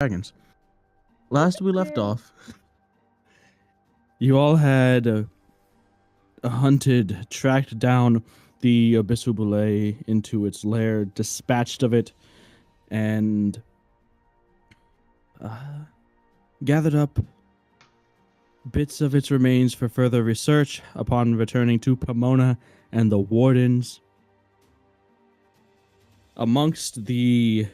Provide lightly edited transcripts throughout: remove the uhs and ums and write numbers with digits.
Dragons. Last we left off, you all had hunted, tracked down the Abyssal Belay into its lair, dispatched of it, and gathered up bits of its remains for further research upon returning to Pomona and the wardens. Amongst the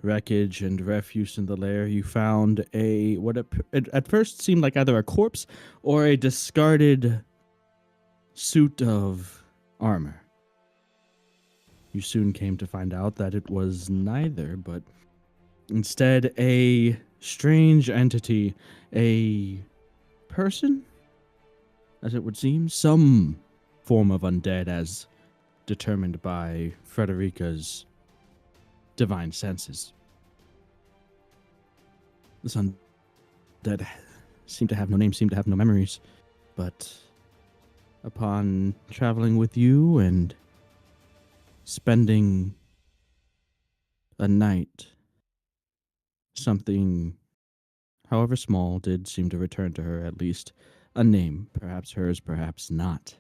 wreckage and refuse in the lair, you found what at first seemed like either a corpse or a discarded suit of armor. You soon came to find out that it was neither, but instead a strange entity, a person, as it would seem, some form of undead as determined by Frederica's divine senses. This undead seemed to have no name, seemed to have no memories, but upon traveling with you and spending a night, something, however small, did seem to return to her, at least a name, perhaps hers, perhaps not,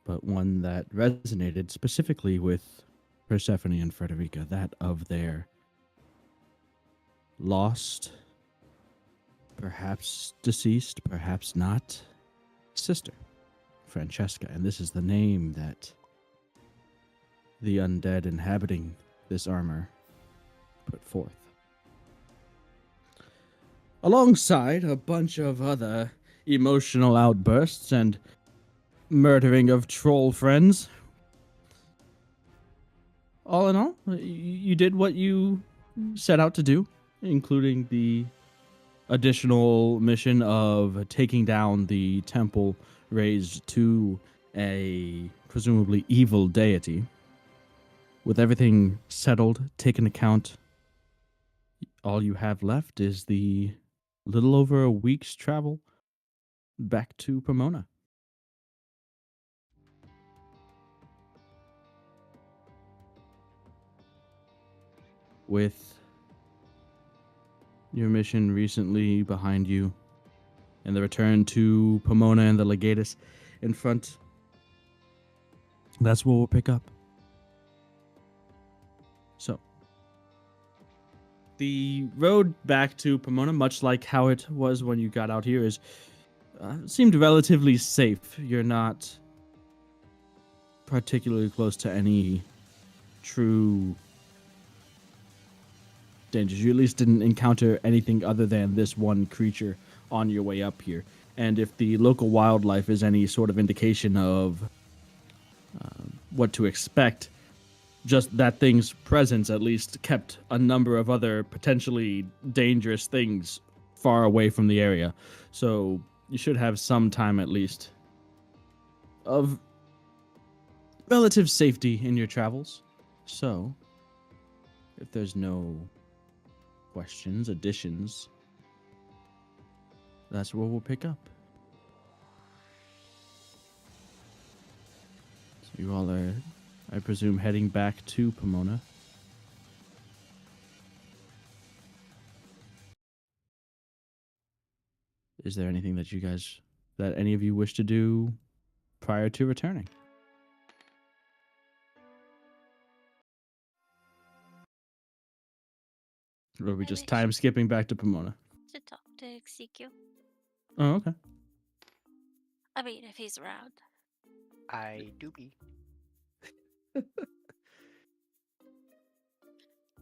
but one that resonated specifically with Persephone and Frederica, that of their lost, perhaps deceased, perhaps not, sister, Francesca. And this is the name that the undead inhabiting this armor put forth. Alongside a bunch of other emotional outbursts and murdering of troll friends. All in all, you did what you set out to do, including the additional mission of taking down the temple raised to a presumably evil deity. With everything settled, taken account, all you have left is the little over a week's travel back to Pomona. With your mission recently behind you, and the return to Pomona and the Legatus in front, that's where we'll pick up. So, the road back to Pomona, much like how it was when you got out here, is seemed relatively safe. You're not particularly close to any true dangers. You at least didn't encounter anything other than this one creature on your way up here. And if the local wildlife is any sort of indication of what to expect, just that thing's presence at least kept a number of other potentially dangerous things far away from the area. So you should have some time at least of relative safety in your travels. So, if there's no questions, additions, that's where we'll pick up. So you all are, I presume, heading back to Pomona. Is there anything that any of you wish to do prior to returning? Or are we just time skipping back to Pomona? To talk to Ezekiel. Oh, okay. I mean, if he's around. I do be.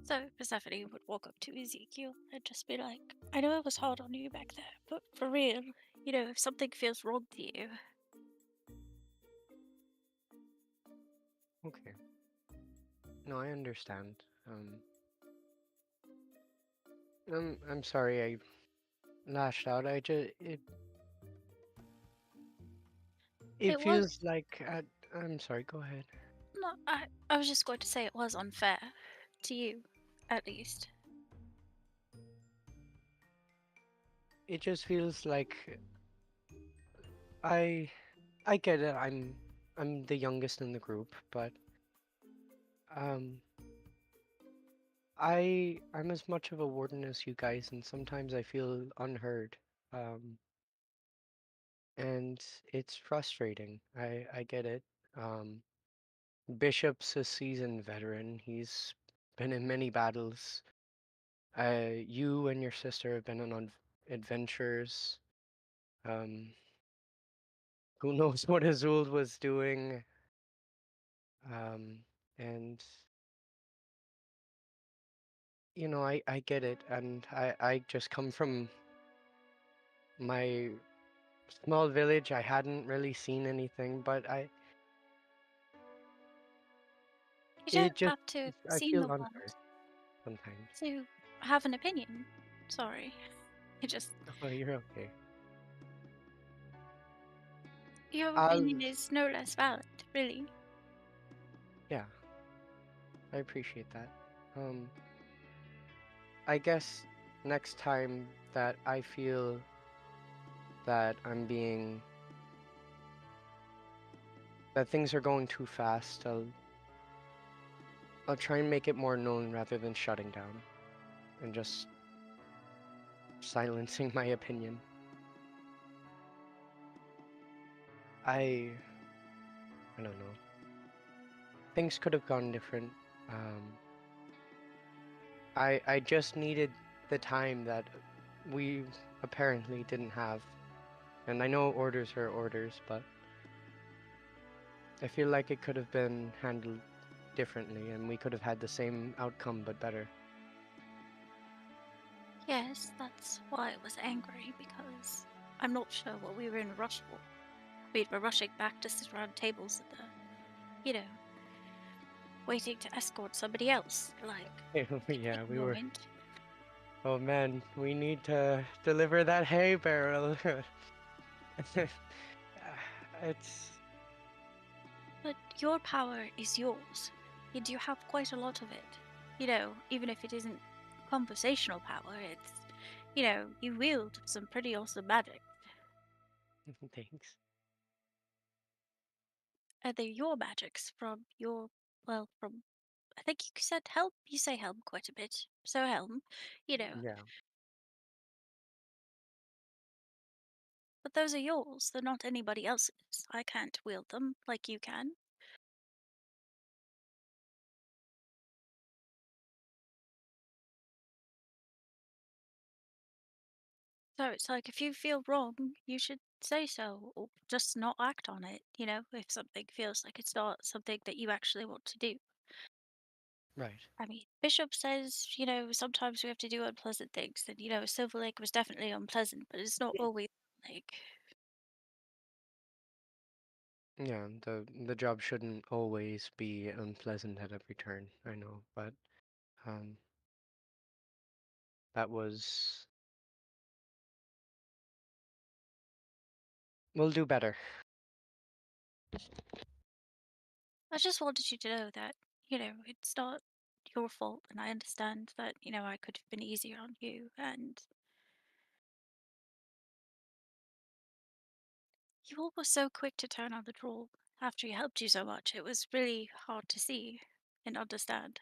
So Persephone would walk up to Ezekiel and just be like, I know it was hard on you back there, but for real, if something feels wrong to you. Okay. No, I understand. I'm sorry I lashed out. It feels like I'm sorry. Go ahead. No, I was just going to say it was unfair to you, at least. It just feels like I get it. I'm the youngest in the group, but I'm as much of a warden as you guys, and sometimes I feel unheard. Um, and it's frustrating. I get it. Um, Bishop's a seasoned veteran. He's been in many battles. You and your sister have been on adventures. Um, who knows what Azul was doing? Um, and I get it, and I just come from my small village. I hadn't really seen anything, but You it don't just have to have I seen feel the unheard world sometimes. to have an opinion. Sorry. It just Oh, you're okay. your I'll opinion is no less valid, really. Yeah, I appreciate that. Um, I guess next time that I feel that that things are going too fast, I'll try and make it more known rather than shutting down and just silencing my opinion. I I don't know. Things could have gone different. Um, I just needed the time that we apparently didn't have. And I know orders are orders, but I feel like it could have been handled differently and we could have had the same outcome but better. Yes, that's why I was angry, because I'm not sure what we were in a rush for. We were rushing back to sit around tables at the, you know, waiting to escort somebody else. Like, could take Yeah, a we were. moment. Oh man, we need to deliver that hay barrel. It's. But your power is yours, and you have quite a lot of it. Even if it isn't conversational power, you wield some pretty awesome magic. Thanks. They're your magics from from, I think you said helm? You say helm quite a bit. So helm, you know, Yeah, but those are yours. They're not anybody else's. I can't wield them like you can. So it's like if you feel wrong, you should say so or just not act on it, if something feels like it's not something that you actually want to do. right. I mean, Bishop says, sometimes we have to do unpleasant things. And, Silver Lake was definitely unpleasant, but it's not always like, Yeah, the job shouldn't always be unpleasant at every turn. I know, but um, that was. We'll do better. I just wanted you to know that, it's not your fault. And I understand that, I could have been easier on you. And you all were so quick to turn on the draw after he helped you so much. It was really hard to see and understand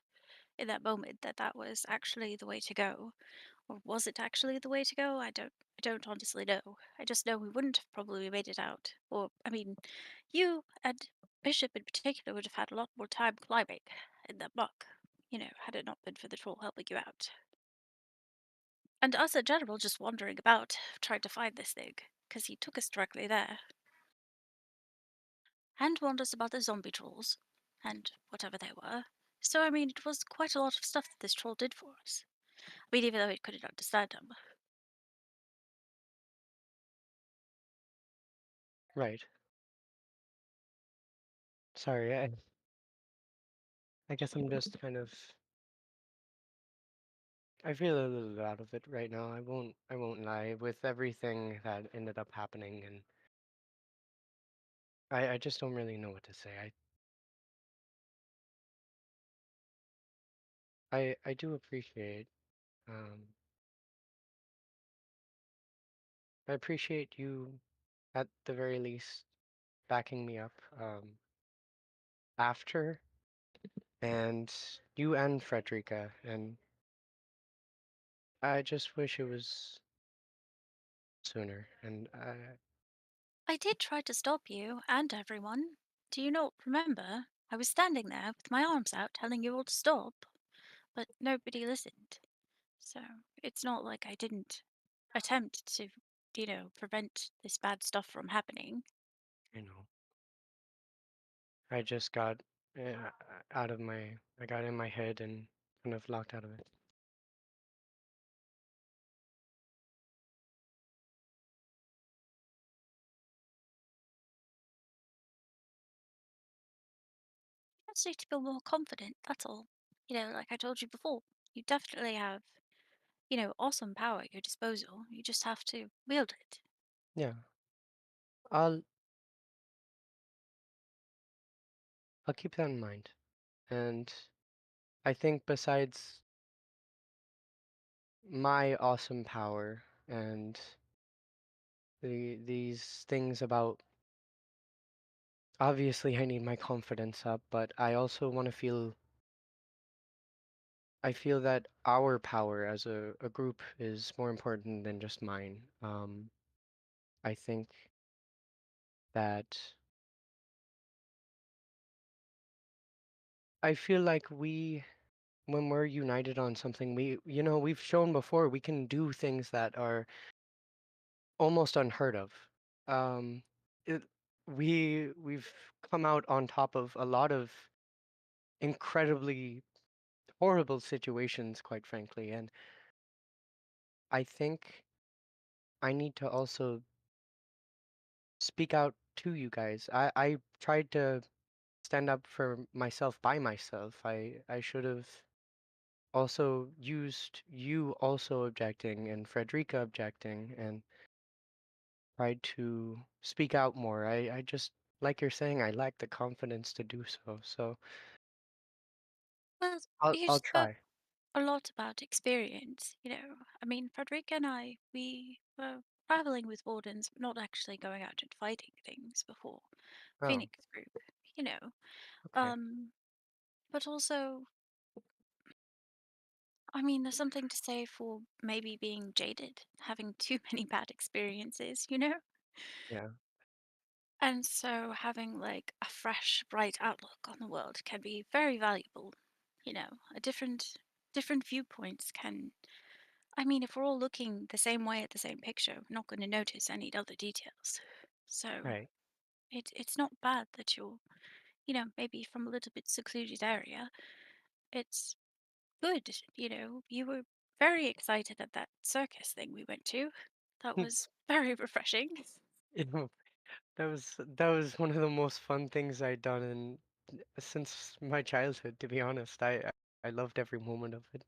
in that moment that that was actually the way to go. Or was it actually the way to go? I don't honestly know. I just know we wouldn't have probably made it out. Or I mean, you and Bishop in particular would have had a lot more time climbing in that muck, had it not been for the troll helping you out. And us in general just wandering about, trying to find this thing, because he took us directly there. And warned us about the zombie trolls, and whatever they were. So I mean, it was quite a lot of stuff that this troll did for us. I mean, even though we couldn't understand him. Right. Sorry, I guess I'm just kind of. I feel a little out of it right now. I won't lie. With everything that ended up happening, and I just don't really know what to say. I do appreciate. Um, I appreciate you at the very least backing me up. After and you and Frederica and I just wish it was sooner. And I did try to stop you and everyone. Do you not remember? I was standing there with my arms out telling you all to stop, but nobody listened. So it's not like I didn't attempt to, prevent this bad stuff from happening. you know, I just got uh, out of my, I got in my head and kind of locked out of it. You just need to feel more confident, that's all. Like I told you before, you definitely have, awesome power at your disposal. You just have to wield it. Yeah, I'll I'll keep that in mind. And I think besides my awesome power and these things about, obviously I need my confidence up, but I also want to feel, I feel that our power as a group is more important than just mine. I think that I feel like when we're united on something, we've shown before we can do things that are almost unheard of. Um, it, we've come out on top of a lot of incredibly horrible situations, quite frankly, and I think I need to also speak out to you guys. I tried to stand up for myself by myself. I should have also used you also objecting and Frederica objecting and tried to speak out more. I just, like you're saying, I lack the confidence to do so. So Well, you I'll spoke try. a lot about experience. I mean, Frederica and I, we were traveling with wardens, but not actually going out and fighting things before Oh, Phoenix Group, you know. okay. Um, but also, I mean, there's something to say for maybe being jaded, having too many bad experiences. Yeah, And so having like a fresh, bright outlook on the world can be very valuable. A different viewpoints can. I mean, if we're all looking the same way at the same picture, we're not going to notice any other details. So right. it's not bad that you're, maybe from a little bit secluded area. It's good. You were very excited at that circus thing we went to. That was very refreshing. You know, that was one of the most fun things I'd done since my childhood, to be honest. I loved every moment of it.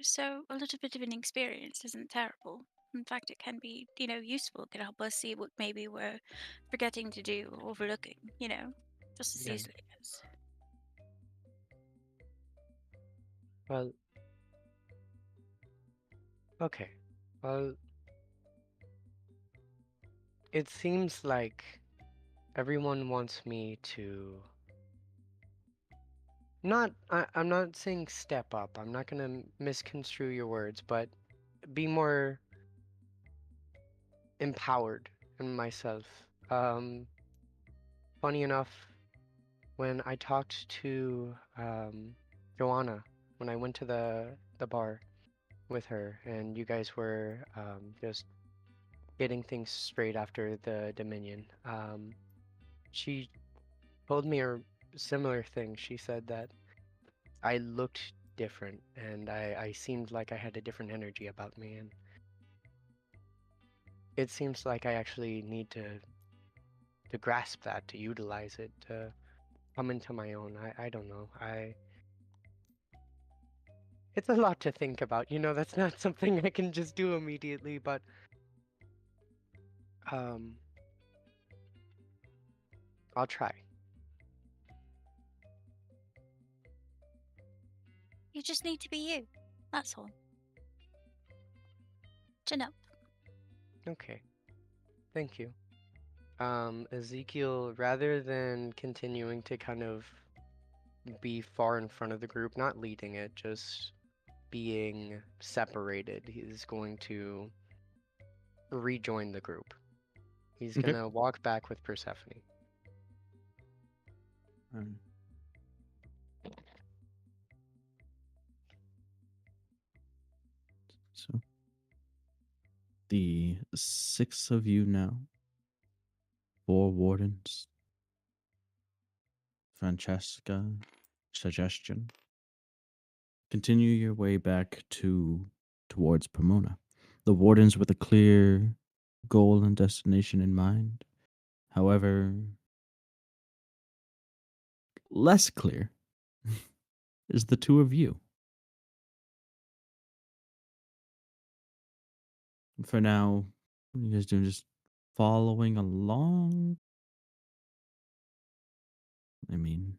So a little bit of an experience isn't terrible. In fact, it can be, useful. It can help us see what maybe we're forgetting to do or overlooking, just as Yeah. easily as. Well, okay. Well, it seems like everyone wants me to I'm not saying step up. I'm not gonna misconstrue your words, but be more empowered in myself. Funny enough, when I talked to Joanna, when I went to the bar with her, and you guys were just getting things straight after the Dominion, she told me a similar thing. She said that I looked different, and I seemed like I had a different energy about me, and it seems like I actually need to grasp that, to utilize it, to come into my own. I don't know. It's a lot to think about. That's not something I can just do immediately, but um I'll try. You just need to be you. That's all. Chin up. Okay. Thank you. Ezekiel, rather than continuing to kind of be far in front of the group, not leading it, just being separated. He's going to rejoin the group. He's Okay. gonna walk back with Persephone. So the 6 of you now, 4 wardens, Francesca, suggestion. Continue your way back towards Pomona. The wardens with a clear goal and destination in mind. However, less clear is the 2 of you. For now, what are you guys doing? Just following along? I mean,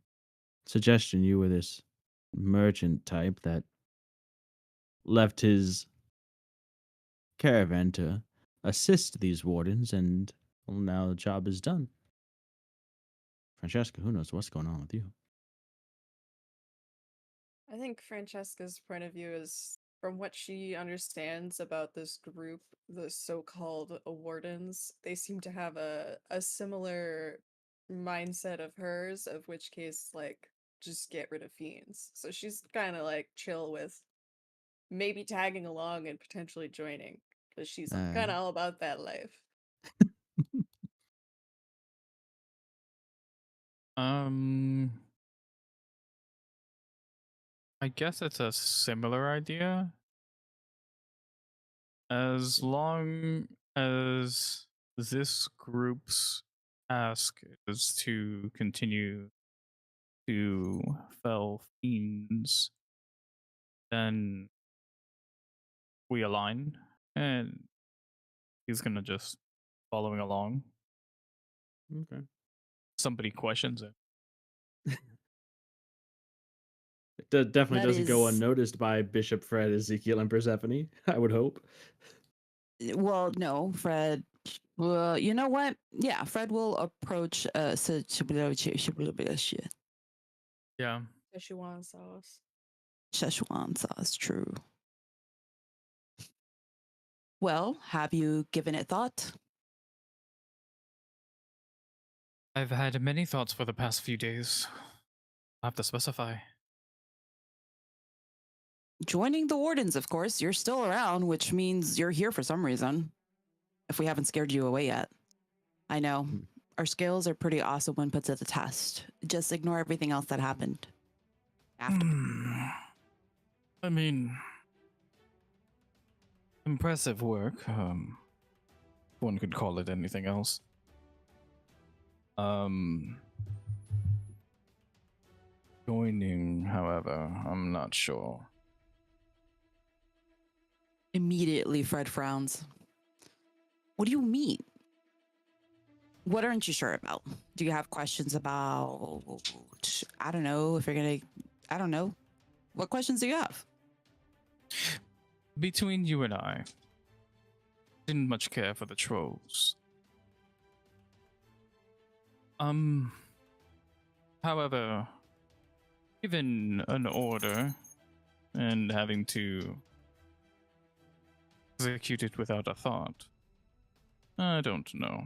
suggestion, you were this merchant type that left his caravan to assist these wardens, and well, now the job is done. Francesca, who knows what's going on with you? I think Francesca's point of view is from what she understands about this group, the so-called wardens, they seem to have a similar mindset of hers, of which case, like, just get rid of fiends. So she's kind of like chill with maybe tagging along and potentially joining, because she's kind of all about that life. I guess it's a similar idea. As long as this group's task is to continue to fell fiends, then we align, and he's gonna just following along. Okay. Somebody questions it. It definitely That doesn't go is- unnoticed by Bishop Fred, Ezekiel, and Persephone, I would hope. Well, no, Fred. Well, you know what? Yeah, Fred will approach Szechuan Yeah. Szechuan sauce. sauce. True. Well, have you given it thought? I've had many thoughts for the past few days. I'll have to specify. Joining the wardens, of course. You're still around, which means you're here for some reason. If we haven't scared you away yet. I know. Our skills are pretty awesome when put to the test. Just ignore everything else that happened. After. I mean, impressive work. One could call it anything else. Joining, however, I'm not sure. Immediately, Fred frowns. What do you mean? What aren't you sure about? Do you have questions about, I don't know, if you're going to, I don't know. What questions do you have? Between you and I, didn't much care for the trolls. However, given an order and having to execute it without a thought, I don't know.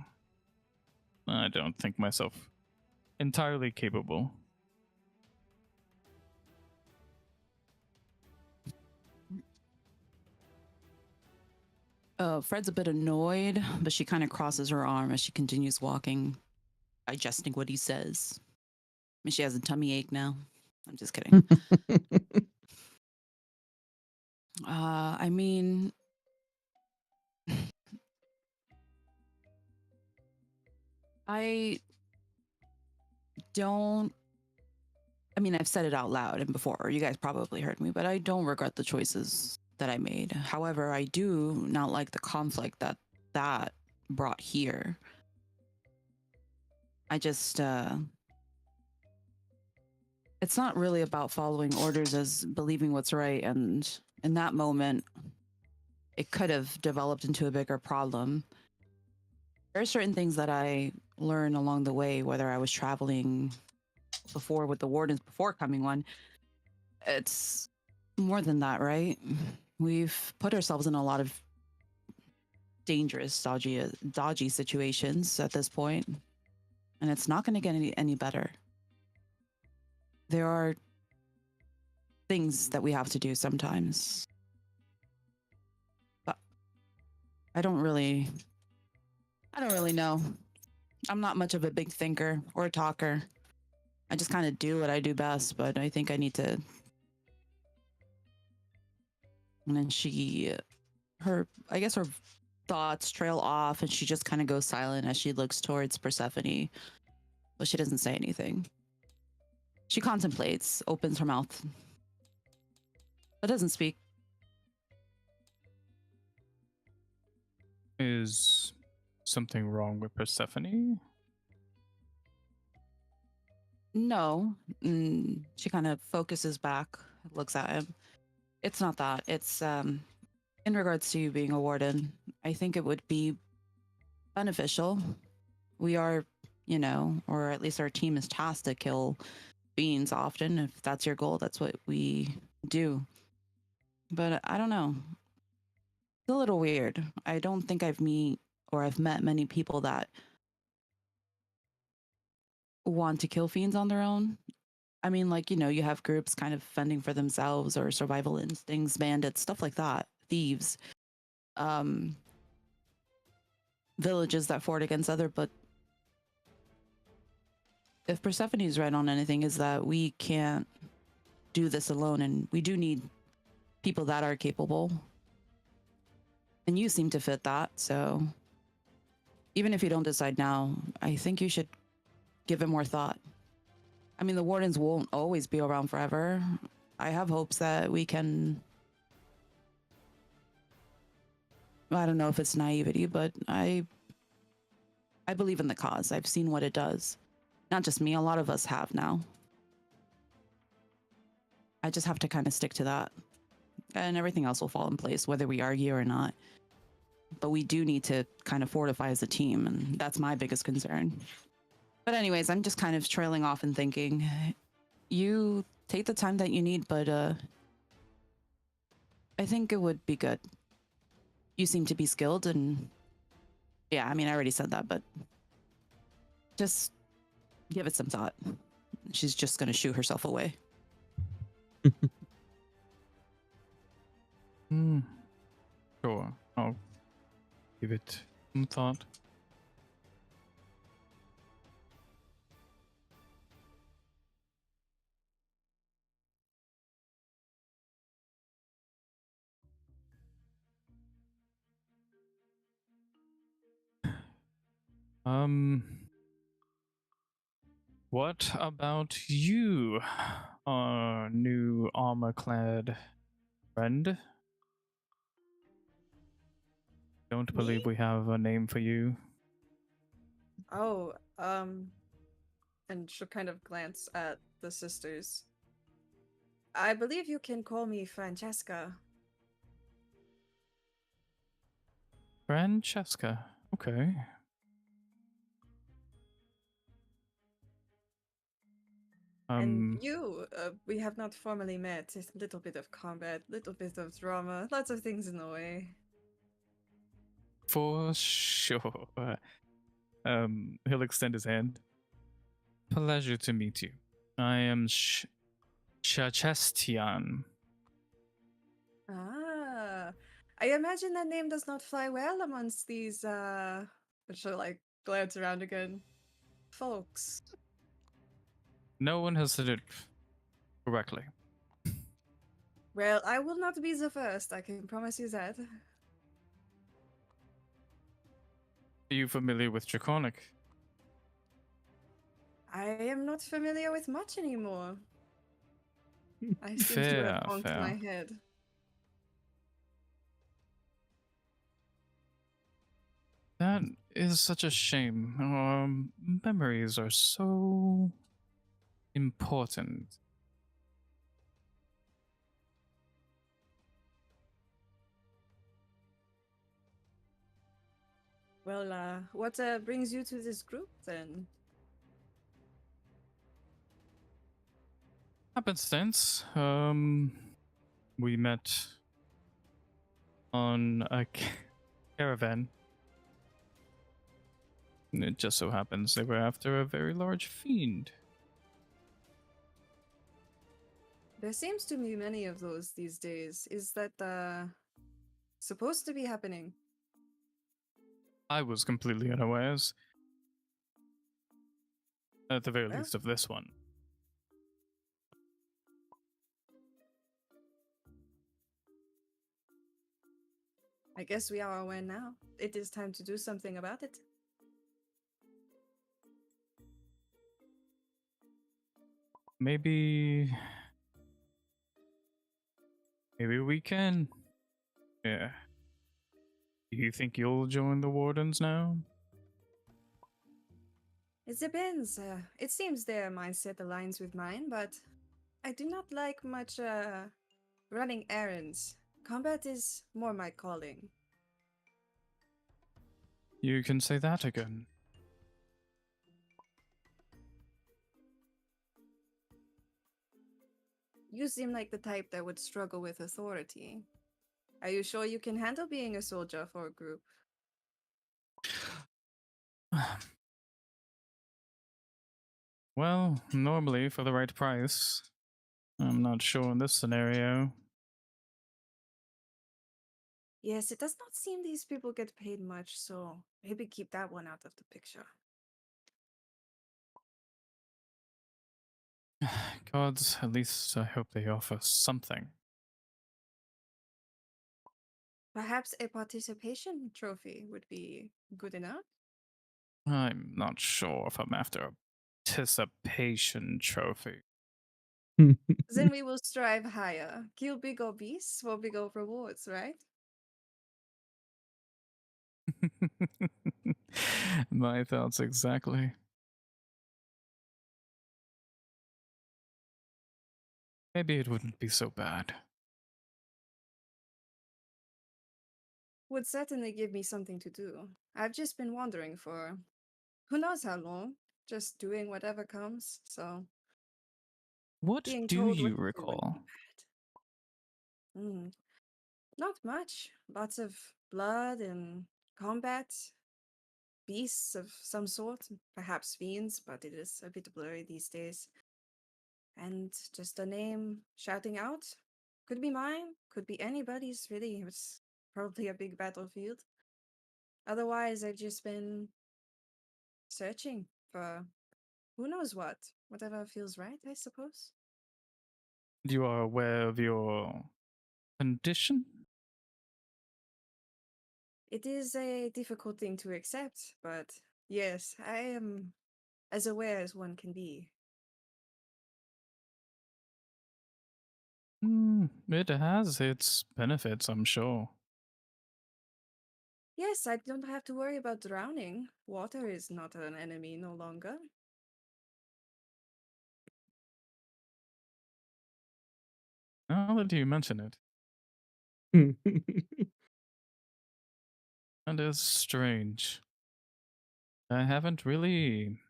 I don't think myself entirely capable. Fred's a bit annoyed, but she kind of crosses her arm as she continues walking, digesting what he says. I mean, she has a tummy ache now. I'm just kidding. I mean, I don't. I mean, I've said it out loud and before. You guys probably heard me, but I don't regret the choices that I made. However, I do not like the conflict that brought here. I just, it's not really about following orders as believing what's right. And in that moment, it could have developed into a bigger problem. There are certain things that I learned along the way, whether I was traveling before with the wardens before coming one. It's more than that, right? We've put ourselves in a lot of dangerous, dodgy situations at this point, and it's not going to get any better. There are things that we have to do sometimes, but I don't really know. I'm not much of a big thinker or a talker. I just kind of do what I do best, but I think I need to. And then I guess her thoughts trail off and she just kind of goes silent as she looks towards Persephone, but she doesn't say anything. She contemplates, opens her mouth, but doesn't speak. Is something wrong with Persephone? No. She kind of focuses back, looks at him. It's not that. It's in regards to you being a warden, I think it would be beneficial. We are, or at least our team is tasked to kill beings often. If that's your goal, that's what we do. But I don't know. It's a little weird. I don't think I've met many people that want to kill fiends on their own. I mean, like, you have groups kind of fending for themselves or survival instincts, bandits, stuff like that, thieves, villages that fought against other. But if Persephone's right on anything, is that we can't do this alone, and we do need people that are capable. And you seem to fit that, so even if you don't decide now, I think you should give it more thought. I mean, the wardens won't always be around forever. I have hopes that we can... I don't know if it's naivety, but I believe in the cause. I've seen what it does. Not just me, a lot of us have now. I just have to kind of stick to that. And everything else will fall in place, whether we argue or not. But we do need to kind of fortify as a team, and that's my biggest concern. But anyways, I'm just kind of trailing off and thinking, you take the time that you need, but I think it would be good. You seem to be skilled, and yeah, I mean, I already said that, but just give it some thought. She's just going to shoo herself away. Sure, I'll give it some thought. What about you, our new armor-clad friend? Don't believe we have a name for you. Oh, and she'll kind of glance at the sisters. I believe you can call me Francesca. Francesca. Okay. And you, we have not formally met. It's a little bit of combat, little bit of drama, lots of things in the way. For sure. He'll extend his hand. Pleasure to meet you. I am Chachestian. Ah, I imagine that name does not fly well amongst these, she'll like glance around again. Folks. No one has said it correctly. Well, I will not be the first, I can promise you that. Are you familiar with Draconic? I am not familiar with much anymore. I seem to Fair, have honked fair. my head. That is such a shame. Our memories are so important. Well, what brings you to this group then? Happenstance, we met on a caravan. And it just so happens they were after a very large fiend. There seems to be many of those these days. Is that supposed to be happening? I was completely unawares, at the very Well, least of this one. I guess we are aware now. It is time to do something about it. Maybe we can. Yeah. Do you think you'll join the Wardens now? It depends. It seems their mindset aligns with mine, but I do not like much running errands. Combat is more my calling. You can say that again. You seem like the type that would struggle with authority. Are you sure you can handle being a soldier for a group? Well, normally for the right price. I'm not sure in this scenario. Yes, it does not seem these people get paid much, so maybe keep that one out of the picture. Gods, at least I hope they offer something. Perhaps a participation trophy would be good enough? I'm not sure if I'm after a participation trophy. Then we will strive higher. Kill bigger beasts for bigger rewards, right? My thoughts exactly. Maybe it wouldn't be so bad. Would certainly give me something to do. I've just been wandering for who knows how long, just doing whatever comes, so What being do told what you to do wouldn't be recall? bad. Not much. Lots of blood and combat, beasts of some sort, perhaps fiends, but it is a bit blurry these days. And just a name shouting out. Could be mine, could be anybody's, really. It's probably a big battlefield. Otherwise, I've just been searching for who knows what. Whatever feels right, I suppose. You are aware of your condition? It is a difficult thing to accept, but yes, I am as aware as one can be. It has its benefits, I'm sure. Yes, I don't have to worry about drowning. Water is not an enemy no longer. Now that you mention it, that is strange. I haven't really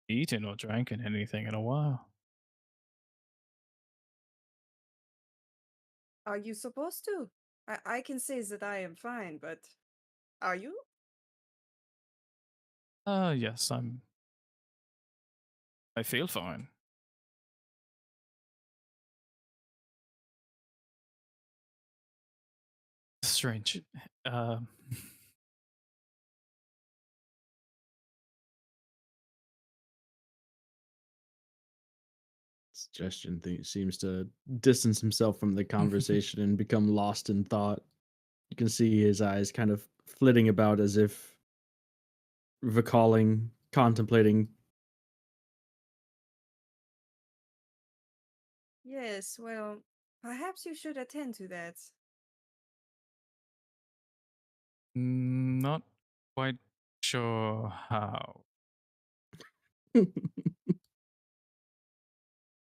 eaten or drank anything in a while. Are you supposed to? I can say that I am fine, but are you? Yes, I feel fine. Strange. Uh, Suggestion thing seems to distance himself from the conversation and become lost in thought. You can see his eyes kind of flitting about as if recalling, contemplating. Yes, well, perhaps you should attend to that. not quite sure how.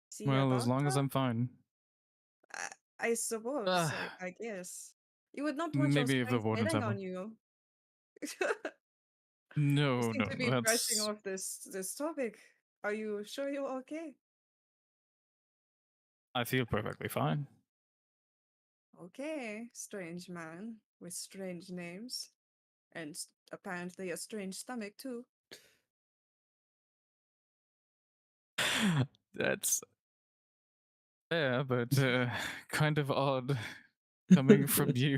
See a Well, as long doctor? as I'm fine. I, I suppose, Uh, I guess. You would not want your maybe if the strength wardens telling have on one. you. You No, seem no, to be brushing that's off this topic. Are you sure you're okay? I feel perfectly fine. Okay, strange man with strange names. And apparently a strange stomach, too. That's fair, but kind of odd coming from you.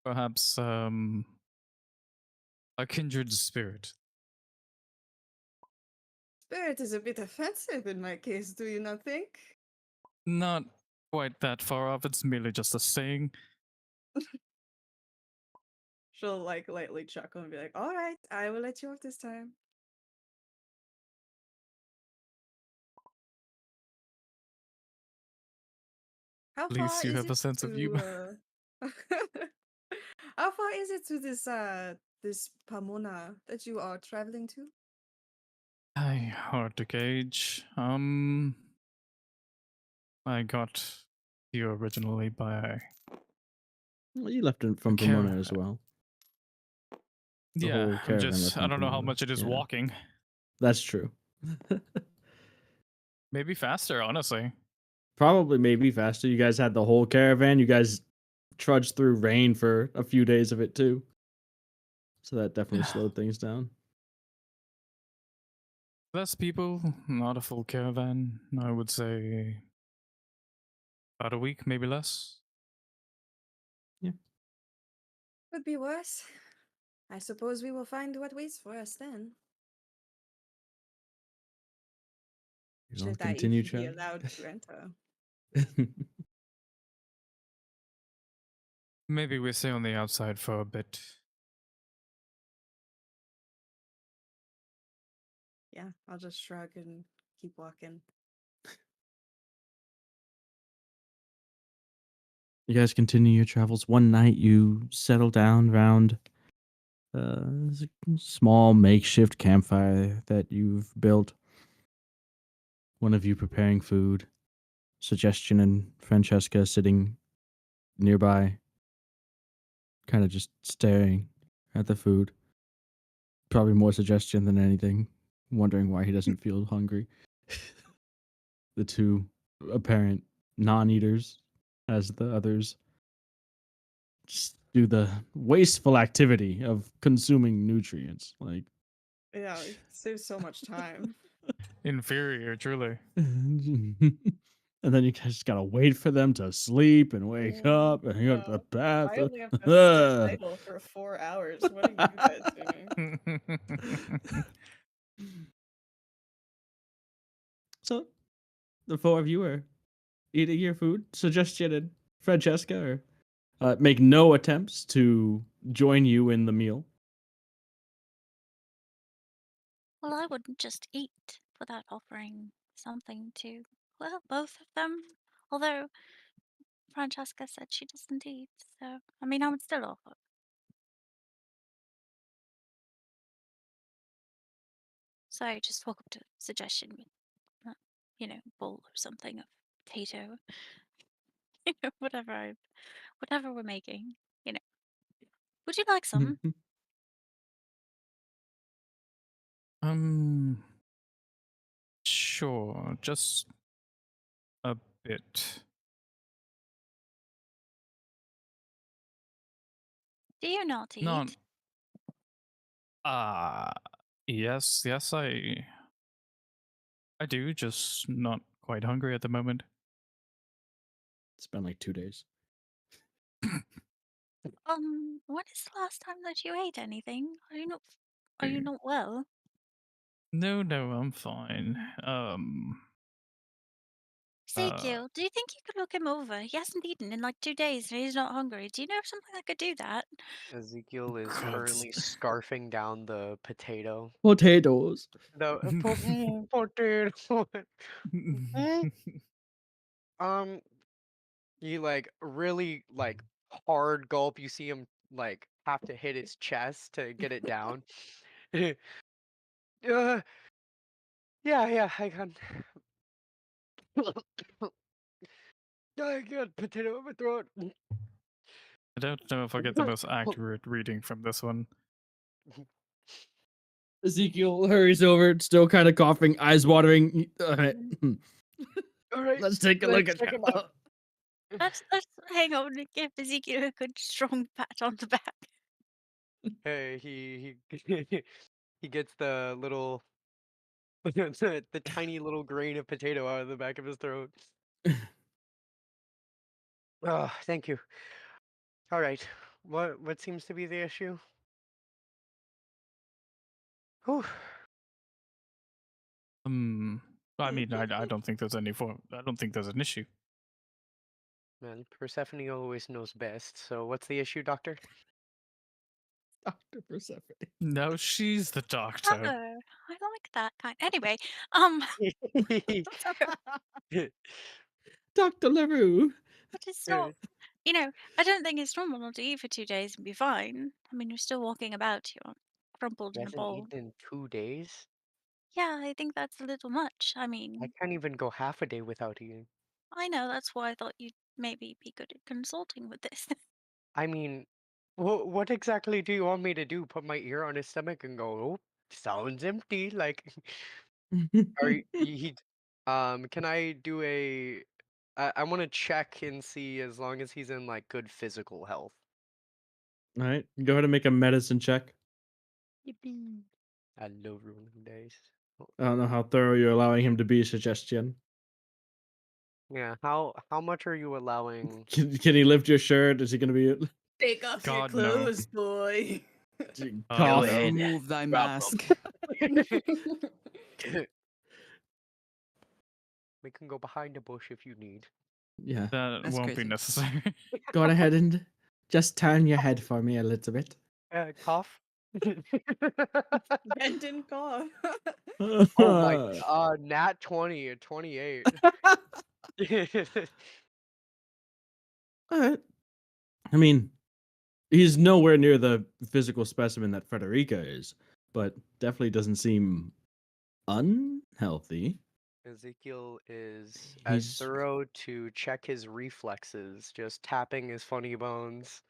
Perhaps a kindred spirit. Spirit is a bit offensive in my case, do you not think? Not quite that far off. It's merely just a saying. She'll like lightly chuckle and be like, alright, I will let you off this time. How At far least you is have a it sense of humor. to How far is it to this Pomona that you are traveling to? Hard to gauge. I got you originally by Well, you left it a from Pomona as caravan. well. The Yeah, whole caravan left I from don't know how Pomona. much it is Yeah, walking. that's true. Maybe faster, honestly. Probably maybe faster. You guys had the whole caravan. You guys trudged through rain for a few days of it too. So that definitely slowed things down. Less people, not a full caravan. I would say about a week, maybe less. Could be worse. I suppose we will find what waits for us then. You all Should I continue even be traveling. allowed to enter? Maybe we stay on the outside for a bit. Yeah, I'll just shrug and keep walking. You guys continue your travels. One night you settle down around a small makeshift campfire that you've built. One of you preparing food. Suggestion and Francesca sitting nearby, kind of just staring at the food. Probably more Suggestion than anything, wondering why he doesn't feel hungry. The two apparent non-eaters, as the others just do the wasteful activity of consuming nutrients. Like, Yeah, it saves so much time. Inferior, truly. and then you just gotta wait for them to sleep and wake up and you go to the I only have to sit bathroom. idle for 4 hours. What are you guys doing? So the four of you are eating your food. Suggestion and Francesca are, make no attempts to join you in the meal. Well, I wouldn't just eat without offering something to, well, both of them. Although Francesca said she doesn't eat, so I mean, I would still offer. So I just walk up to Suggestion with, a bowl or something of potato, whatever we're making. You know, would you like some? um, sure, just a bit. Do you not Not. eat? Ah, yes, I do. Just not quite hungry at the moment. It's been like 2 days. When is the last time that you ate anything? Are you not well? No, I'm fine. Uh, Ezekiel, do you think you could look him over? He hasn't eaten in like 2 days and he's not hungry. Do you know of something that could do that? Ezekiel is God. currently scarfing down the potato. Potatoes. Potato. Mhm. You like really like hard gulp. You see him like have to hit his chest to get it down. uh, yeah, I can. I got potato in my throat. I don't know if I get the most accurate reading from this one. Ezekiel hurries over, still kind of coughing, eyes watering. All right. All right, Let's take a look let's at check him you. out. Let's hang on and give Ezekiel a good strong pat on the back. Hey, he he gets the little the tiny little grain of potato out of the back of his throat. Oh, thank you. All right, what seems to be the issue? Whew. I mean, I don't think there's I don't think there's an issue. Man, Persephone always knows best. So what's the issue, Doctor? Dr. Persephone. No, she's the Oh, doctor. I like that kind. Anyway, so Dr. LaRue. but it's not. You know, I don't think it's normal not to eat for 2 days and be fine. I mean, you're still walking about. You're crumpled He in a hasn't ball. eaten in 2 days. Yeah, I think that's a little much. I I mean, can't even go half a day without eating. I know that's why I thought you'd maybe be good at consulting with this. I mean, what exactly do you want me to do? Put my ear on his stomach and go, oh, sounds empty. Like, he, can I do I want to check and see as long as he's in like good physical health. All right. Go ahead and make a medicine check. Yippee. I love rolling dice. Oh, I don't know how thorough you're allowing him to be, suggestion. yeah, how much are you allowing? Can he lift your shirt? Is he going to be. Take off your God, no. clothes, boy. Cough. it. Remove thy Drop 'em. mask. We can go behind a bush if you need. Yeah. That That's won't be crazy. necessary. Go ahead and just turn your head for me a little bit. Cough. Ben didn't cough. Oh my, nat 20 at 28. All right. I mean, he's nowhere near the physical specimen that Frederica is, but definitely doesn't seem unhealthy. Ezekiel is as He's thorough to check his reflexes, just tapping his funny bones,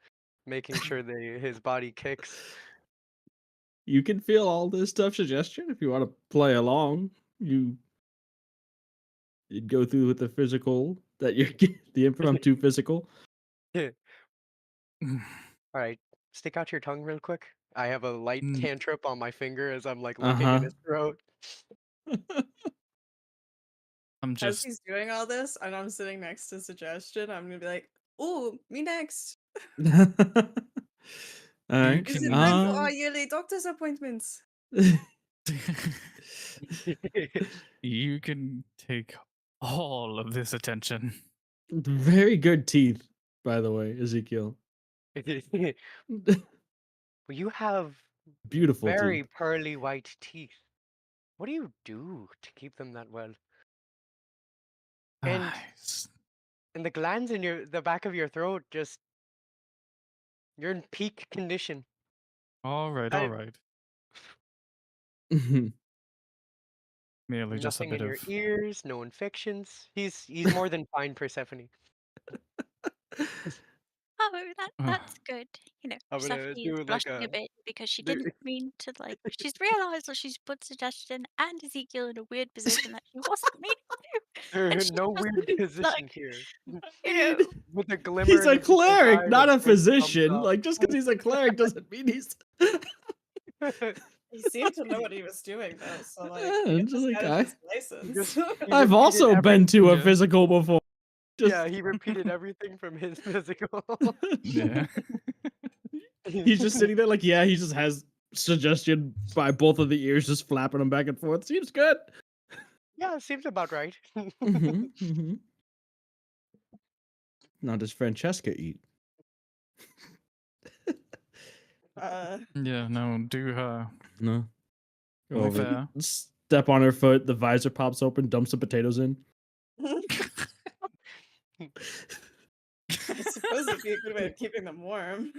making sure that his body kicks. You can feel all this stuff suggestion if you want to play along. You'd go through with the physical that you're the impromptu physical. All right, stick out your tongue real quick. I have a light Mm. cantrip on my finger as I'm like looking in his throat. I'm As just he's doing all this, and I'm sitting next to Suggestion, I'm gonna be like, "Ooh, me next. All right. Is it time for our yearly doctor's appointments?" you can take all of this attention. Very good teeth, by the way, Ezekiel. Well, you have Beautiful very teeth. pearly white teeth. What do you do to keep them that well? And Nice. and the glands in the back of your throat, just you're in peak condition. All right, I- all right. Merely just a Nothing bit in your of ears, no infections. He's more than fine, Persephone. Oh, that's good. You know, I'm gonna Persephone is do like blushing a a bit because she there- didn't mean to, like, she's realized that she's put Suggestion and Ezekiel in a weird position that she wasn't meaning to. And she's no just, weird position like, here. you know, With a glimmer He's in a the people's cleric, eye not that a points thumbs physician. up. Like, just because he's a cleric doesn't mean he's. He seemed to know what he was doing, though. So, like, Yeah, he just just like got his license. he I've repeated also been to a Yeah. physical before. Yeah, Just he repeated everything from his physical. yeah. he's just sitting there like, yeah, he just has suggestion by both of the ears, just flapping them back and forth. Seems good. Yeah, seems about right. Mm-hmm. Now does Francesca eat? Yeah, no, do her. No. Go Only over. fair. Step on her foot. The visor pops open. Dump some potatoes in. I suppose it'd be a good way of keeping them warm.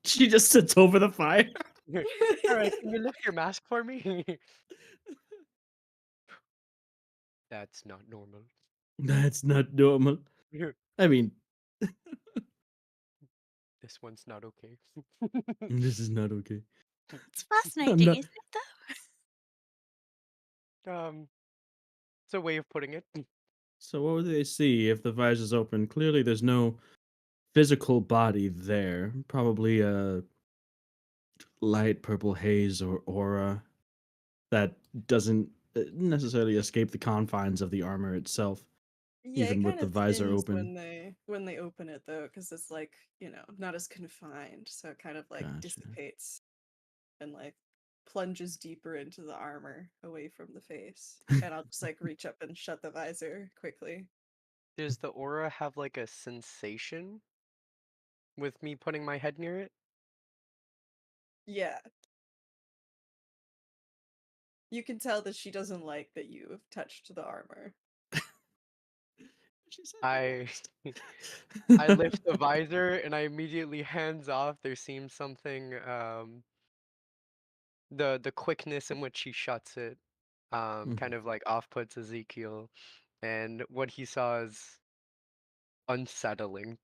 she just sits over the fire. All right, can you lift your mask for me? That's not normal. That's not normal. I mean, This one's not okay. This is not okay. It's fascinating, not- isn't it, though? It's a way of putting it. So what would they see if the visor's open? Clearly, there's no physical body there. Probably a light purple haze or aura that doesn't necessarily escape the confines of the armor itself, Yeah, even it with kind the of visor thins open. when they open it though, because it's like, not as confined, so it kind of like Gotcha. dissipates and like plunges deeper into the armor away from the face. And I'll just like reach up and shut the visor quickly. Does the aura have like a sensation with me putting my head near it? Yeah. You can tell that she doesn't like that you've touched the armor. She said I it I lift the visor and I immediately hands off. There seems something the quickness in which he shuts it kind of like off puts Ezekiel, and what he saw is unsettling.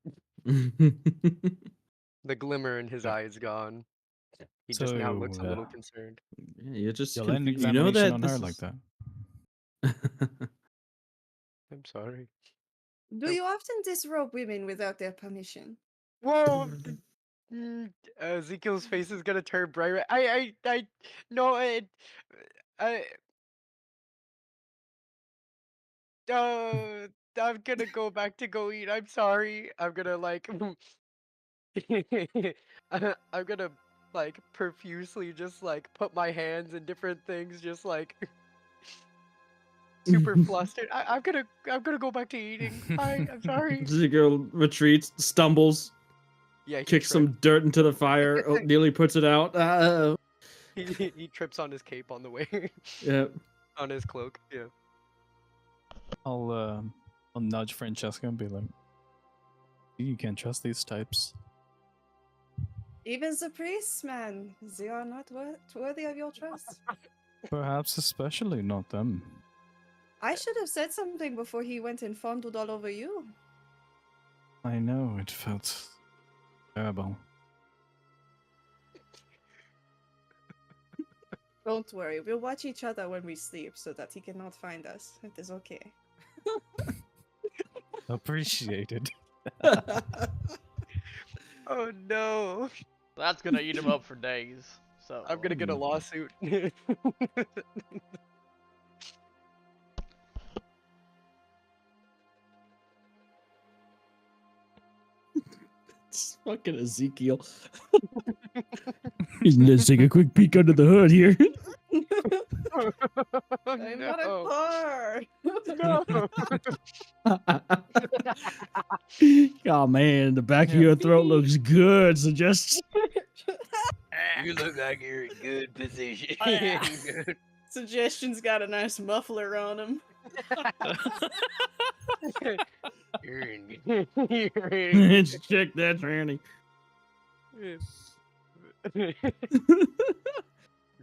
The glimmer in his Yeah. eye is gone. He just now looks a So, little concerned. Yeah, you're just you'll end confused. You know examination that on this her like is... that. I'm sorry. Do Nope. you often disrobe women without their permission? Whoa! Ezekiel's face is gonna turn bright red. No, I, uh, I'm gonna go back to go eat. I'm sorry. I'm gonna like, I'm gonna like profusely just like put my hands in different things, just like super flustered. I'm gonna go back to eating. Bye. I'm sorry. The girl retreats, stumbles, Yeah, he kicks trips. some dirt into the fire, nearly puts it out. He trips on his cape on the way. Yeah. On his cloak. Yeah. I'll nudge Francesca and be like, "You can't trust these types." Even the priests, man, they are not worthy of your trust. Perhaps especially not them. I should have said something before he went and fondled all over you. I know, it felt terrible. Don't worry, we'll watch each other when we sleep so that he cannot find us. It is okay. Appreciated. Oh no. That's gonna eat him up for days. So I'm gonna get a lawsuit. It's fucking Ezekiel. Let's take a quick peek under the hood here. I'm not a car. Oh man, the back of your throat looks good. So just you look like you're in good position. Suggestion's got a nice muffler on him. You're in check that tranny.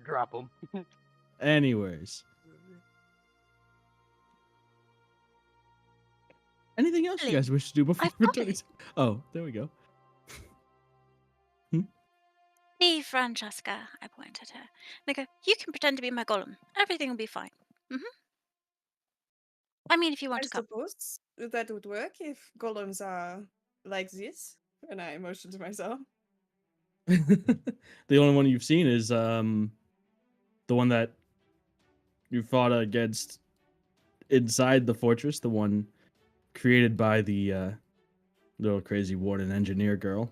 Drop him. Anyways, anything else you guys wish to do before I've got returning? it. Oh, there we go. See, Francesca, I point at her. And I go, you can pretend to be my golem. Everything will be fine. I mean, if you want I to come. suppose that would work if golems are like this. And I motion to myself. The only one you've seen is the one that you fought against inside the fortress, the one created by the little crazy warden engineer girl.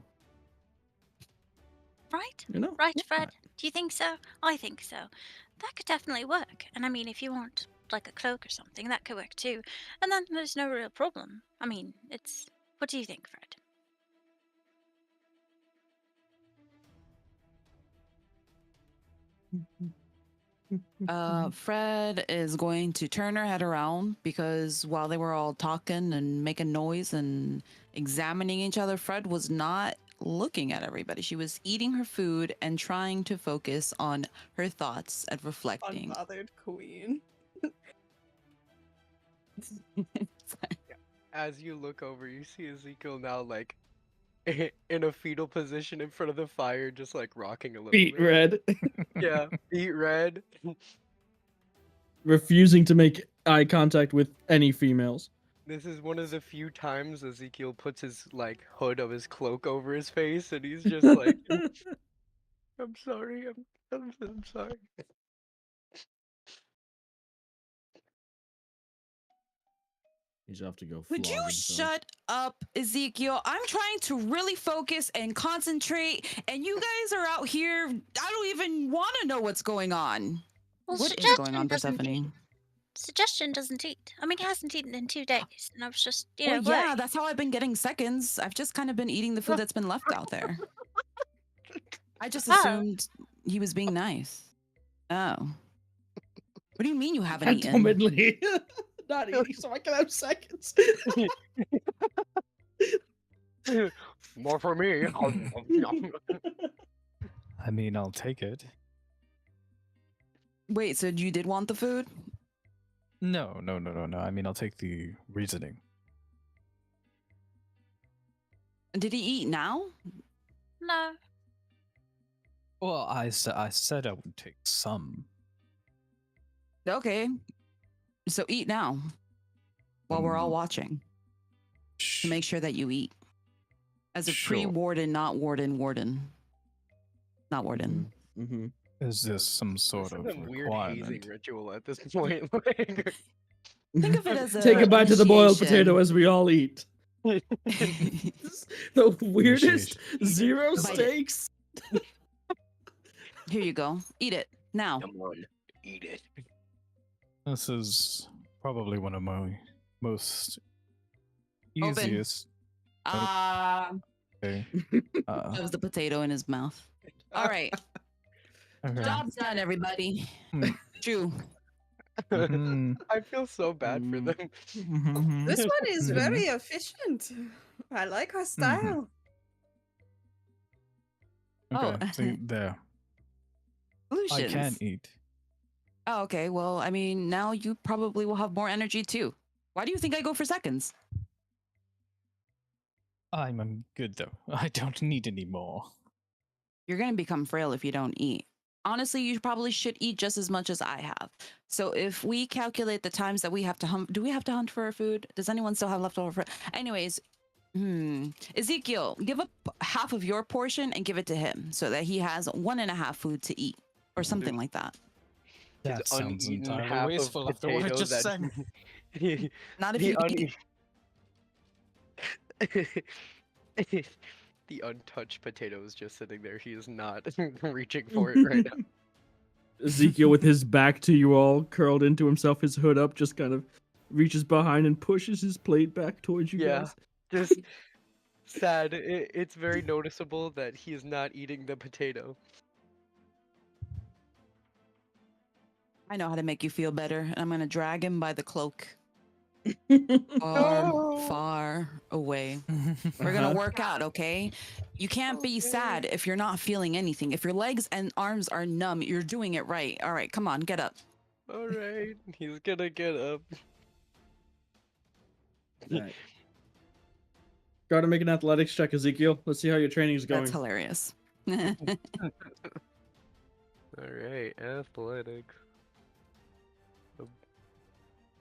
Right? You know? Right, Fred? Do you think so? I think so. That could definitely work. And I mean, if you want like a cloak or something, that could work too. And then there's no real problem. I mean, it's... What do you think, Fred? Fred is going to turn her head around because while they were all talking and making noise and examining each other, Fred was not looking at everybody. She was eating her food and trying to focus on her thoughts and reflecting. Unbothered queen. As you look over, you see Ezekiel now like in a fetal position in front of the fire, just like rocking a little Beat bit. red. Yeah, beat red. Refusing to make eye contact with any females. This is one of the few times Ezekiel puts his like hood of his cloak over his face, and he's just like, "I'm sorry, I'm sorry." He's off to go flog Would you himself. shut up, Ezekiel? I'm trying to really focus and concentrate, and you guys are out here. I don't even want to know what's going on. Well, What is going on, doesn't Persephone? Suggestion doesn't eat. I mean, he hasn't eaten in 2 days, and I was just, Well, yeah, worried. that's how I've been getting seconds. I've just kind of been eating the food that's been left out there. I just Oh. assumed he was being nice. Oh. What do you mean you haven't eaten? Ultimately, not eating so I can have seconds. More for me. I mean, I'll take it. Wait, so you did want the food? No. I mean, I'll take the reasoning. Did he eat now? No. Well, I said I would take some. Okay. So eat now. While we're all Mm. watching. To make sure that you eat. As a Sure. pre-warden, not warden. Not warden. Mm-hmm. Is this some sort This of is a weird hazing requirement? ritual at this point. Like, Think of it as a Take a bite to the boiled initiation. potato as we all eat. The weirdest Initiation. zero Bite it. stakes. Here you go. Eat it now. come on, eat it. This is probably one of my most Open. easiest. Okay. Shoves the potato in his mouth. All right. Okay. Job's done, everybody. Hmm. Chew. Mhm. I feel so bad for Mm. them. Mhm. This one is Mhm. very efficient. I like her style. Okay. Oh. See there. I Solutions. can eat. Oh, okay. Well, I mean, now you probably will have more energy too. Why do you think I go for seconds? I'm good though. I don't need any more. You're going to become frail if you don't eat. Honestly, you probably should eat just as much as I have. So if we calculate the times that we have to hunt, do we have to hunt for our food? Does anyone still have leftover food? Anyways, Ezekiel, give up half of your portion and give it to him so that he has 1.5 food to eat or something like that. That His sounds uneaten entirely half wasteful of after what I potato just that said. Not if the you eat. the untouched potato is just sitting there. He is not reaching for it right now. Ezekiel, with his back to you all, curled into himself, his hood up, just kind of reaches behind and pushes his plate back towards you Yeah, guys. just sad. It's very noticeable that he is not eating the potato. I know how to make you feel better, and I'm going to drag him by the cloak No. far away. We're going Uh-huh. to work out, okay? You can't be sad if you're not feeling anything. If your legs and arms are numb, you're doing it right. All right, come on, get up. All right, he's gonna get up. Alright. Got to make an athletics check, Ezekiel. Let's see how your training is going. That's hilarious. All right, athletics.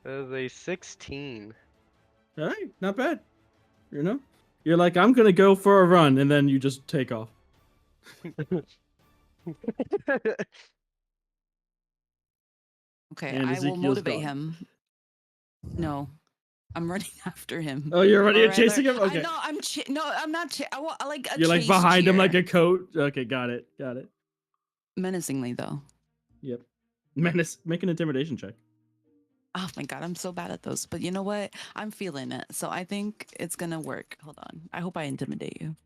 That is a 16. All right, not bad. You know, you're like, I'm gonna go for a run, and then you just take off. Okay, And I will Ezekiel's motivate gone. him. No, I'm running after him. Oh, you're already Or rather- chasing him. Okay, I know I'm. No, I'm not. I want like a you're like chase behind him cheer. like a coat. Okay, got it. menacingly though. Yep. Menace. Make an intimidation check. Oh my god, I'm so bad at those. But you know what? I'm feeling it, so I think it's gonna work. Hold on. I hope I intimidate you.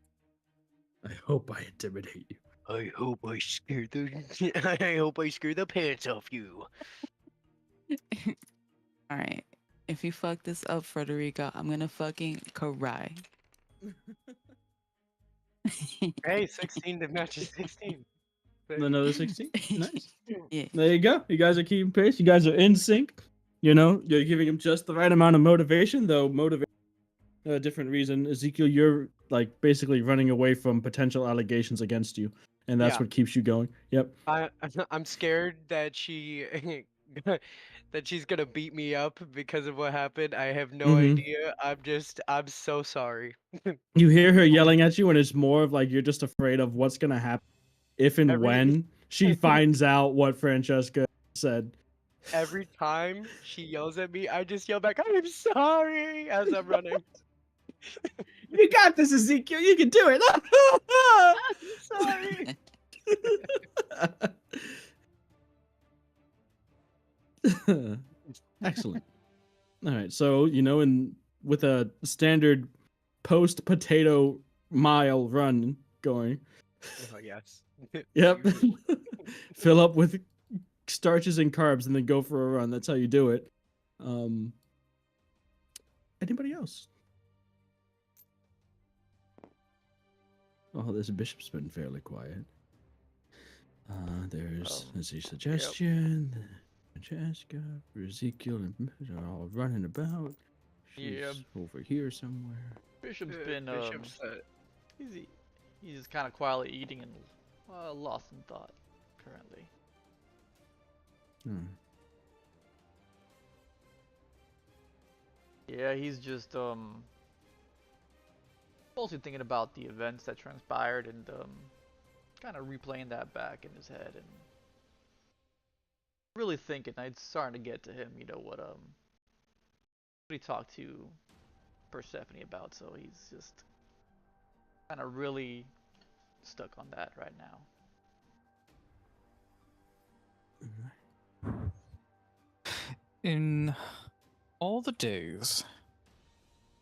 I hope I intimidate you. I hope I scared the I hope I scared the pants off you. All right. If you fuck this up, Frederica, I'm gonna fucking cry. Hey, 16 to match is 16. Another 16. Nice. Yeah. There you go. You guys are keeping pace. You guys are in sync. You know, you're giving him just the right amount of motivation, though. A different reason. Ezekiel, you're like basically running away from potential allegations against you, and that's Yeah. what keeps you going. Yep. I'm scared that that she's gonna beat me up because of what happened. I have no Mm-hmm. idea. I'm so sorry. You hear her yelling at you, and it's more of like you're just afraid of what's gonna happen if and Every when she finds out what Francesca said. every time she yells at me, I just yell back, "I'm sorry," as I'm running. You got this, Ezekiel. You can do it. Sorry. Excellent. All right, so in with a standard post potato mile run going. Oh yes. Yep. Usually. Fill up with starches and carbs and then go for a run. That's how you do it. Um, Anybody else? Oh, this bishop's been fairly quiet. There's let's see, suggestion. Francesca, Ezekiel, and are all running about. She's Yeah. over here somewhere. Bishop's been Bishop's he's just kind of quietly eating and lost in thought currently. Hmm. Yeah, he's just mostly thinking about the events that transpired and kind of replaying that back in his head and really thinking. It's starting to get to him, what he talked to Persephone about, so he's just kind of really stuck on that right now. In all the days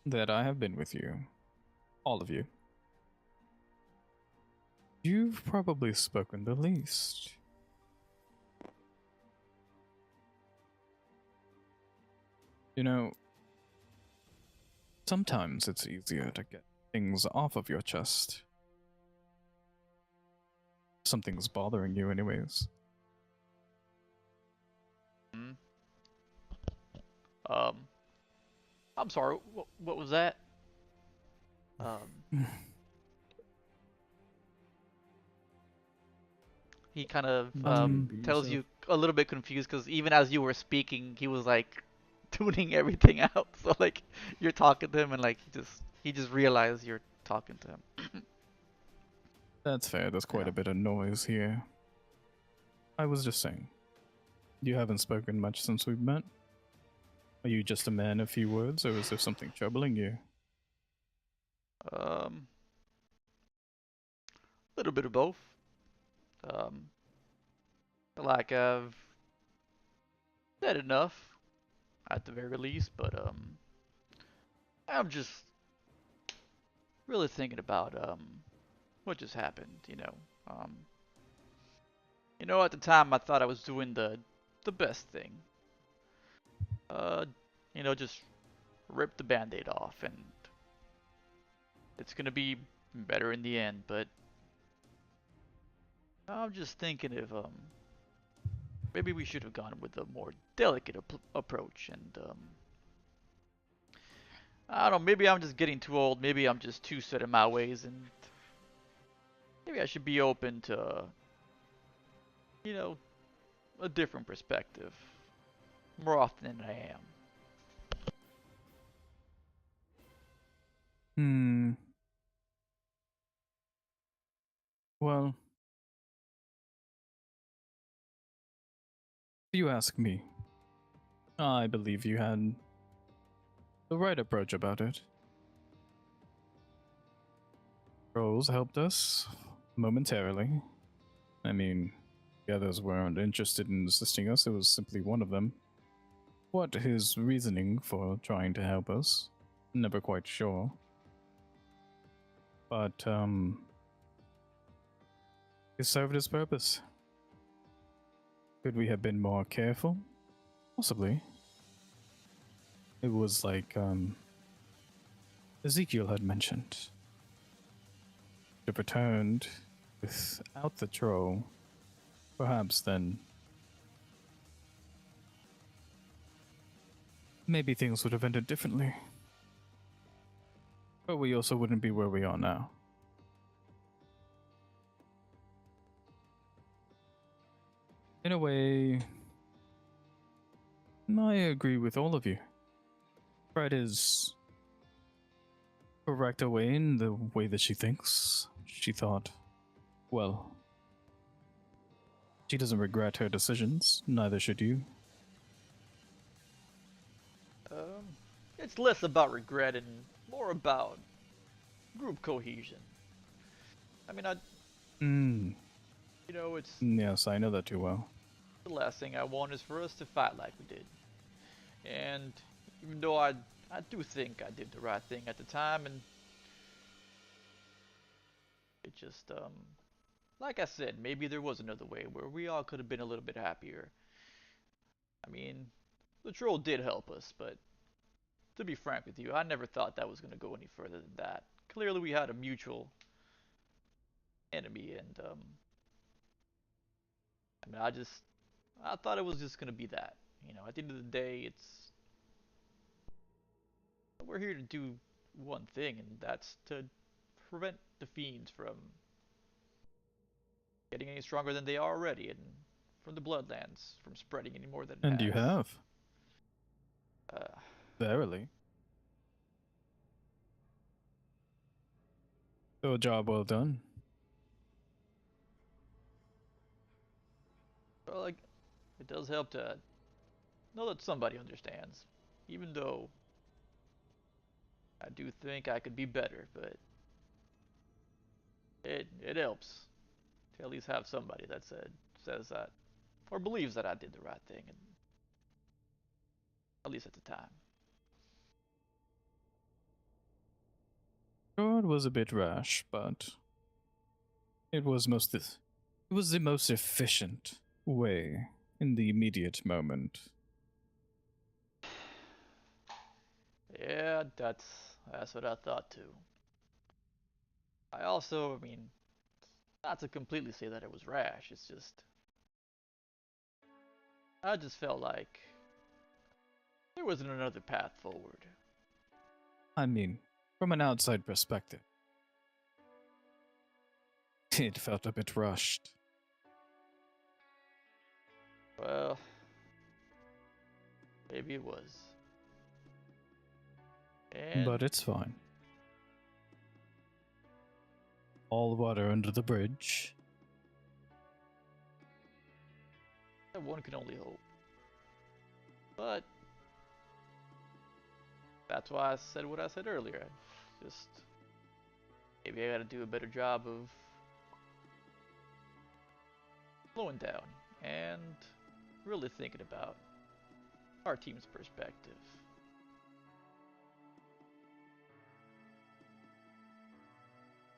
that I have been with you, all of you, you've probably spoken the least. Sometimes it's easier to get things off of your chest. Something's bothering you anyways. I'm sorry, what was that? He kind of tells you a little bit confused because even as you were speaking, he was like tuning everything out. So like you're talking to him and like he just realized you're talking to him. That's fair, there's quite a bit of noise here. I was just saying, you haven't spoken much since we've met. Are you just a man of few words, or is there something troubling you? A little bit of both. Like I've said enough, at the very least, but I'm just really thinking about what just happened. At the time I thought I was doing the best thing. Just rip the band-aid off and it's gonna be better in the end, but I'm just thinking if maybe we should have gone with a more delicate approach and I don't know, maybe I'm just getting too old, maybe I'm just too set in my ways and maybe I should be open to a different perspective more often than I am. Well, if you ask me, I believe you had the right approach about it. Trolls helped us momentarily. I mean, the others weren't interested in assisting us, it was simply one of them. What his reasoning for trying to help us, never quite sure. But, it served its purpose. Could we have been more careful? Possibly. It was like, Ezekiel had mentioned. If returned without the troll, perhaps then maybe things would have ended differently. But we also wouldn't be where we are now. In a way, I agree with all of you. Fred is correct away in the way that she thinks. She thought, well, she doesn't regret her decisions, neither should you. It's less about regret and more about group cohesion. I mean, it's Yes, I know that too well. the last thing I want is for us to fight like we did. And even though I do think I did the right thing at the time, and it just, like I said, maybe there was another way where we all could have been a little bit happier. I mean, the troll did help us, but to be frank with you, I never thought that was going to go any further than that. Clearly, we had a mutual enemy, and I mean, I thought it was just going to be that. You know, at the end of the day, we're here to do one thing, and that's to prevent the fiends from getting any stronger than they are already, and from the Bloodlands from spreading any more than it And has. you have. Uh, Verily. So a job well done. well, like, it does help to know that somebody understands, even though I do think I could be better, but it helps to at least have somebody that says that or believes that I did the right thing, and at least at the time. Sure, it was a bit rash, but it was the most efficient way in the immediate moment. Yeah, that's what I thought too. I mean, not to completely say that it was rash. It's just I just felt like there wasn't another path forward. I mean, from an outside perspective, it felt a bit rushed. Well, maybe it was. And But it's fine. All water under the bridge. one can only hope. But that's why I said what I said earlier. Just maybe I gotta do a better job of slowing down and really thinking about our team's perspective.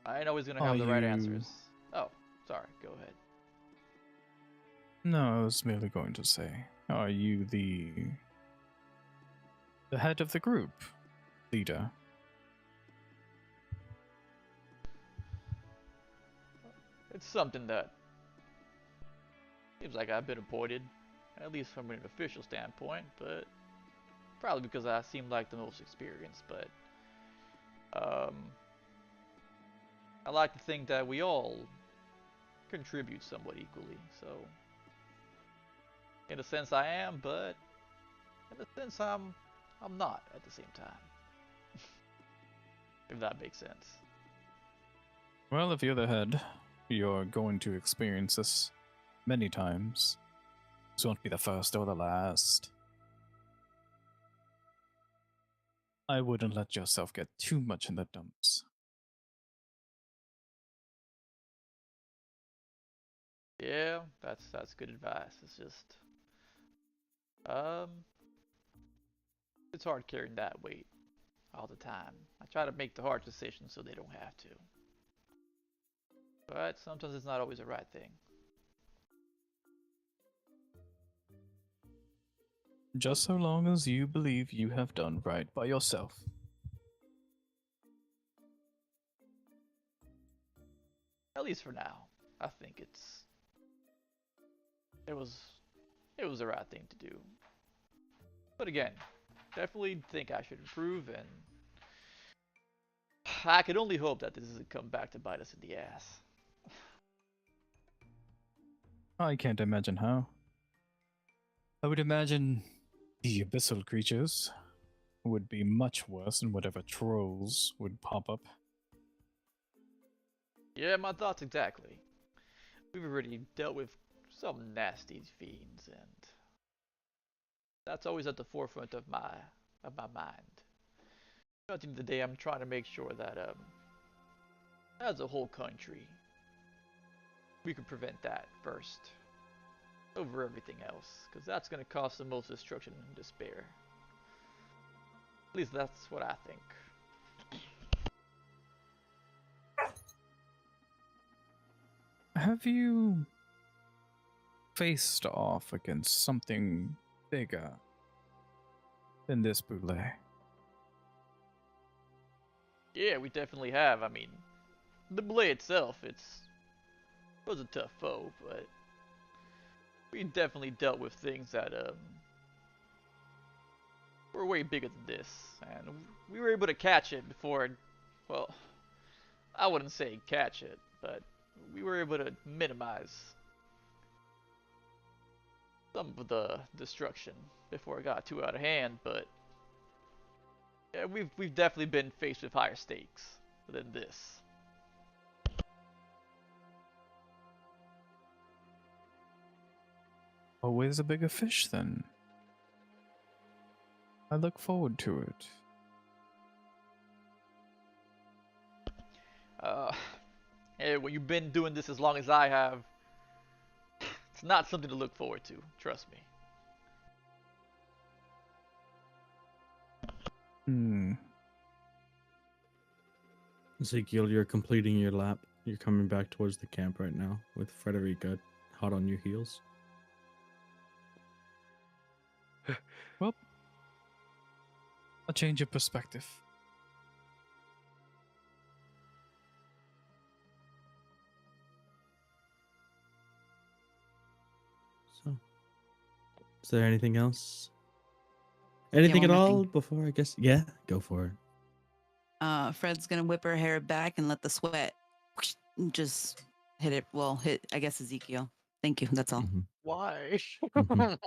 I ain't always gonna have the right answers. Oh, sorry, go ahead. No, I was merely going to say, are you the head of the group, leader? It's something that seems like I've been appointed, at least from an official standpoint, but probably because I seem like the most experienced, but I like to think that we all contribute somewhat equally, so in a sense I am, but in a sense I'm not at the same time. If that makes sense. Well, if you're the head, you're going to experience this many times. This won't be the first or the last. I wouldn't let yourself get too much in the dumps. Yeah, that's good advice. It's just it's hard carrying that weight all the time. I try to make the hard decisions so they don't have to. But sometimes it's not always the right thing. Just so long as you believe you have done right by yourself. At least for now. I think it was the right thing to do. But again, definitely think I should improve, and I can only hope that this doesn't come back to bite us in the ass. I can't imagine how. I would imagine the abyssal creatures would be much worse than whatever trolls would pop up. Yeah, my thoughts exactly. We've already dealt with some nasty fiends, and that's always at the forefront of my mind. At the end of the day, I'm trying to make sure that as a whole country, we can prevent that first over everything else, because that's going to cause the most destruction and despair. At least that's what I think. Have you faced off against something bigger than this boule? Yeah, we definitely have. I mean, the blade itself, it was a tough foe, but we definitely dealt with things that were way bigger than this, and we were able to catch it before. Well, I wouldn't say catch it, but we were able to minimize some of the destruction before it got too out of hand. But yeah, we've definitely been faced with higher stakes than this. Always a bigger fish, then. I look forward to it. Hey, when you've been doing this as long as I have, it's not something to look forward to. Trust me. Ezekiel, you're completing your lap. You're coming back towards the camp right now with Frederica hot on your heels. Well, a change of perspective. So, is there anything else? Anything one at more all thing. before I guess? Yeah, go for it. Fred's gonna whip her hair back and let the sweat just hit it. Well, hit, I guess, Ezekiel. Thank you. That's all. Mhm. Why? Mhm.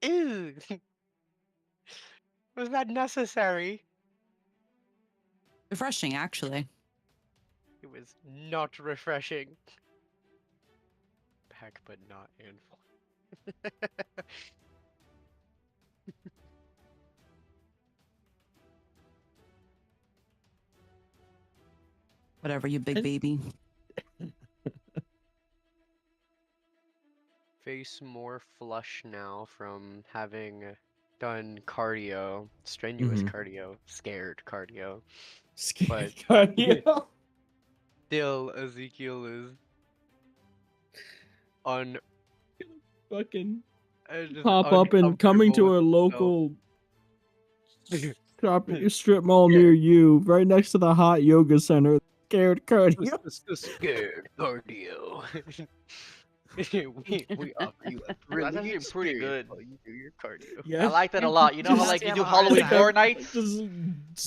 Ew. Was that necessary? Refreshing, actually. It was not refreshing. Back, but not in form. Whatever, you big baby. Face more flush now from having done cardio, strenuous Mhm. cardio, scared cardio. Scared But- cardio. Still, Ezekiel is un Fucking just pop up and coming to a uncomfortable local strip mall near you, right next to the hot yoga center. Scared cardio. with scared cardio. we offer you a That's thrilling actually pretty experience good. while you do your cardio. Yeah. I like that a lot. You know how Just- like You you have do a heart Halloween attack. Horror Nights? Just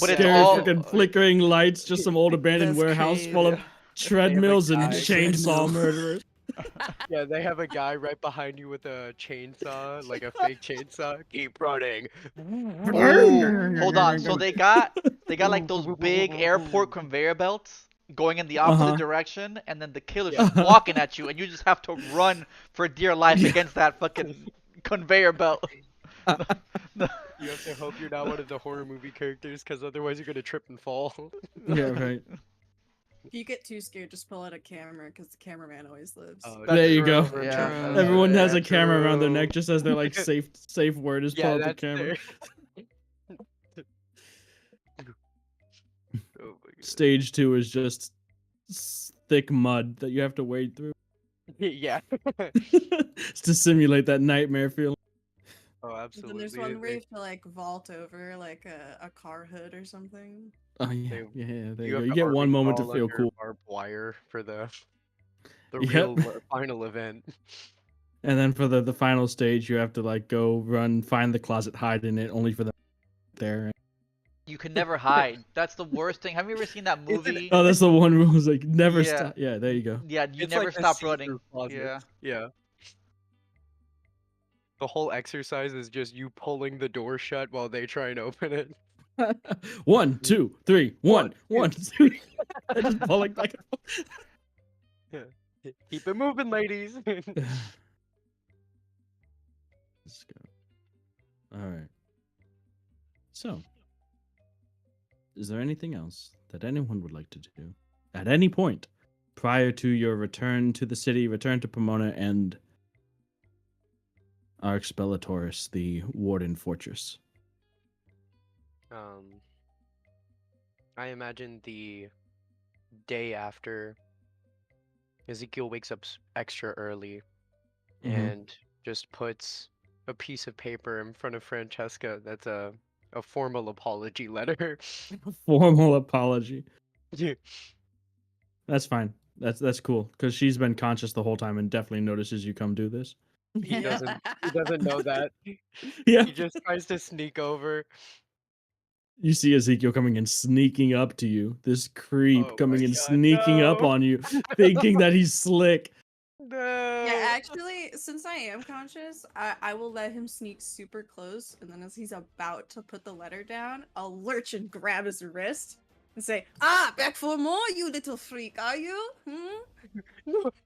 But it's scary all- fucking flickering lights, just some old abandoned That's warehouse full of crazy. treadmills and guy- chainsaw murderers. Yeah, they have a guy right behind you with a chainsaw, like a fake chainsaw. Keep running. Oh, hold on. So they got like those big airport conveyor belts going in the opposite Uh-huh. direction, and then the killer's Yeah. just walking at you, and you just have to run for dear life Yeah. against that fucking conveyor belt. You have to hope you're not one of the horror movie characters, because otherwise you're gonna trip and fall. Yeah, right. If you get too scared, just pull out a camera because the cameraman always lives. Oh, There you go. true, Yeah, true. Everyone has a Yeah, camera around their true. neck just as their like safe word is pull Yeah, out the that's camera. there. Oh my god. Stage 2 is just thick mud that you have to wade through Yeah. to simulate that nightmare feeling. Oh, And absolutely. then there's one where you They- have to like vault over like a car hood or something. Oh yeah, They- yeah. There you you go. have You to get one army moment to crawl feel under cool, barbed wire for the Yep. real final event. and then for the final stage, you have to like go run, find the closet, hide in it, only for them there. You can never hide. That's the worst thing. Have you ever seen that movie? Oh, that's the one who was like, never Yeah. stop. Yeah, there you go. Yeah, you It's never like the stop see-through running. closets. Yeah. Yeah. The whole exercise is just you pulling the door shut while they try and open it. 1, 2, 3, 1, 1, 2. And just pulling back and forth. Yeah. Keep it moving, ladies. Let's go. All right. So, is there anything else that anyone would like to do at any point prior to your return to the city, return to Pomona, and Arxpelatoris, the Warden Fortress? I imagine the day after Ezekiel wakes up extra early and just puts a piece of paper in front of Francesca that's a formal apology letter. Formal apology. Yeah. That's fine. That's cool because she's been conscious the whole time and definitely notices you come do this. He doesn't know that. Yeah. He just tries to sneak over. You see Ezekiel coming and sneaking up to you. This creep Oh coming my and God, sneaking up no. on you, thinking that he's slick. No. Yeah, actually, since I am conscious, I will let him sneak super close, and then as he's about to put the letter down, I'll lurch and grab his wrist and say, "Ah, back for more, you little freak, are you? Hmm?"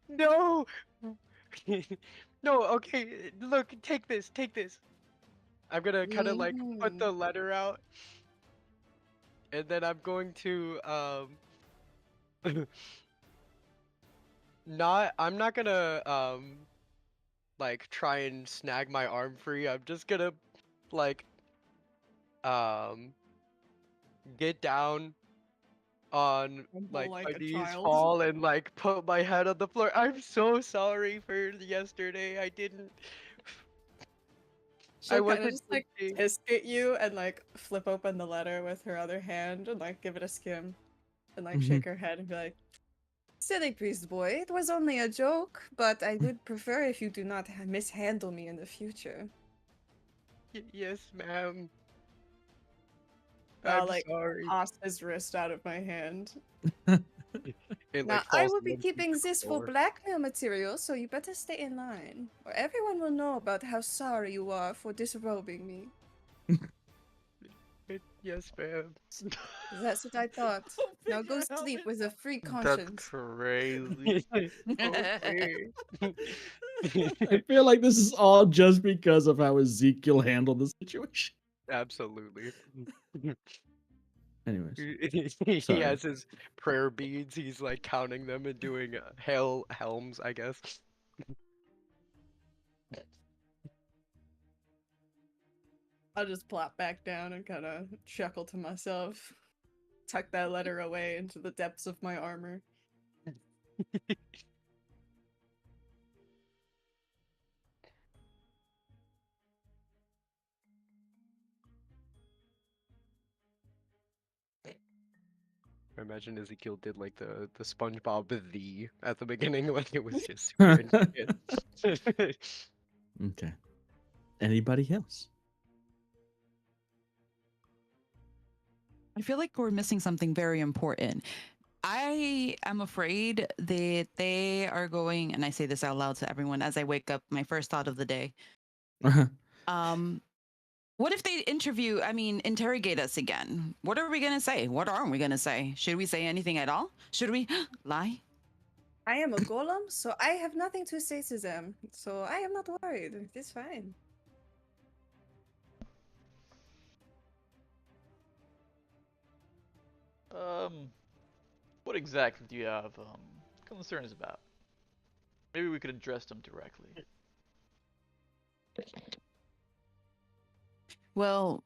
No. No, okay. Look, take this. I'm gonna kind of like put the letter out. And then I'm going to I'm not gonna like try and snag my arm free. I'm just gonna like get down on Humble like my a knees, child. fall, and like put my head on the floor. I'm so sorry for yesterday. I didn't. She'll kind of wasn't just like thinking. hiss at you and like flip open the letter with her other hand and like give it a skim and like shake her head and be like, "Silly priest boy, it was only a joke, but I would prefer if you do not mishandle me in the future." Yes, ma'am. I'll I'm like sorry. toss his wrist out of my hand. It, Now, like, I falls will be limp to keeping the this for floor. blackmail material, so you better stay in line, or everyone will know about how sorry you are for disrobing me. Yes, ma'am. That's what I thought. Now go sleep with a free That's conscience. crazy. Okay. I feel like this is all just because of how Ezekiel handled the situation. Absolutely. Anyways, He sorry. has his prayer beads. He's like counting them and doing helms, I guess. I'll just plop back down and kind of chuckle to myself. Tuck that letter away into the depths of my armor. I imagine Ezekiel did like the SpongeBob the at the beginning, like it was just super intricate. Okay. Anybody else? I feel like we're missing something very important. I am afraid that they are going, and I say this out loud to everyone as I wake up, my first thought of the day. What if they interrogate us again? What are we going to say? What aren't we going to say? Should we say anything at all? Should we lie? I am a golem, so I have nothing to say to them. So I am not worried. It's fine. What exactly do you have concerns about? Maybe we could address them directly. Well,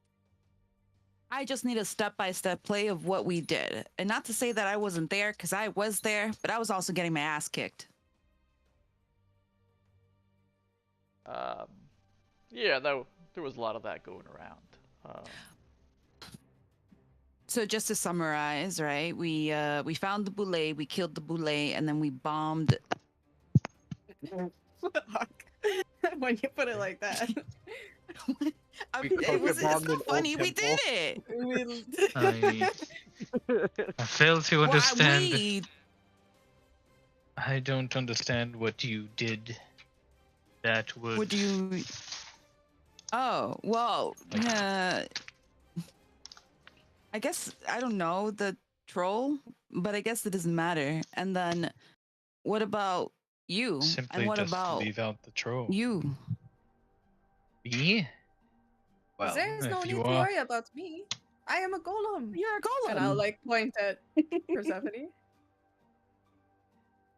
I just need a step-by-step play of what we did. And not to say that I wasn't there, because I was there, but I was also getting my ass kicked. Yeah, there was a lot of that going around. So just to summarize, right? We found the boule, we killed the boule, and then we bombed. When you put it like that. We It's bombed not an old funny. We did temple. it. I fail to Why understand. we? I don't understand what you did that would. Would you? Oh well. Yeah. I guess I don't know the troll, but I guess it doesn't matter. And then, what about you? Simply And what just about leave out the troll. you? Me? Well, There's no if need you to are. worry about me. I am a golem. You're a golem. And I'll like point at Persephone.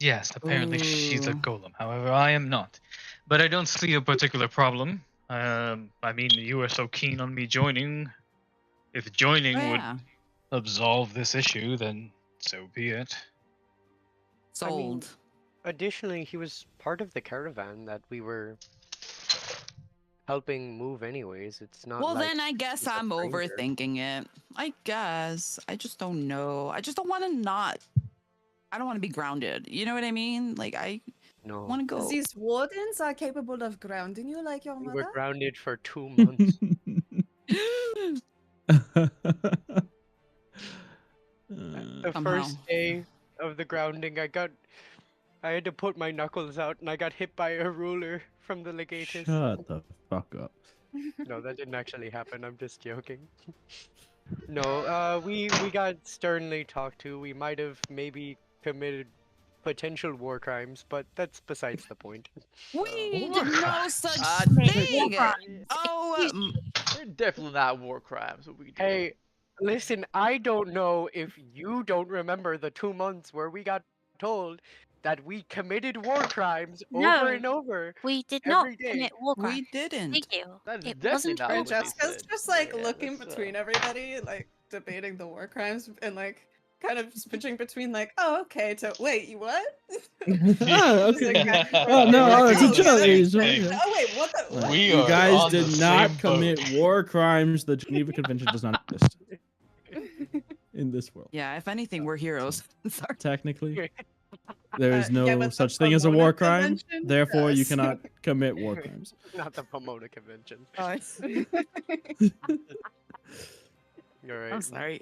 Yes, apparently she's a Ooh. golem. However, I am not. But I don't see a particular problem. I mean, you were so keen on me joining. If joining Oh, would yeah. absolve this issue, then so be it. I mean, Sold. additionally, he was part of the caravan that we were helping move anyways. It's not Well, like then I guess he's a I'm stranger. overthinking it. I guess. I just don't know. I just don't want to not. I don't want to be grounded. You know what I mean? Like, I No, want to go. These wardens are capable of grounding you like your we were mother. grounded for 2 months. The Somehow. first day of the grounding, I had to put my knuckles out, and I got hit by a ruler from the legatus. Shut the fuck up. No, that didn't actually happen. I'm just joking. No, we got sternly talked to. We might have maybe committed potential war crimes, but that's besides the point. We War did no crimes. such War thing. crimes. Oh, They're definitely not war crimes. What we do. Hey, listen, I don't know if you don't remember the 2 months where we got told that we committed war crimes No. over and over. We did not Every day. commit war crimes. we didn't. Thank you. That is It definitely wasn't not war what they crimes. Francesca's said. just like Yeah, looking that's, between everybody, like debating the war crimes and like kind of switching between like, oh okay, to wait, you what? Oh, okay. Like, Oh no, We're oh, it's a like, joke. hey, It's hey, a- oh wait, what the what? We You are guys on the did not same commit boat. war crimes. The Geneva Convention does not exist in this world. Yeah, if anything, we're heroes. Sorry. Technically, there is no Yeah, but the such thing as a war Pomona crime. Convention Therefore, you does. cannot commit war crimes. Not the Pomona Convention. Oh, You're right. I'm sorry.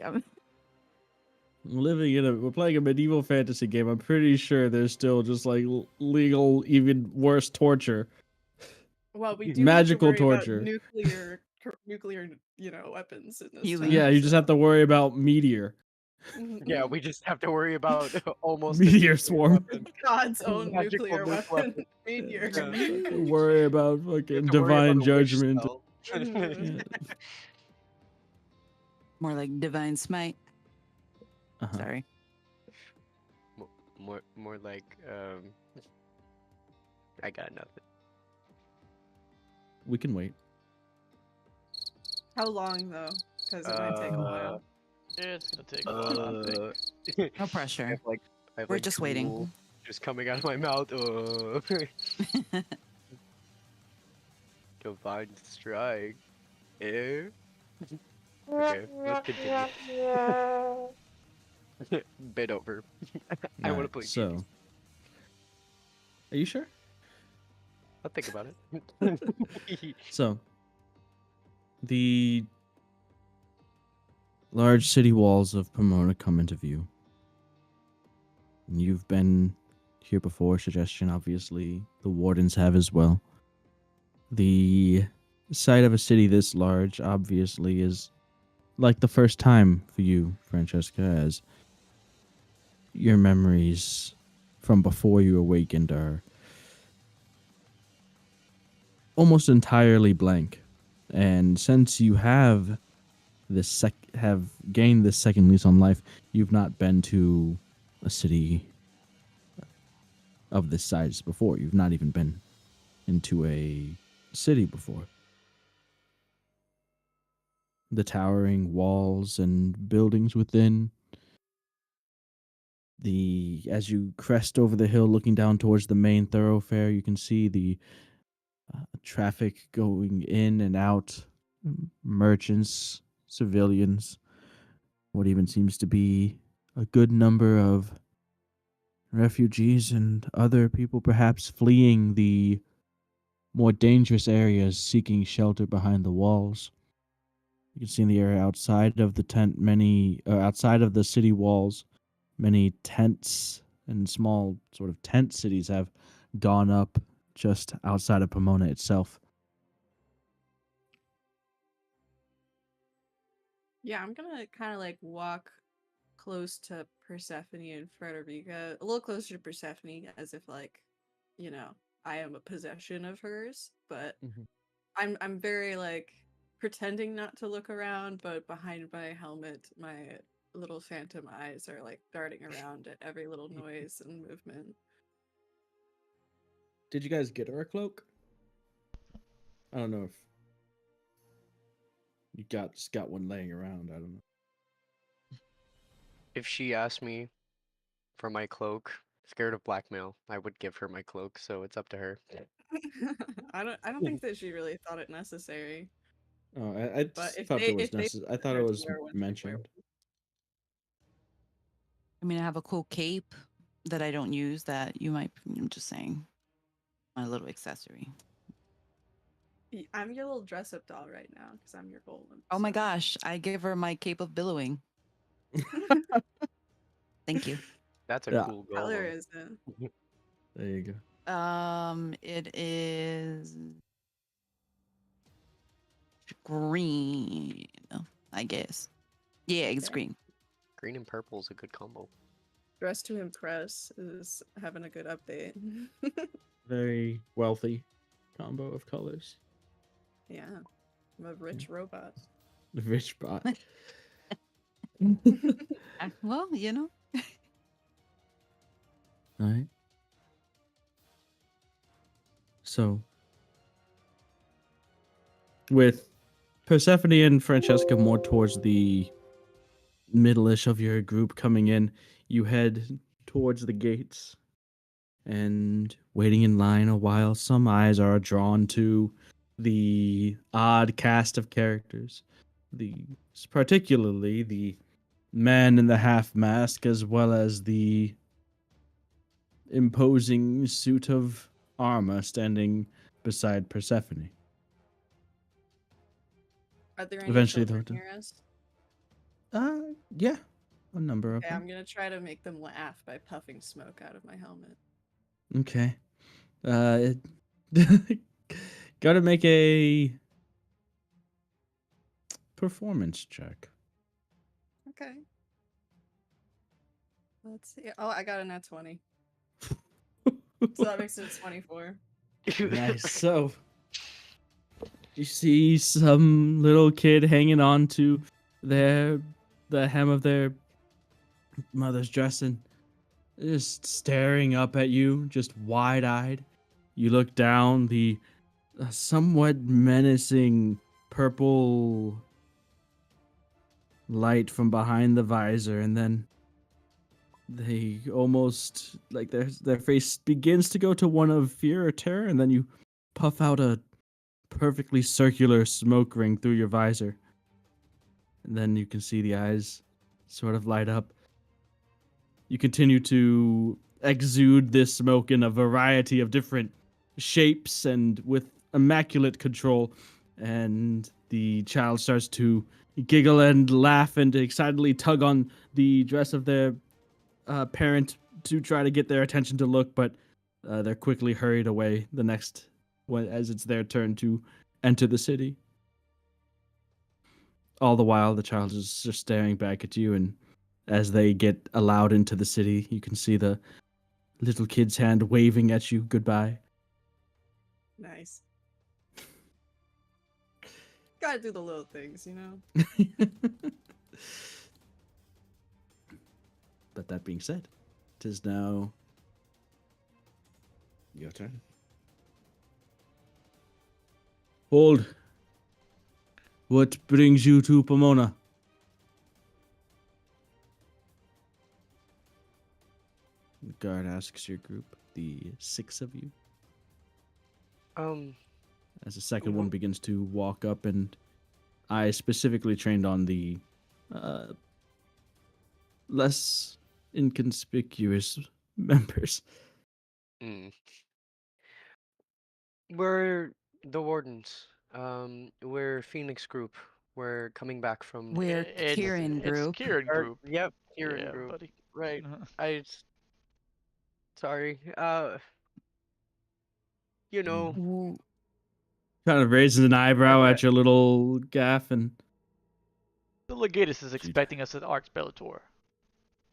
We're playing a medieval fantasy game. I'm pretty sure there's still just like legal, even worse torture. Well, we do Magical have to worry torture. about nuclear, weapons in this. Healing. Yeah, you just have to worry about meteor. Yeah, we just have to worry about almost a Meteor nuclear swarm. weapon. God's own Magical nuclear nuke weapon. weapon. Meteor. Yeah. Worry about We fucking have to worry about divine a wish judgment. spell. Mhm. Yeah. More like divine smite. Uh-huh. Sorry. More like I got nothing. We can wait. How long though? Because it might take a while. Yeah, it's gonna take a while. I think. No pressure. I have We're like just drool waiting. just coming out of my mouth. Divine strike. Eh? Okay, let's continue. Bit over. I want to Alright, play. So, games. are you sure? I'll think about it. So, the large city walls of Pomona come into view. You've been here before, suggestion, obviously. The wardens have as well. The sight of a city this large, obviously, is like the first time for you, Francesca, as your memories from before you awakened are almost entirely blank. And since you have gained this second lease on life, you've not been to a city of this size before. You've not even been into a city before. The towering walls and buildings within, as you crest over the hill looking down towards the main thoroughfare, you can see the traffic going in and out, merchants, civilians, what even seems to be a good number of refugees and other people perhaps fleeing the more dangerous areas seeking shelter behind the walls. You can see in the area outside of the outside of the city walls, many tents and small sort of tent cities have gone up just outside of Pomona itself. Yeah, I'm gonna kind of like walk close to Persephone and Frederica, a little closer to Persephone, as if like, you know, I am a possession of hers. But Mhm. I'm very like pretending not to look around, but behind my helmet, my little phantom eyes are like darting around at every little noise and movement. Did you guys get her a cloak? I don't know if you just got one laying around. I don't know. If she asked me for my cloak, scared of blackmail, I would give her my cloak, so it's up to her. I don't think that she really thought it necessary. Oh, I But just thought that was if they necessary. I wanted thought it her to was wear one, she'd wear mentioned. I mean, I have a cool cape that I don't use that you might. I'm just saying, my little accessory. I'm your little dress up doll right now because I'm your golem. Oh my so. gosh, I give her my cape of billowing. Thank you. That's a Yeah. cool Color golem. is it? There you go. It is green, I guess. Yeah, it's Okay. green. Green and purple is a good combo. Dress to Impress is having a good update. Very wealthy combo of colors. Yeah, I'm a rich robot. The rich bot. Well, All right. So, with Persephone and Francesca more towards the middle-ish of your group coming in, you head towards the gates and waiting in line a while. Some eyes are drawn to the odd cast of characters, the particularly the man in the half mask, as well as the imposing suit of armor standing beside Persephone. Are there any Eventually, children near us? yeah, a number of Okay, them. I'm gonna try to make them laugh by puffing smoke out of my helmet. Okay. Gotta make a performance check. Okay. Let's see. Oh, I got a nat 20. So that makes it 24. Nice. So you see some little kid hanging on to the hem of their mother's dress and just staring up at you, just wide-eyed. You look down, the somewhat menacing purple light from behind the visor, and then they almost like their face begins to go to one of fear or terror, and then you puff out a perfectly circular smoke ring through your visor. And then you can see the eyes sort of light up. You continue to exude this smoke in a variety of different shapes and with immaculate control. And the child starts to giggle and laugh and excitedly tug on the dress of their parent to try to get their attention to look, but they're quickly hurried away the next as it's their turn to enter the city. All the while, the child is just staring back at you, and as they get allowed into the city, you can see the little kid's hand waving at you goodbye. Nice. Gotta do the little things, you know? But that being said, it is now your turn. Hold. What brings you to Pomona? The guard asks your group, the 6 of you. As the second one begins to walk up, and I specifically trained on the less inconspicuous members. Mm. We're the Wardens. We're Phoenix Group. We're coming back from. We're Kieran It's Group. Kieran Or, Group. yep, Kieran Yeah, Group. buddy. Right. Uh-huh. Sorry. You know, W- Kind of raises an eyebrow Okay. at your little gaff and. The Legatus is expecting us at Arx Bellator.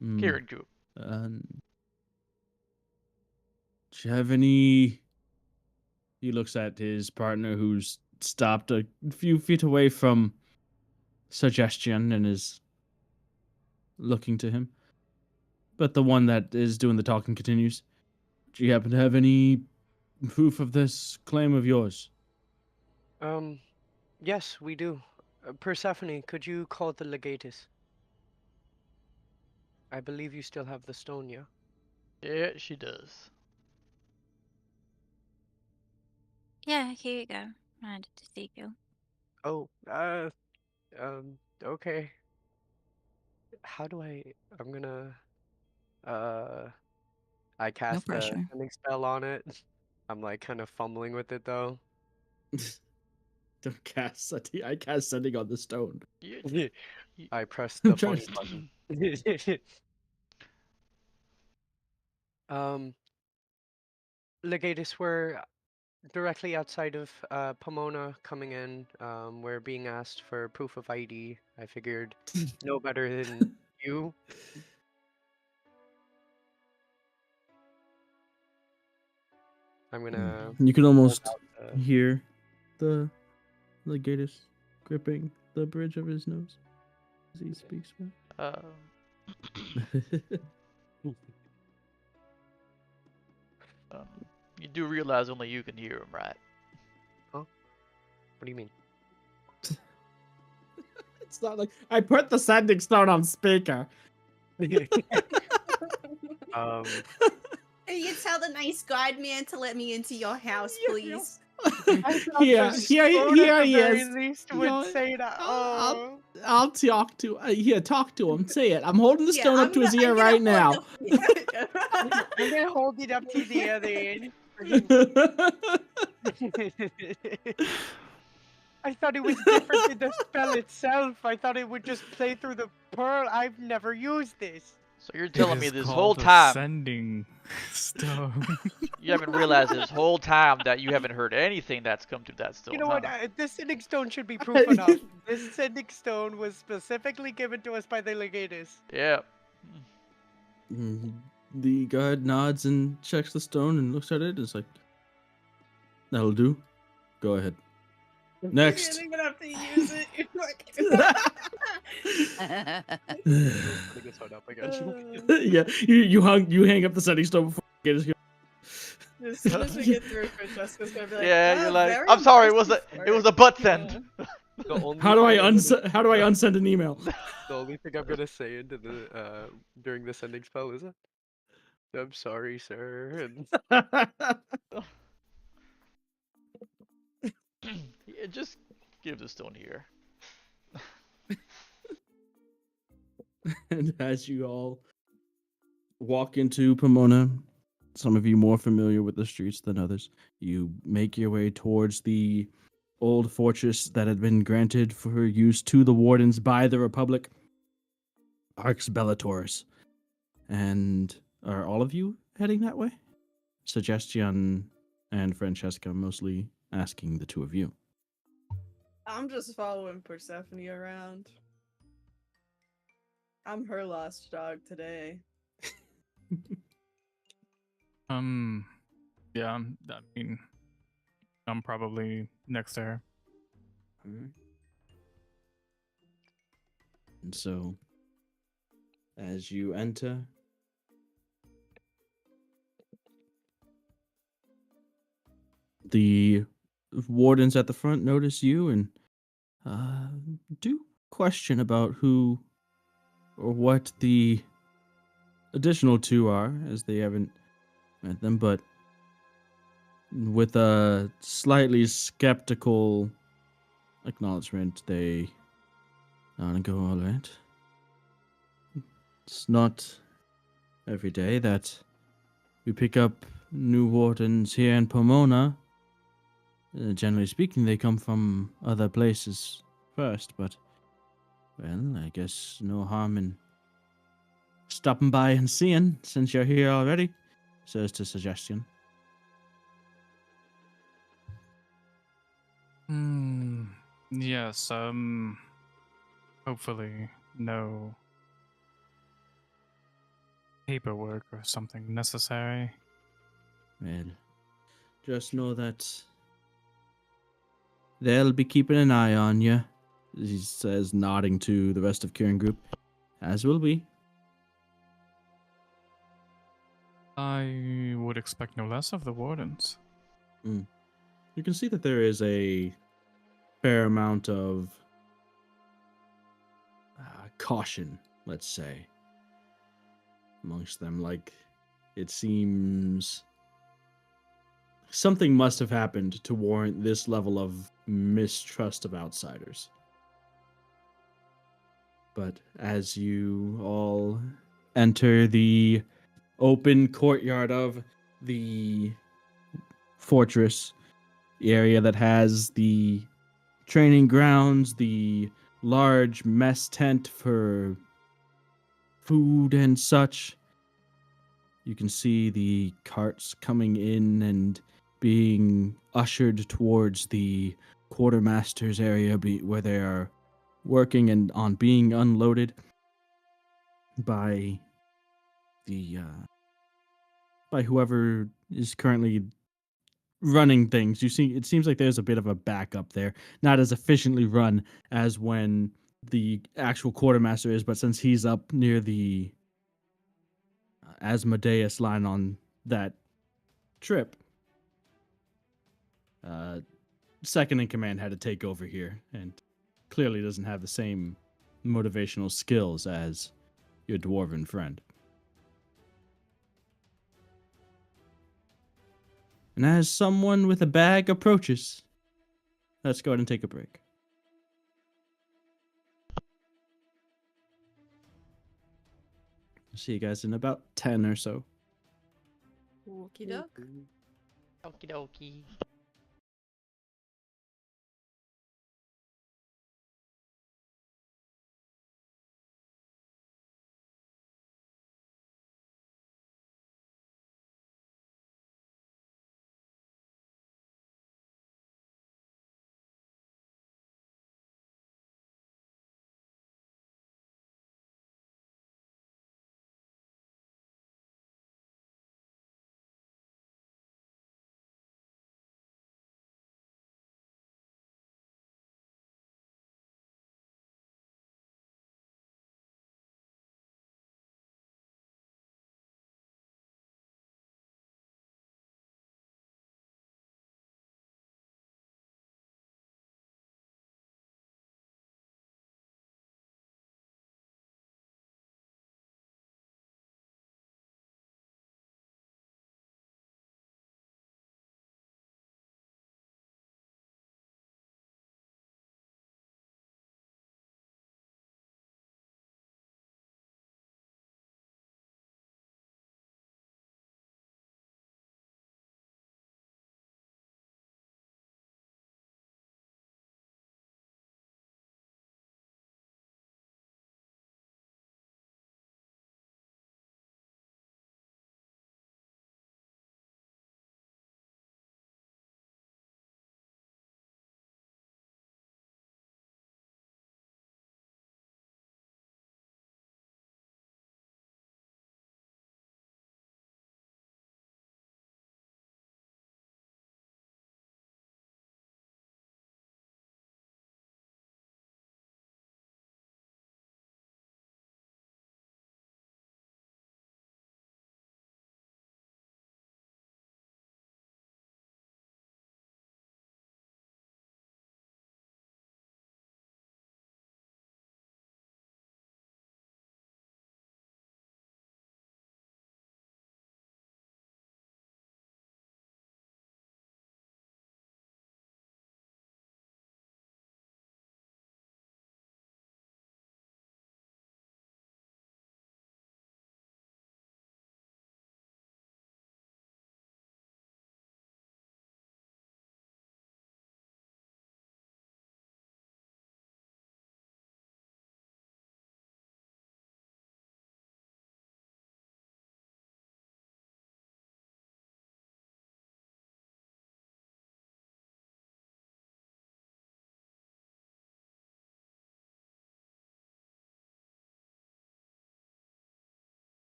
Hmm, Kieran Group. do you have any? He looks at his partner, who's stopped a few feet away from Suggestion and is looking to him. But the one that is doing the talking continues. Do you happen to have any proof of this claim of yours? yes, we do. Persephone, could you call the Legatus? I believe you still have the stone, yeah? Yeah, she does. Yeah, here you go. Handed to Ezekiel. Oh, okay. How do I'm gonna, I No cast a pressure. sending spell on it. I'm like kind of fumbling with it though. Don't cast sending. I cast sending on the stone. You, I pressed I'm the trying funny button. Legatus, we're directly outside of Pomona coming in. We're being asked for proof of ID. I figured no better than you. I'm gonna You can hold almost out the hear the Legatus gripping the bridge of his nose as he speaks. um, you do realize only you can hear him, right? What do you mean? It's not like I put the sending stone on speaker. You tell the nice guard man to let me into your house, please. Here he is. least would say that. I'll talk to. Here, talk to him. Say it. I'm holding the Yeah, stone up I'm to his gonna- ear I'm gonna right now. hold the- I'm gonna hold it up to the other end. I thought it was different in the spell itself. I thought it would just play through the pearl. I've never used this. So you're telling It me is this whole called time Ascending stone. you haven't realized this whole time that you haven't heard anything that's come through that stone. You know what? huh? This sending stone should be proof enough. This sending stone was specifically given to us by the Legatus. Yeah. The guard nods and checks the stone and looks at it. It's like, that'll do. Go ahead. Next. You didn't even have to use it. You're like- Putting this one up again. Yeah, you hang up the sending stone before you get As soon as we get through, Francesca's gonna be like, Yeah, "Ah, you're like, very I'm sorry, it was impressive a butt work." send. The only How do I thing I'm how do I unsend an email? The only thing I'm gonna say into the during the sending spell is, "I'm sorry, sir." And Yeah, just give the stone here. And as you all walk into Pomona, some of you more familiar with the streets than others, you make your way towards the old fortress that had been granted for use to the wardens by the Republic, Arx Bellator's. And are all of you heading that way? Suggestion and Francesca mostly asking the two of you. I'm just following Persephone around. I'm her lost dog today. Yeah, I mean, I'm probably next to her. Alright. And so, as you enter, the wardens at the front notice you and do question about who or what the additional two are, as they haven't met them, but with a slightly skeptical acknowledgement, they nod and go, all right. It's not every day that we pick up new wardens here in Pomona, Generally speaking, they come from other places first, but, well, I guess no harm in stopping by and seeing since you're here already, says to suggestion. Hmm. Yes, hopefully no paperwork or something necessary. Well, just know that they'll be keeping an eye on you, he says, nodding to the rest of Kieran Group, as will we. I would expect no less of the wardens. You can see that there is a fair amount of caution, let's say, amongst them. Like, it seems something must have happened to warrant this level of mistrust of outsiders. But as you all enter the open courtyard of the fortress, the area that has the training grounds, the large mess tent for food and such, you can see the carts coming in and being ushered towards the quartermaster's area where they are working and on being unloaded by the by whoever is currently running things. You see, it seems like there's a bit of a backup there, not as efficiently run as when the actual quartermaster is, but since he's up near the Asmodeus line on that trip, uh, second in command had to take over here, and clearly doesn't have the same motivational skills as your dwarven friend. And as someone with a bag approaches, let's go ahead and take a break. See you guys in about 10 or so. Okie doke. Okie dokie.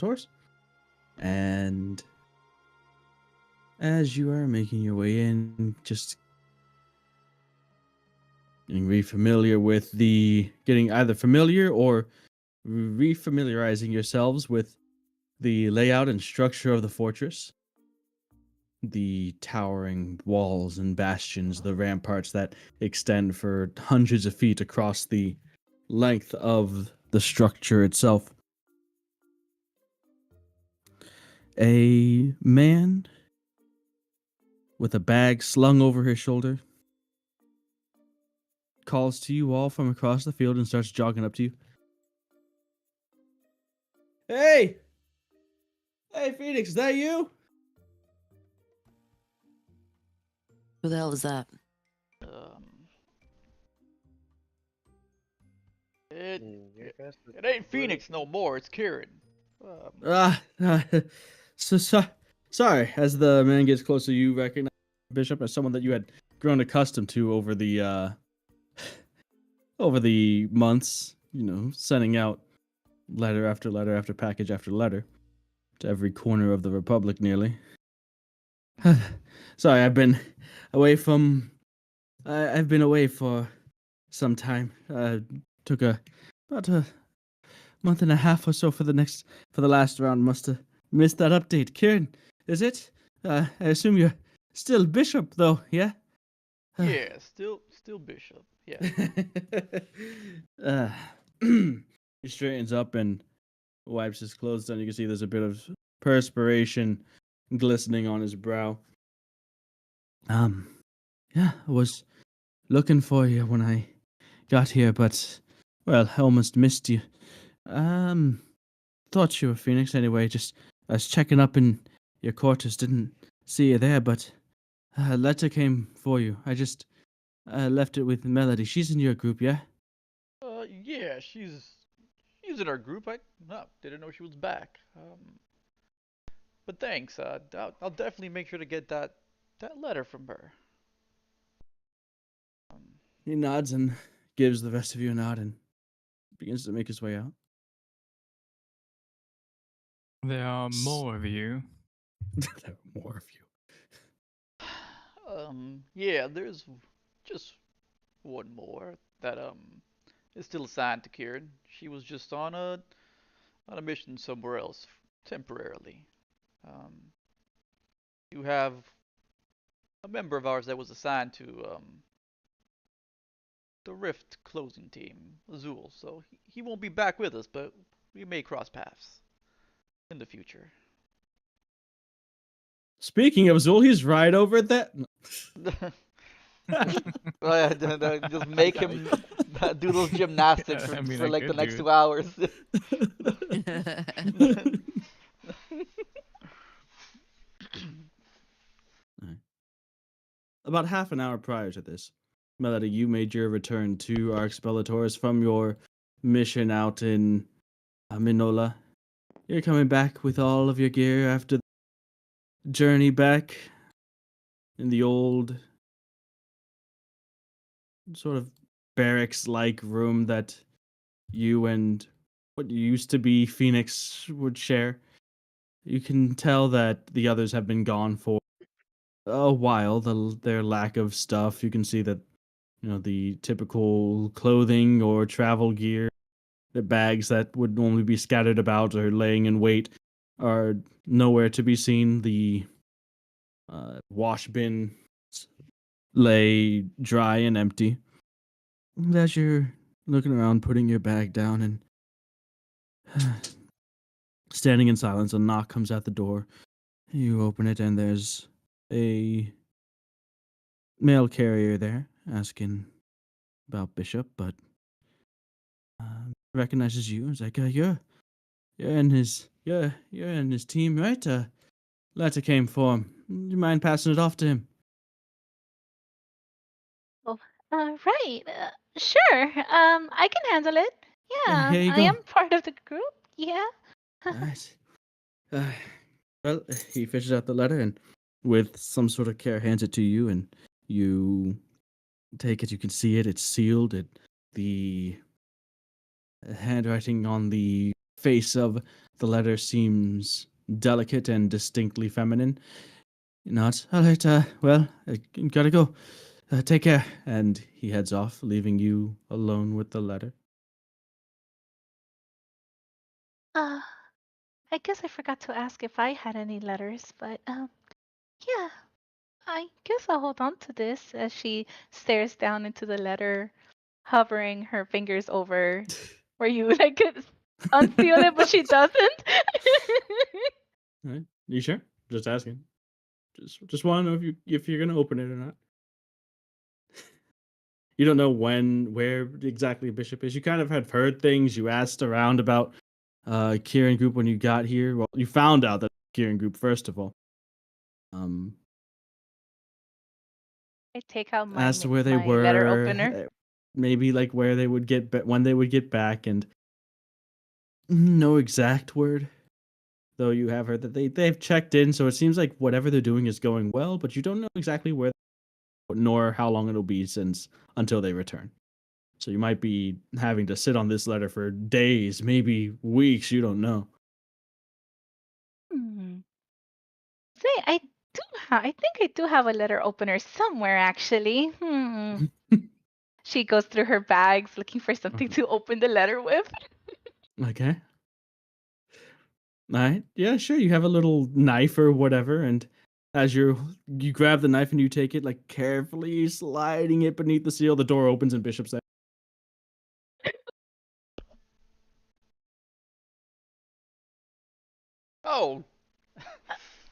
expellator's. And as you are making your way in, just getting re-familiar with getting either familiar or refamiliarizing yourselves with the layout and structure of the fortress, the towering walls and bastions, the ramparts that extend for hundreds of feet across the length of the structure itself. A man with a bag slung over his shoulder calls to you all from across the field and starts jogging up to you. Hey! Hey, Phoenix, is that you? Who the hell is that? It, I it, guess it ain't Phoenix no more. It's Kieran. Sorry. As the man gets closer, you recognize Bishop as someone that you had grown accustomed to over the months. You know, sending out letter after letter after package after letter to every corner of the Republic, nearly. Sorry, I've been away I've been away for some time. Took about a month and a half or so for the last round. Must have missed that update. Kieran, is it? I assume you're still Bishop, though, yeah? Yeah, still Bishop. Yeah. He straightens up and wipes his clothes down. You can see there's a bit of perspiration glistening on his brow. Yeah, I was looking for you when I got here, but, well, I almost missed you. Thought you were Phoenix anyway. Just I was checking up in your quarters. Didn't see you there, but a letter came for you. I just left it with Melody. She's in your group, yeah? Yeah, she's in our group. I didn't know she was back. But thanks. I'll definitely make sure to get that letter from her. He nods and gives the rest of you a nod and begins to make his way out. There are more of you. There are more of you. Yeah, there's just one more that is still assigned to Kieran. She was just on a mission somewhere else temporarily. Um, you have a member of ours that was assigned to the Rift closing team, Azul. So he won't be back with us, but we may cross paths in the future. Speaking of Zul, he's right over there. Just make him do those gymnastics I mean, for I like the could next do 2 hours. About half an hour prior to this, Melody, you made your return to our Expellators from your mission out in Minola. You're coming back with all of your gear after the journey back in the old sort of barracks-like room that you and what used to be Phoenix would share. You can tell that the others have been gone for a while. Their lack of stuff. You can see that, you know, the typical clothing or travel gear, the bags that would normally be scattered about or laying in wait, are nowhere to be seen. The wash bin lay dry and empty. As you're looking around, putting your bag down and standing in silence, a knock comes at the door. You open it, and there's a mail carrier there asking about Bishop, but recognizes you. It's like, you're in his team, right? Letter came for him. Do you mind passing it off to him? Oh, right. Sure. I can handle it. Yeah, Here you I go. am part of the group. Yeah. All right. Well, he fishes out the letter and, with some sort of care, hands it to you, and you take it. You can see it. It's sealed. The handwriting on the face of The letter seems delicate and distinctly feminine. He nods. All right, well, I gotta go. Take care. And he heads off, leaving you alone with the letter. I guess I forgot to ask if I had any letters, but yeah, I guess I'll hold on to this as she stares down into the letter, hovering her fingers over where you like could unseal it, but she doesn't. All right. You sure? Just asking. Just want to know if you're gonna open it or not. You don't know where exactly Bishop is. You kind of had heard things. You asked around about Kieran Group when you got here. Well, you found out that Kieran Group first of all. I take out As to where they my letter were, opener. maybe like where they would when they would get back, and no exact word. Though you have heard that they've checked in, so it seems like whatever they're doing is going well, but you don't know exactly where nor how long it'll be until they return. So you might be having to sit on this letter for days, maybe weeks, you don't know. Say, I think I do have a letter opener somewhere actually. She goes through her bags looking for something to open the letter with. Okay. All right. Yeah, sure. You have a little knife or whatever, and as you grab the knife and you take it, like carefully sliding it beneath the seal, the door opens and Bishop's there. Oh,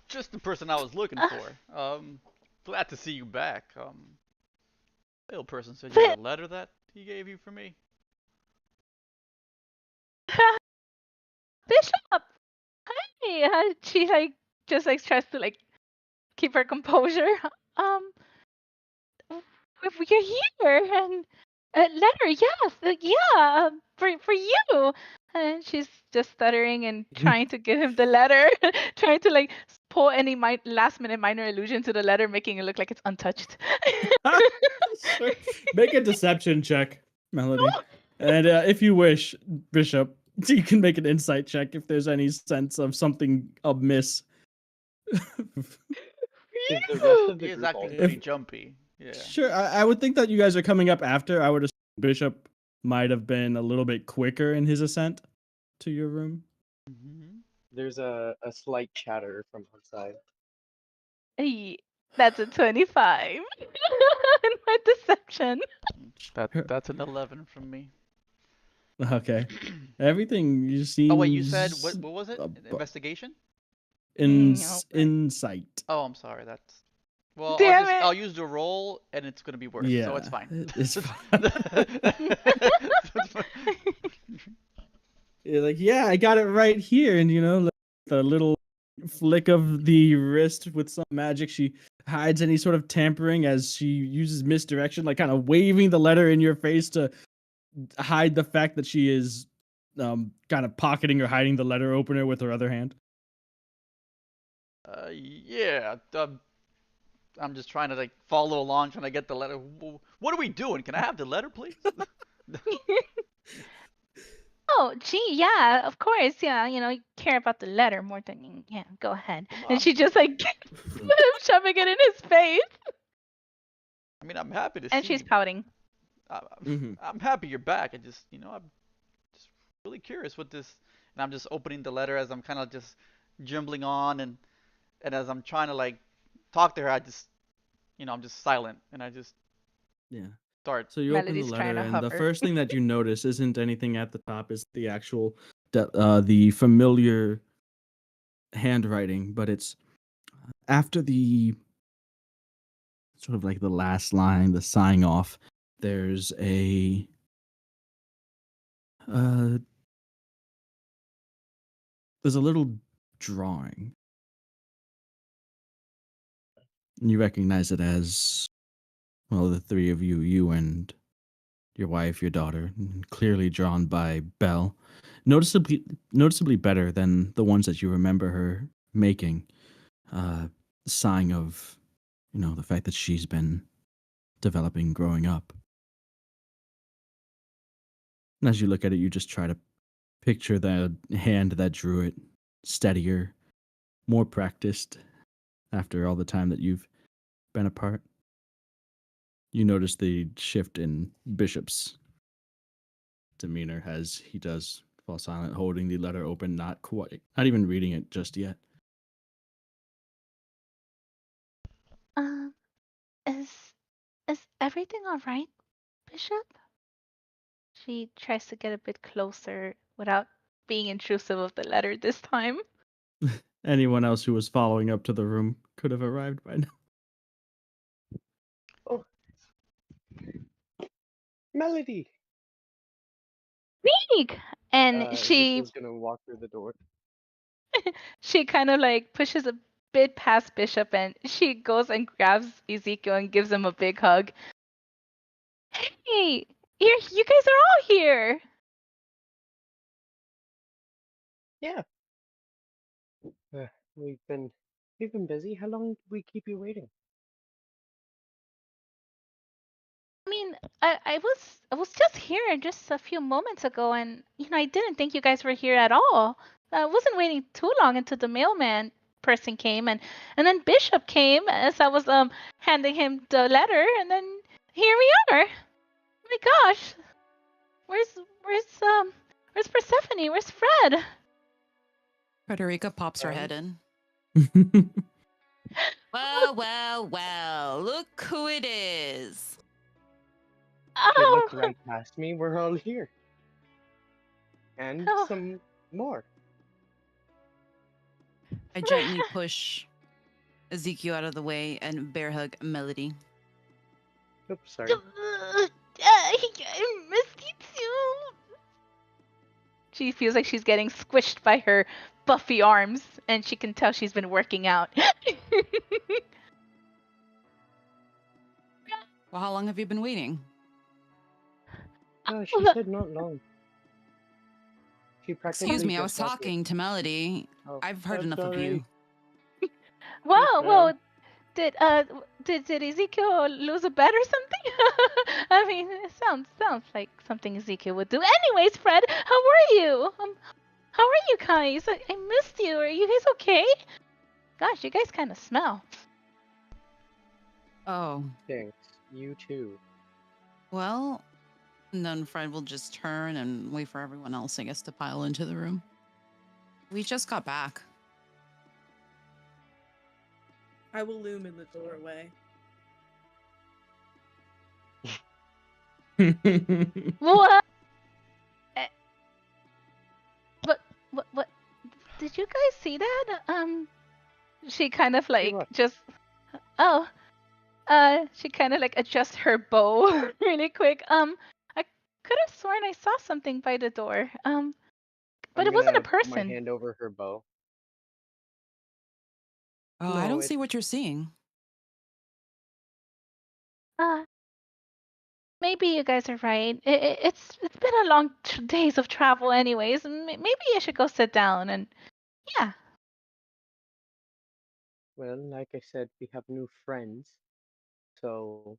just the person I was looking for. Glad to see you back. Little person said you had a letter that he gave you for me. Bishop, hi. She just tries to keep her composure. We're here and letter, yes, yeah, for you. And she's just stuttering and trying to give him the letter, trying to pull any last minute minor allusion to the letter, making it look like it's untouched. Sure. Make a deception check, Melody. And if you wish, Bishop, you can make an insight check if there's any sense of something amiss. Is the rest of the He is group acting also? pretty jumpy. Yeah. Sure, I would think that you guys are coming up after. I would assume Bishop might have been a little bit quicker in his ascent to your room. There's a slight chatter from outside. That's a 25 in my deception. That's an 11 from me. Okay. Everything seems. Oh wait, you said what was it? Investigation? Insight. Oh, I'm sorry. That's well. Damn I'll use the roll, and it's gonna be worse. Yeah, So it's fine. it's fine. You're like, yeah, I got it right here, and the little flick of the wrist with some magic, she hides any sort of tampering as she uses misdirection, like kind of waving the letter in your face to hide the fact that she is kind of pocketing or hiding the letter opener with her other hand. Yeah. I'm just trying to follow along, trying to get the letter. What are we doing? Can I have the letter, please? Oh, gee, yeah, of course, yeah. You care about the letter more than yeah. Go ahead. And she just shoving it in his face. I mean, I'm happy to see. And she's pouting. I'm happy you're back. I'm just really curious what this. And I'm just opening the letter as I'm kind of just jumbling on, and as I'm trying to talk to her, I'm just silent, and I just start. So you Melody's open the trying letter, to and the hover. first thing that you notice isn't anything at the top; is the actual, the familiar handwriting, but it's after the sort of like the last line, the sign off. There's a little drawing. And you recognize it as, well, the three of you and your wife, your daughter, clearly drawn by Belle. Noticeably better than the ones that you remember her making. Sign of, the fact that she's been developing growing up. And as you look at it, you just try to picture the hand that drew it, steadier, more practiced after all the time that you've been apart. You notice the shift in Bishop's demeanor as he does fall silent, holding the letter open, not even reading it just yet. Um, is is everything all right, Bishop? She tries to get a bit closer without being intrusive of the letter this time. Anyone else who was following up to the room could have arrived by now. Oh, Melody. Meek! And Ezekiel's gonna walk through the door. she kind of like pushes a bit past Bishop and she goes and grabs Ezekiel and gives him a big hug. Hey, you guys are all here. Yeah. We've been busy. How long did we keep you waiting? I mean, I was just here just a few moments ago, and I didn't think you guys were here at all. I wasn't waiting too long until the mailman person came, and then Bishop came as I was handing him the letter, and then here we are. My gosh, where's Persephone? Where's Fred? Frederica pops her head in. Well, look who it is. She Oh, looked right past me. We're all here. And Oh. some more. I gently push Ezekiel out of the way and bear hug Melody. Oops, sorry. I missed you too. She feels like she's getting squished by her buffy arms, and she can tell she's been working out. Well, how long have you been waiting? She said not long. She practically Excuse me, I was just walked in. talking to Melody. Oh, I've heard I'm enough of you. Well, did Ezekiel lose a bet or something? I mean, it sounds like something Ezekiel would do. Anyways, Fred, how are you? How are you guys? I missed you. Are you guys okay? Gosh, you guys kind of smell. Oh. Thanks. You too. Well, and then Fred will just turn and wait for everyone else, I guess, to pile into the room. We just got back. I will loom in the doorway. What? What? Did you guys see that? She kind of like just. Oh. She kind of like adjusts her bow really quick. I could have sworn I saw something by the door. But it wasn't a Put my person. hand over her bow. Oh, I don't see what you're seeing. Maybe you guys are right. It's been a long days of travel, anyways. Maybe I should go sit down and yeah. Well, like I said, we have new friends. So.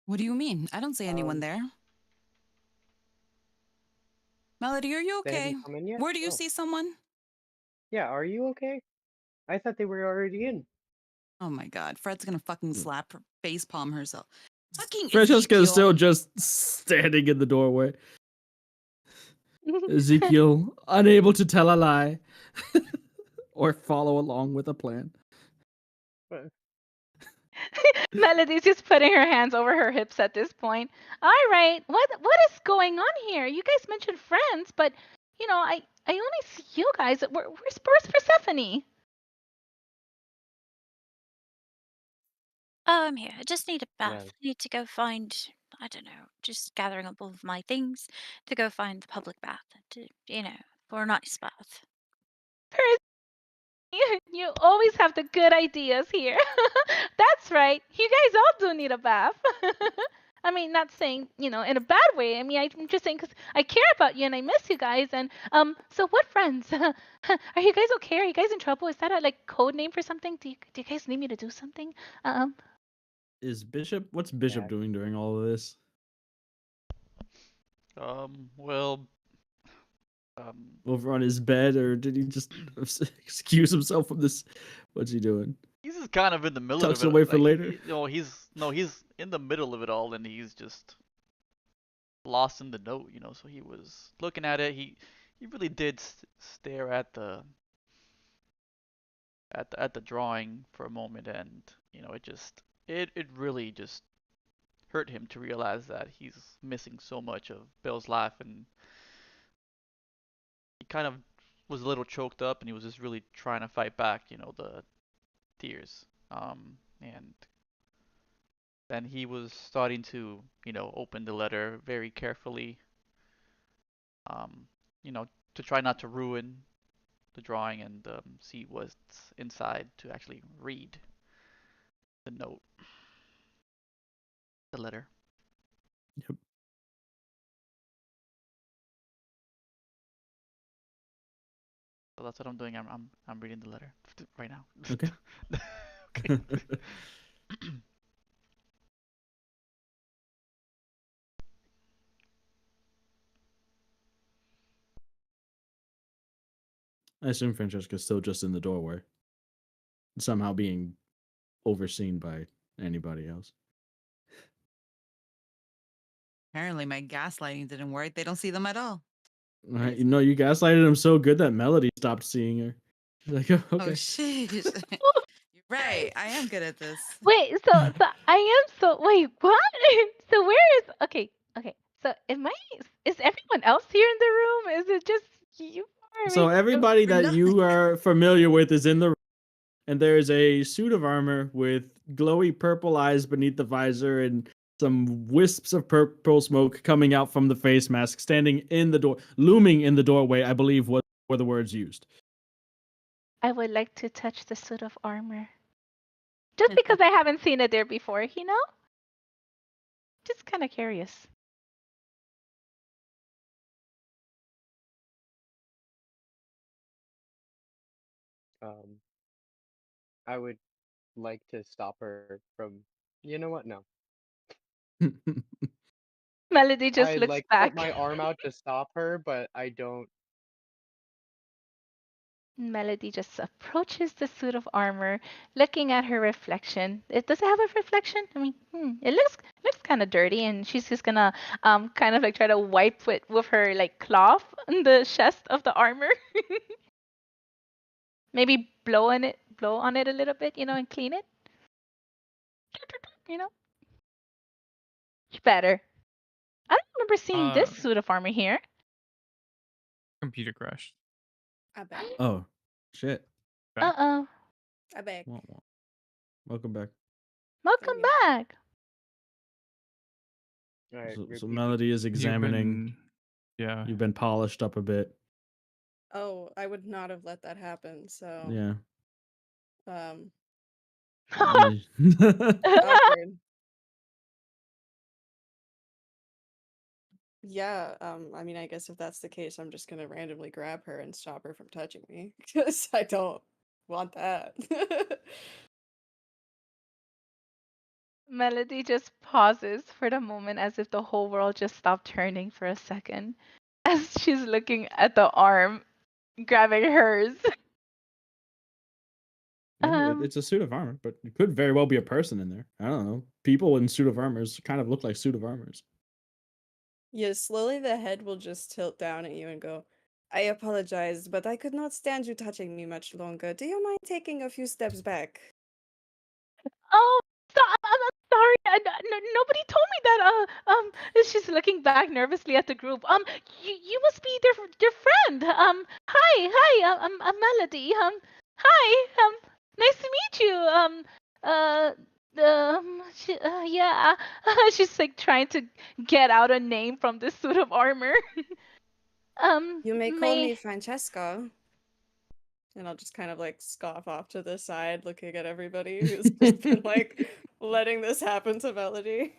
What do you mean? I don't see anyone there. Melody, are you They okay? haven't come in yet? Where do you Oh. see someone? Yeah, are you okay? I thought they were already in. Oh my god, Fred's gonna fucking slap her, face palm herself. Fucking Francesca is Ezekiel. still just standing in the doorway. Ezekiel, unable to tell a lie or follow along with a plan. Melody's just putting her hands over her hips at this point. All right, what is going on here? You guys mentioned friends, but I only see you guys. Where's Persephone? Oh, I'm here. I just need a bath. Well. I need to go find, I don't know, just gathering up all of my things to go find the public bath, to, for a nice bath. You always have the good ideas here. That's right. You guys all do need a bath. I mean, not saying, in a bad way. I mean, I'm just saying because I care about you and I miss you guys. And, so what friends? Are you guys okay? Are you guys in trouble? Is that a, code name for something? Do you guys need me to do something? What's Bishop doing during all of this? Well, um, Over on his bed, or did he just excuse himself from this? What's he doing? he's just kind of in the middle of Tucks it. away for Like, later. he's in the middle of it all, and he's just lost in the note, you know. So he was looking at it. He really did stare at the drawing for a moment, and you know, it really just hurt him to realize that he's missing so much of Bill's life, and he kind of was a little choked up, and he was just really trying to fight back, you know, the tears. And then he was starting to, you know, open the letter very carefully, um, you know, to try not to ruin the drawing, and see what's inside, to actually read the note, the letter. Yep. So that's what I'm doing. I'm reading the letter right now. Okay. Okay. I assume Francesca's still just in the doorway, somehow being overseen by anybody else. Apparently, my gaslighting didn't work. They don't see them at all. Right? You know, you gaslighted him so good that Melody stopped seeing her. She's like, oh, okay. Oh, shit. You're right. I am good at this. Wait, so I am so wait, what? So where is okay. So is everyone else here in the room? Is it just you? Or So maybe everybody that No. you are familiar with is in the room, and there is a suit of armor with glowy purple eyes beneath the visor and some wisps of purple smoke coming out from the face mask, standing in the door, looming in the doorway, I believe were the words used. I would like to touch the suit of armor. Just because I haven't seen it there before, you know? Just kind of curious. Um, I would like to stop her from. You know what? No. Melody just I looks like put back. my arm out to stop her, but I don't. Melody just approaches the suit of armor, looking at her reflection. It does it have a reflection? I mean, it looks kind of dirty, and she's just gonna kind of like try to wipe it with her like cloth on the chest of the armor. Maybe blow on it a little bit, you know, and clean it. You know, it's better. I don't remember seeing this suit of armor here. Computer crashed. I bet. Oh, shit. Uh-oh. I bet. Welcome back. Welcome back. All right, So Melody is examining. You've been polished up a bit. Oh, I would not have let that happen. So Yeah. Awkward. Yeah, I mean, I guess if that's the case, I'm just gonna randomly grab her and stop her from touching me, because I don't want that. Melody just pauses for the moment as if the whole world just stopped turning for a second as she's looking at the arm grabbing hers. It's a suit of armor, but it could very well be a person in there. I don't know. People in suit of armors kind of look like suit of armors. Yeah, slowly the head will just tilt down at you and go, I apologize, but I could not stand you touching me much longer. Do you mind taking a few steps back? Oh, I'm sorry. Nobody told me that. She's looking back nervously at the group. You must be their friend. Hi. I'm Melody. Hi. Nice to meet you. Yeah. She's like trying to get out a name from this suit of armor. You may call me Francesca. And I'll just kind of like scoff off to the side, looking at everybody who's just been like letting this happen to Melody.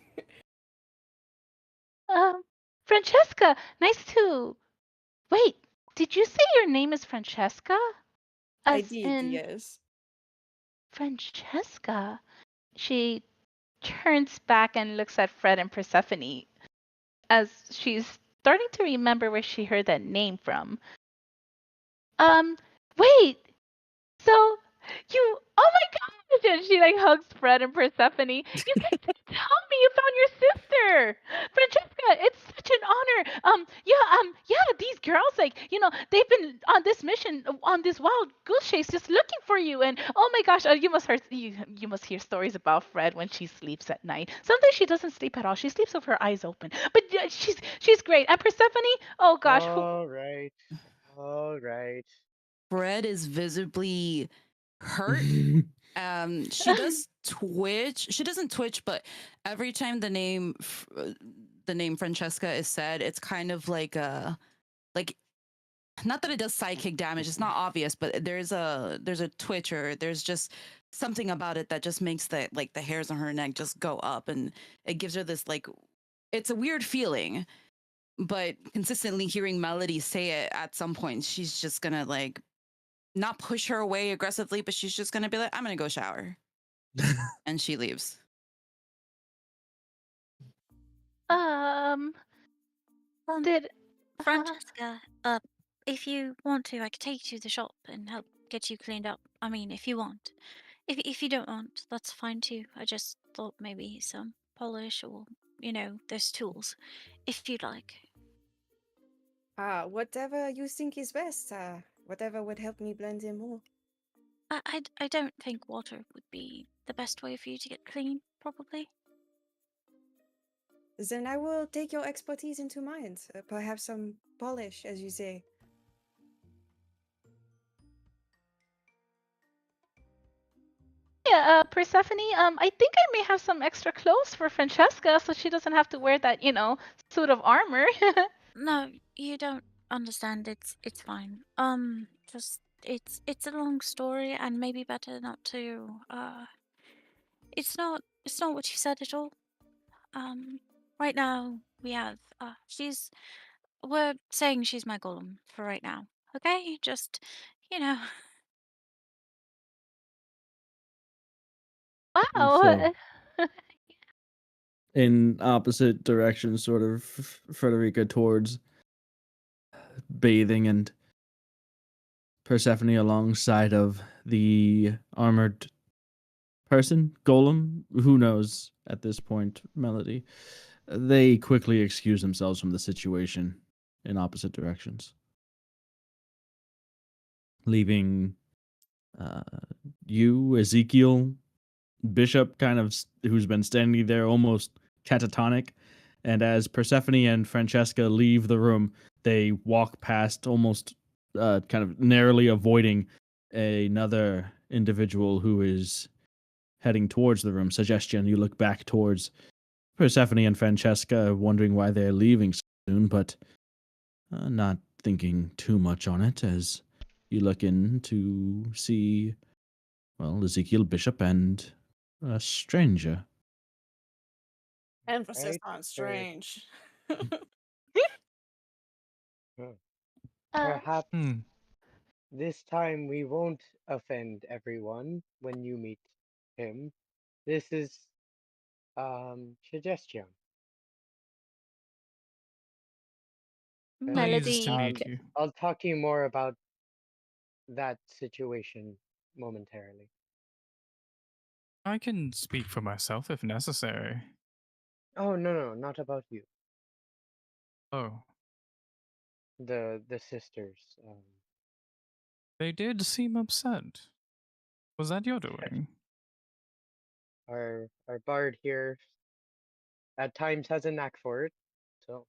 Francesca, nice to. Wait, did you say your name is Francesca? I As did, in yes. Francesca. She turns back and looks at Fred and Persephone as she's starting to remember where she heard that name from. Wait. So you, oh my gosh! And she like hugs Fred and Persephone. You guys didn't tell me you found your sister, Francesca. It's such an honor. Yeah. These girls, like, they've been on this mission, on this wild goose chase, just looking for you. And oh my gosh, you must hear stories about Fred when she sleeps at night. Sometimes she doesn't sleep at all. She sleeps with her eyes open. But she's great. And Persephone, oh gosh, All right. All right. Fred is visibly hurt. She does twitch. She doesn't twitch, but every time the name Francesca is said, it's kind of like not that it does psychic damage. It's not obvious, but there's a twitch, or there's just something about it that just makes the hairs on her neck just go up, and it gives her this it's a weird feeling. But consistently hearing Melody say it, at some point she's just gonna not push her away aggressively, but she's just gonna be like, I'm gonna go shower. And she leaves. Did Francesca, if you want to, I could take you to the shop and help get you cleaned up. I mean, if you want. If you don't want, that's fine too. I just thought maybe some polish or, those tools, if you'd like. Whatever you think is best. Whatever would help me blend in more. I don't think water would be the best way for you to get clean, probably. Then I will take your expertise into mind. Perhaps some polish, as you say. Yeah, Persephone, I think I may have some extra clothes for Francesca so she doesn't have to wear that, suit of armor. No, you don't understand. It's fine. Just it's a long story, and maybe better not to. It's not what you said at all. Right now we have we're saying she's my golem for right now. Okay, just you know. Wow. In opposite directions, sort of, Frederica towards bathing, and Persephone alongside of the armored person, golem, who knows at this point, Melody. They quickly excuse themselves from the situation in opposite directions, leaving you, Ezekiel, Bishop, who's been standing there almost catatonic. And as Persephone and Francesca leave the room, they walk past, almost kind of narrowly avoiding another individual who is heading towards the room. Suggestion: you look back towards Persephone and Francesca, wondering why they're leaving soon, but not thinking too much on it as you look in to see, well, Ezekiel, Bishop, and a stranger. Emphasis Right, on so strange. perhaps Hmm. this time we won't offend everyone when you meet him. This is suggestion. Pleased to Melody. meet you. I'll talk to you more about that situation momentarily. I can speak for myself if necessary. Oh no, not about you. Oh, The sisters. they did seem upset. Was that your doing? Our bard here at times has a knack for it. So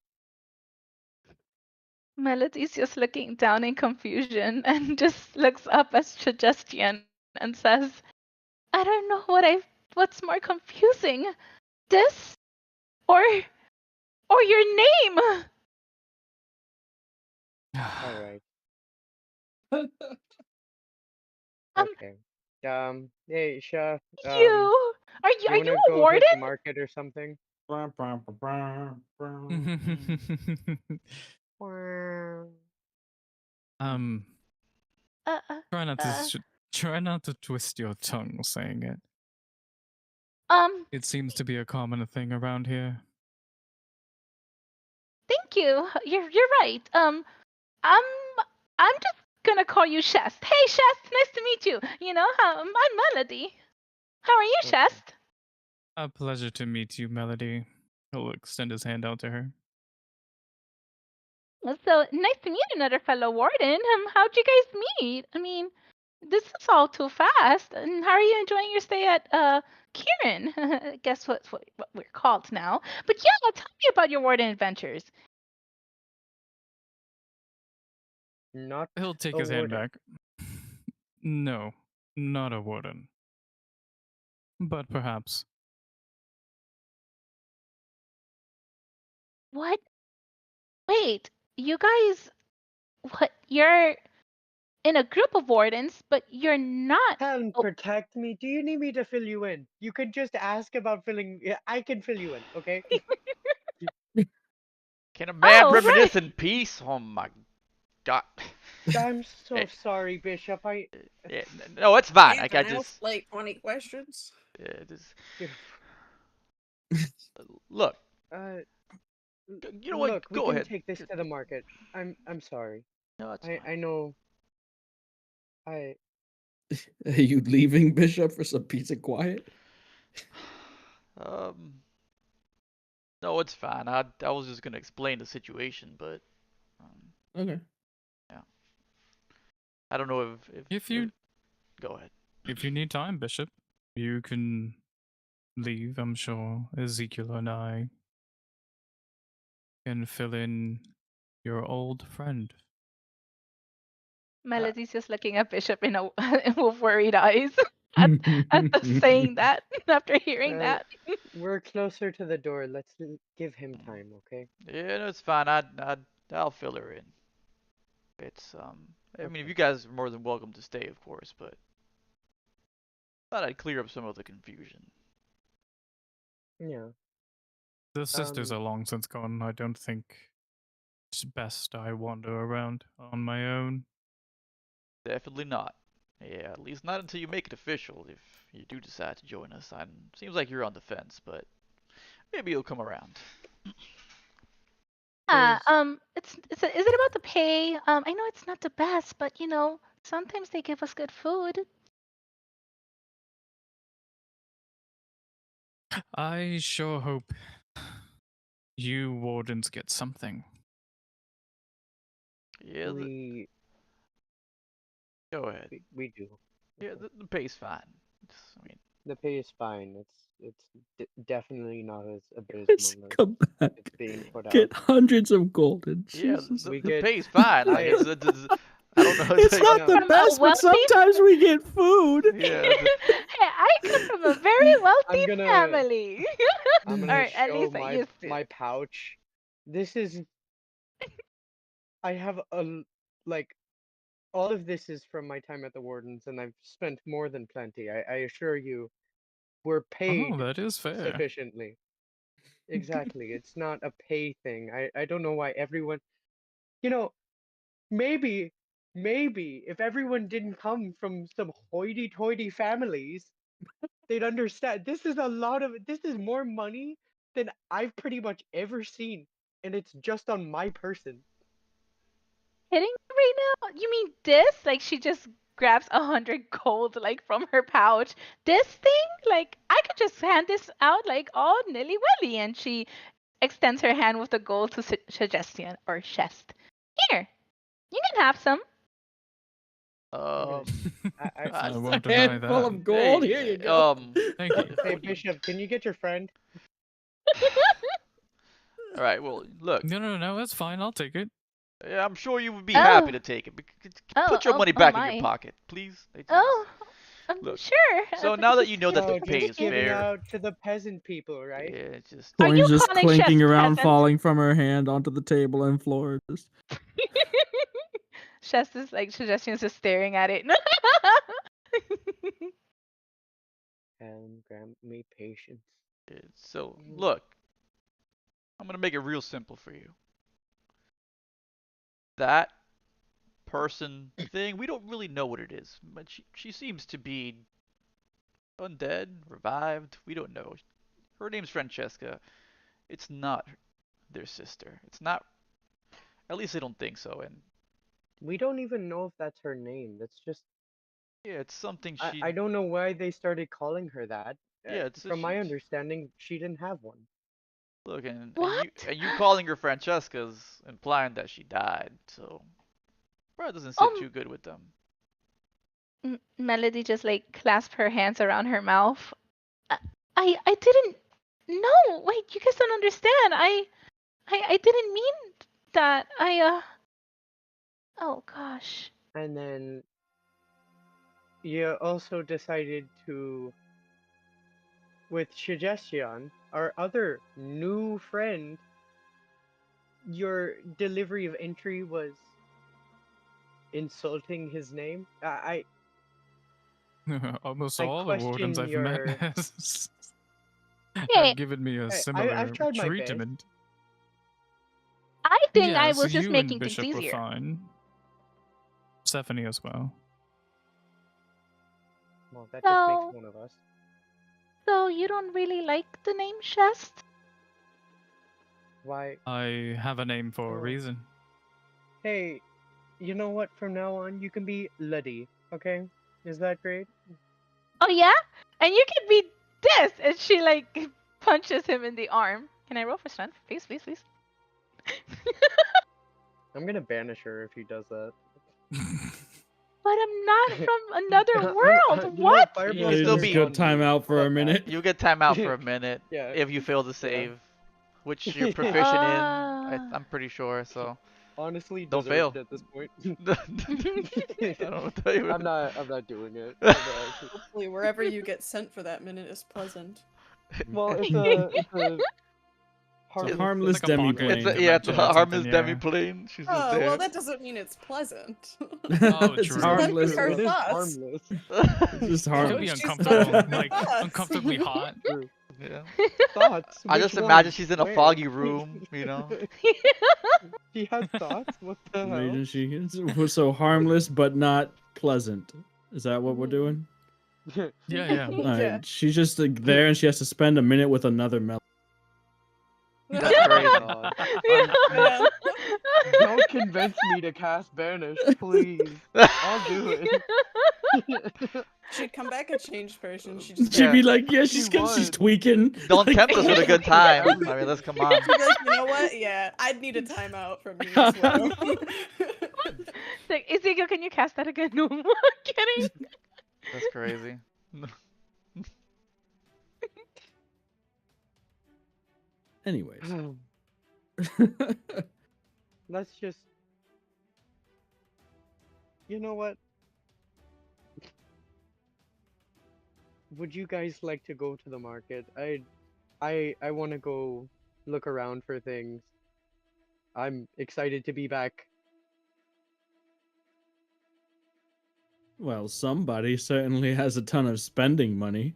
Melody's just looking down in confusion and just looks up at Suggestion and says, I don't know what's more confusing. This or your name. all right. Um, Okay. Hey, Sha. you are You you wanna a go hit the warden? market or something? um, Uh, uh, try not to uh, try not to twist your tongue saying it. um, It seems to be a common thing around here. thank thank you. You're right. I'm I'm just gonna call you Shest. Hey, Shest, nice to meet you. I'm Melody. How are you, Okay. Shest? A pleasure to meet you, Melody. He'll extend his hand out to her. So nice to meet another fellow warden. How'd you guys meet? I mean, this is all too fast. And how are you enjoying your stay at Kieran? Guess what we're called now. But yeah, tell me about your warden adventures. Not He'll take a his hand warden. back. No, not a warden. But perhaps. What? Wait, you guys, what? You're in a group of wardens, but you're not. Helm, Oh, protect me. Do you need me to fill you in? You can just ask about filling. Yeah, I can fill you in, okay? Can a man oh, right. reminisce in peace? Oh my god. I'm so Eh, sorry, Bishop. no, it's fine. You Like can I ask just, like 20 questions. just If, look. uh, You know what? look, we Go can ahead. take this to the market. I'm sorry. No, it's I fine. know. I Are you leaving, Bishop, for some peace and quiet? Um, no, it's fine. I was just gonna explain the situation, but Okay. yeah, I don't know If if you go ahead. if you need time, Bishop, you can leave. I'm sure Ezekiel and I can fill in your old friend. Melody's just looking at Bishop with worried eyes at saying that after hearing well, that. we're closer to the door. Let's give him time, okay? Yeah, no, it's fine. I'll fill her in. It's I mean, if Okay. you guys are more than welcome to stay, of course, but thought I'd clear up some of the confusion. Yeah. The sisters Um. are long since gone. I don't think it's best I wander around on my own. Definitely not. Yeah, at least not until you make it official. If you do decide to join us, seems like you're on the fence, but maybe you'll come around. Yeah, There's is it about the pay? I know it's not the best, but sometimes they give us good food. I sure hope you wardens get something. Yeah, we go ahead. we do. Yeah, Okay. the pay's fine. I mean, The pay is fine. It's definitely not as Just abysmal as come back. it's being put out. Get hundreds of golden. yeah, Jesus. We the get pay's fine. Like I I don't know. It's Like, not no. the From a best, but wealthy. sometimes we get food. yeah, Hey, I come from a very wealthy I'm gonna family. I'm Or gonna at show least I my used to. my pouch. This is I have like all of this is from my time at the Wardens, and I've spent more than plenty. I assure you, we're Oh, paid that is fair. sufficiently. Exactly. It's not a pay thing. I don't know why everyone, you know, maybe maybe if everyone didn't come from some hoity-toity families, they'd understand. This is more money than I've pretty much ever seen, and it's just on my person. Kidding me right now? You mean this? Like she just grabs 100 gold like from her pouch. This thing? Like I could just hand this out like all nilly willy, and she extends her hand with the gold to suggestion or chest. Here, you can have some. Yes. I I I, won't A deny handful that. of gold. Here you hey, go. Thank you. Hey what do you? Bishop, can you get your friend? All right, well, look, No, that's fine. I'll take it. yeah, I'm sure you would be happy Oh, to take it. oh, Put your money oh back in your my. pocket, please. Oh, Look, sure. so now Thank that you, you know that the Oh, pay just thank is you. giving fair, out to the peasant people, right? yeah, just Are you Coins just calling clinking chest around, peasant? falling from her hand onto the table and floor. Just Chest is like suggestion is just staring at it. And grant me patience. so Mm. look, I'm gonna make it real simple for you. That person thing, we don't really know what it is, but she seems to be undead, revived. We don't know. Her name's Francesca. It's not their sister. It's not At least I don't think so. And We don't even know if that's her name. That's just yeah, it's something I don't know why they started calling her that. yeah, it's From my understanding, she didn't have one. look, and What? you calling her Francesca's implying that she died, so probably doesn't sit too good with them. Melody just like clasped her hands around her mouth. I didn't. No, wait, you guys don't understand. I didn't mean that. Oh gosh. And then you also decided to, with Suggestion, our other new friend, your delivery of entry was insulting his name. Almost I all the wardens question I've your- met Hey, have given me a similar I've tried my best. treatment. I think I Yes, was just you making and things Bishop were easier. fine. Stephanie as well. Well, that just So, makes one of us. so you don't really like the name Chest? Why? I have a name for a Oh. reason. Hey, you know what? From now on, you can be Luddy, okay? Is that great? Oh yeah? And you can be this! And she like punches him in the arm. Can I roll for strength? Please, please, please. I'm gonna banish her if he does that. But I'm not from another You world. know, What? Fireball You is still very be- good on time you. out for How a about minute. You get time out for a minute Yeah. if you fail to save, which you're proficient in. I'm pretty sure. So Honestly, don't deserved fail. at this point. I don't know what to tell you. I'm not doing it. I'm not actually- Hopefully, wherever you get sent for that minute is pleasant. Well, it's a It's a harmless like a pocket demi-plane. It's a, dimension yeah, it's a or something, harmless yeah. demi-plane. She's just Oh, there. well, that doesn't mean it's pleasant. Oh, It's true. harmless. Her It is thoughts. harmless. It's just It harmless. could be She's uncomfortable, not- like Thoughts. uncomfortably hot. True. Yeah. Thoughts? I Which just imagine ones? she's in a Where? foggy room, you know. She has thoughts? What the hell? Imagine she was so harmless but not pleasant. Is that what we're doing? Yeah, yeah. All Yeah. right, she's just like, there, and she has to spend a minute with another Mel. That's crazy. Yeah. Don't convince me to cast Banish, please. I'll do it. She'd come back a changed person. She'd just She'd be Yeah. like, yeah, she's would. tweaking. Don't Like, tempt us with a good time. I mean, let's come on. she'd be like, you know what? Yeah, I'd need a timeout from you as well. Like, Ezekiel, can you cast that again? No, I'm kidding. That's crazy. Anyways. Let's just. You know what? Would you guys like to go to the market? I want to go look around for things. I'm excited to be back. Well, somebody certainly has a ton of spending money.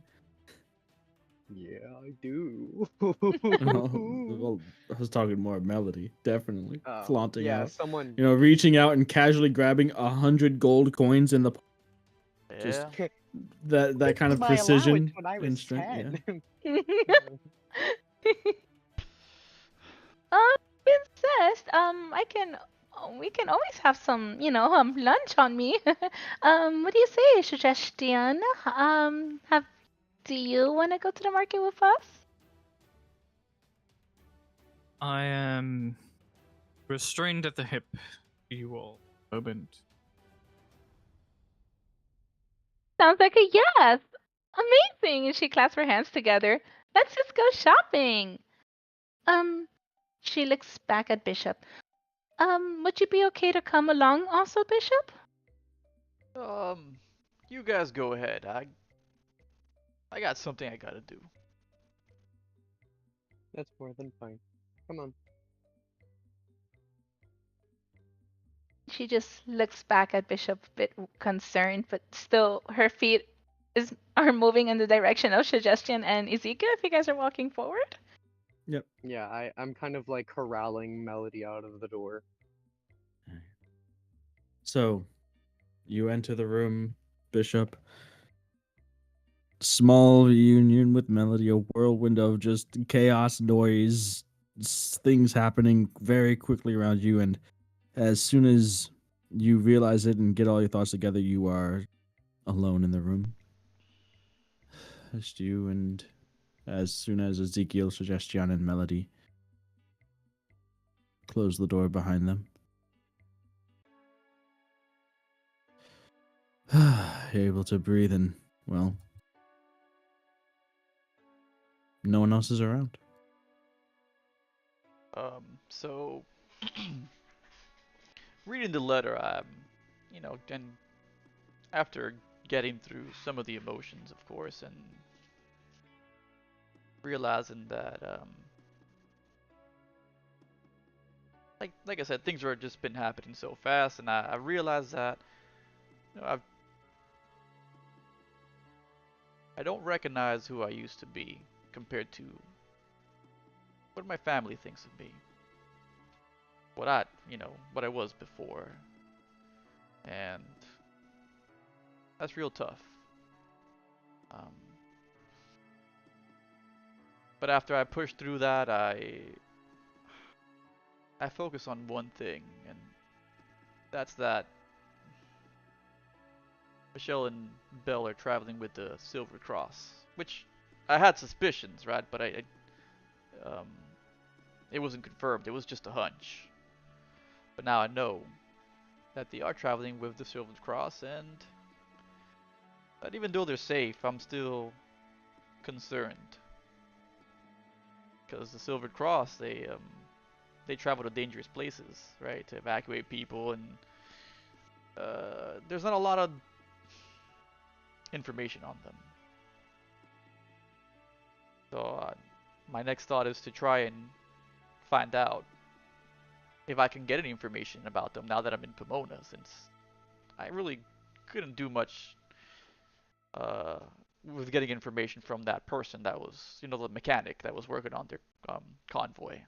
Yeah, I do. Well, I was talking more Melody, definitely flaunting yeah, out. someone. You know, reaching out and casually grabbing 100 gold coins in the just Yeah. that kind of My precision allowance when I and was strength. 10. Incest. We can always have some, lunch on me. What do you say, Suggestion? Do you want to go to the market with us? I am restrained at the hip. You all moment. Sounds like a yes. Amazing. And she clasps her hands together. Let's just go shopping. She looks back at Bishop. Would you be okay to come along also, Bishop? You guys go ahead. I got something I gotta do. That's more than fine. Come on. She just looks back at Bishop a bit concerned, but still her feet are moving in the direction of Suggestion and Ezekiel if you guys are walking forward. Yep. Yeah, I'm kind of like corralling Melody out of the door. So, you enter the room, Bishop. Small reunion with Melody, a whirlwind of just chaos, noise, things happening very quickly around you, and As soon as you realize it and get all your thoughts together, you are alone in the room. Just you, and as soon as Ezekiel, Suggestion, and Melody close the door behind them, you're able to breathe, and, well, no one else is around. So reading the letter, and after getting through some of the emotions, of course, and realizing that, like I said, things are just been happening so fast, and I realized that, I don't recognize who I used to be compared to what my family thinks of me, what I was before, and that's real tough. Um, but after I pushed through that, I focus on one thing, and that's that Michelle and Belle are traveling with the Silver Cross, which I had suspicions, right? But um, it wasn't confirmed. It was just a hunch. But now I know that they are traveling with the Silver Cross, and that even though they're safe, I'm still concerned because the Silver Cross they travel to dangerous places, right, to evacuate people, and there's not a lot of information on them. So my next thought is to try and find out if I can get any information about them now that I'm in Pomona, since I really couldn't do much with getting information from that person that was, the mechanic that was working on their convoy,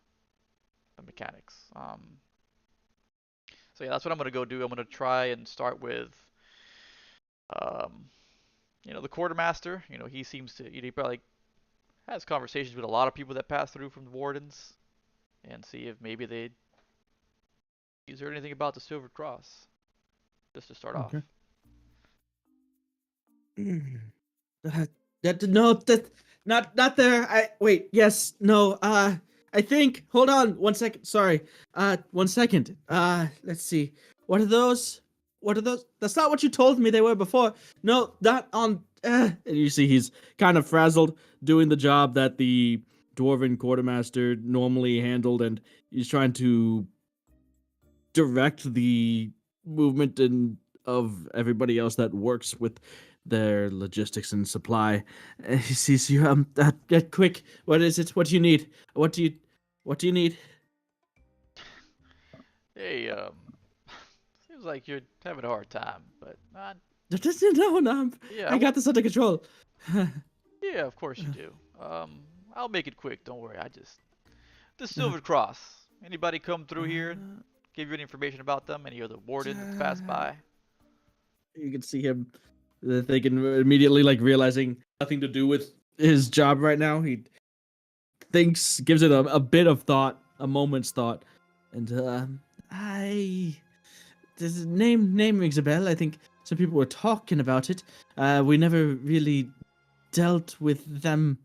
the mechanics. So yeah, that's what I'm gonna go do. I'm gonna try and start with, um, the quartermaster. He seems to, he probably has conversations with a lot of people that pass through from the wardens, and see if maybe he's heard anything about the Silver Cross, just to start off. Okay. No, that not there. Wait. Yes. No. I think. Hold on. 1 second. Sorry. 1 second. Let's see. What are those? What are those? That's not what you told me they were before. No, not on. And you see, he's kind of frazzled doing the job that the dwarven quartermaster normally handled, and he's trying to direct the movement and of everybody else that works with their logistics and supply. He sees you. Quick. What is it? What do you need? What do you need? Hey, seems like you're having a hard time, but No, yeah, I got this under control. yeah, of course you do. I'll make it quick. Don't worry. The Silver Cross. Anybody come through here? Give you any information about them? Any other warden that's passed by? You can see him thinking immediately, like realizing nothing to do with his job right now. He gives it a bit of thought, a moment's thought, and this name rings a bell. I think some people were talking about it. We never really dealt with them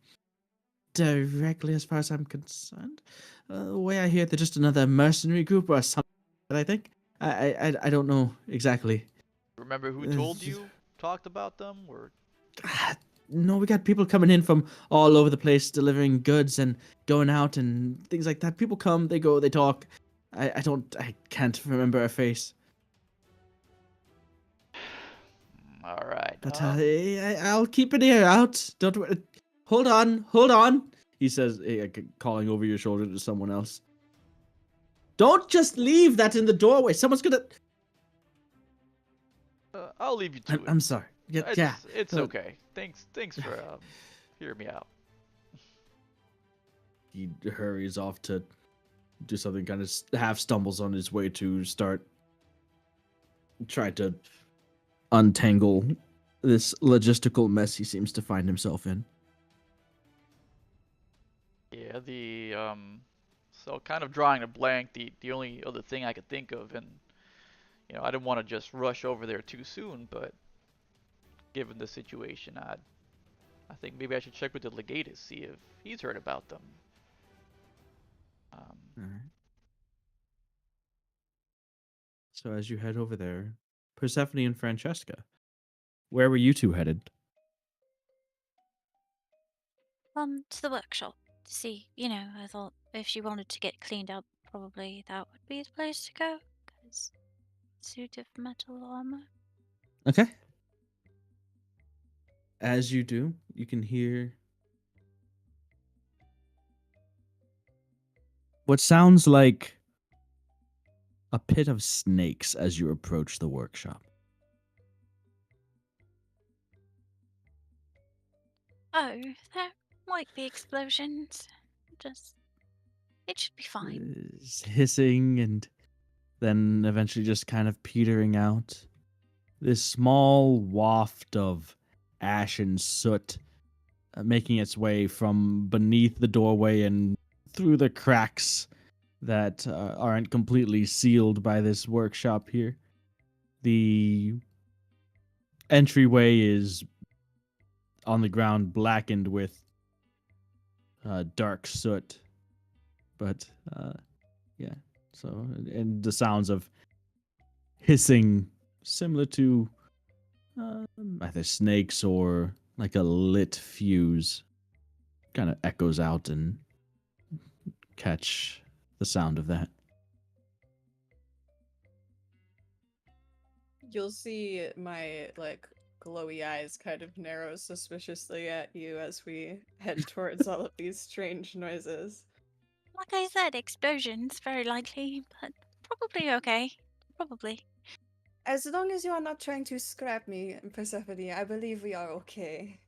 directly, as far as I'm concerned. The way I hear it, they're just another mercenary group or something. I think I don't know exactly. Remember who told you? Talked about them, or? No, we got people coming in from all over the place, delivering goods and going out and things like that. People come, they go, they talk. I can't remember her face. All right. But I'll keep an ear out. Don't worry. Hold on. He says, calling over your shoulder to someone else. Don't just leave that in the doorway. Someone's gonna. I'll leave you to it. I'm sorry. Yeah. It's okay. Thanks for hearing me out. He hurries off to do something, kind of half stumbles on his way to start trying to untangle this logistical mess he seems to find himself in. Yeah, the So kind of drawing a blank, the only other thing I could think of, and I didn't want to just rush over there too soon, but given the situation, I think maybe I should check with the legatus, see if he's heard about them. All right. So as you head over there, Persephone and Francesca, where were you two headed? To the workshop to see. I thought if she wanted to get cleaned up, probably that would be the place to go. Cause suit of metal armor. Okay. As you do, you can hear what sounds like a pit of snakes as you approach the workshop. Oh, there might be explosions. It should be fine. Hissing and then eventually just kind of petering out. This small waft of ash and soot making its way from beneath the doorway and through the cracks that aren't completely sealed by this workshop here. The entryway is on the ground, blackened with dark soot. But, yeah. So, and the sounds of hissing, similar to either snakes or like a lit fuse, kind of echoes out and catch the sound of that. You'll see my glowy eyes kind of narrow suspiciously at you as we head towards all of these strange noises. Like I said, explosions, very likely, but probably okay. Probably. As long as you are not trying to scrap me, Persephone, I believe we are okay.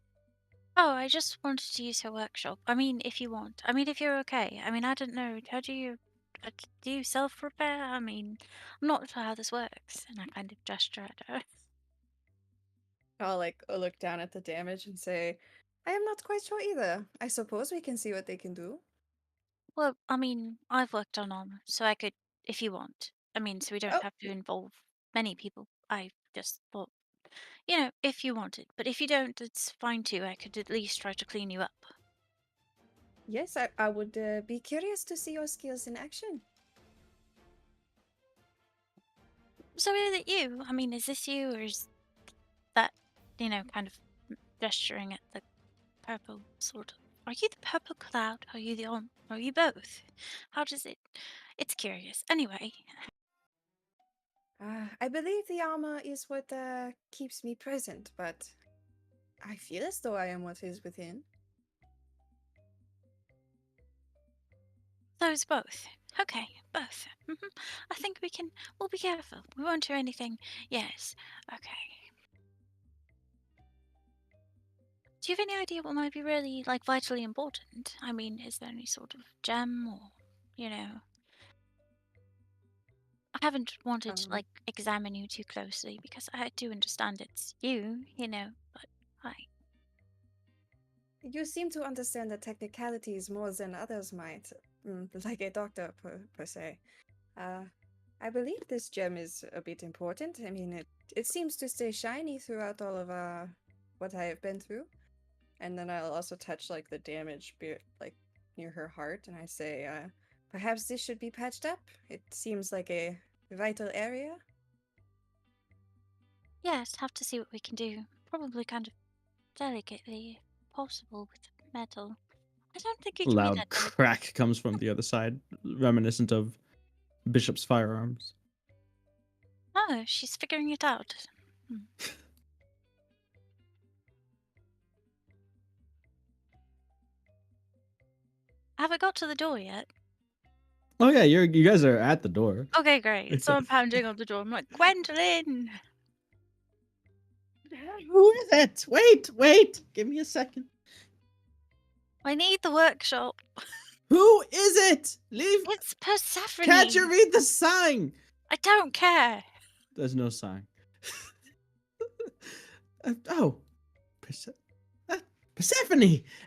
Oh, I just wanted to use her workshop. I mean, if you want. I mean, if you're okay. I mean, I don't know. How do you self-repair? I mean, I'm not sure how this works. And I kind of gesture at her. I'll look down at the damage and say, I am not quite sure either. I suppose we can see what they can do. Well, I mean, I've worked on armor, so I could, if you want. I mean, so we don't Oh, have to involve many people. I just thought, if you wanted. But if you don't, it's fine too. I could at least try to clean you up. yes, I would be curious to see your skills in action. So is it you? I mean, is this you, or is that, kind of gesturing at the purple sort of? Are you the purple cloud? Are you Are you both? How does it? It's curious. Anyway, I believe the armor is what keeps me present, but I feel as though I am what is within. those both. Okay, both. I think we'll be careful. We won't do anything. Yes. Okay. Do you have any idea what might be really, vitally important? I mean, is there any sort of gem or, I haven't wanted to, examine you too closely because I do understand it's you, but I. You seem to understand the technicalities more than others might, like a doctor per se. I believe this gem is a bit important. I mean, it seems to stay shiny throughout all of what I have been through. and then I'll also touch the damage near her heart, and I say, Perhaps this should be patched up. It seems like a vital area. Yes, have to see what we can do. Probably kind of delicately, if possible, with metal. I don't think it can be Loud that delicate. crack comes from the other side, reminiscent of Bishop's firearms. Oh, she's figuring it out. I haven't got to the door yet. Oh yeah, you guys are at the door. Okay, great. So I'm pounding on the door. I'm like, Gwendolyn! Who is it? Wait. Give me a second. I need the workshop. Who is it? Leave. It's Persephone. Can't you read the sign? I don't care. There's no sign. Oh, Persephone!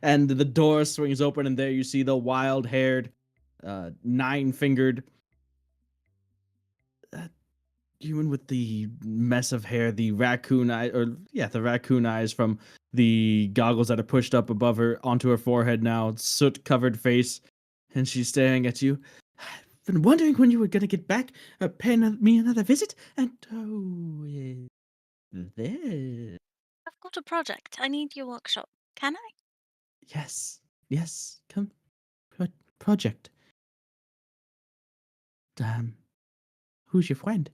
And the door swings open, and there you see the wild-haired nine-fingered human with the mess of hair, the raccoon eye, the raccoon eyes from the goggles that are pushed up above her onto her forehead now, soot-covered face, and she's staring at you. I've been wondering when you were gonna get back, paying me another visit, and there. I've got a project. I need your workshop. Can I? Yes, come, project. Who's your friend?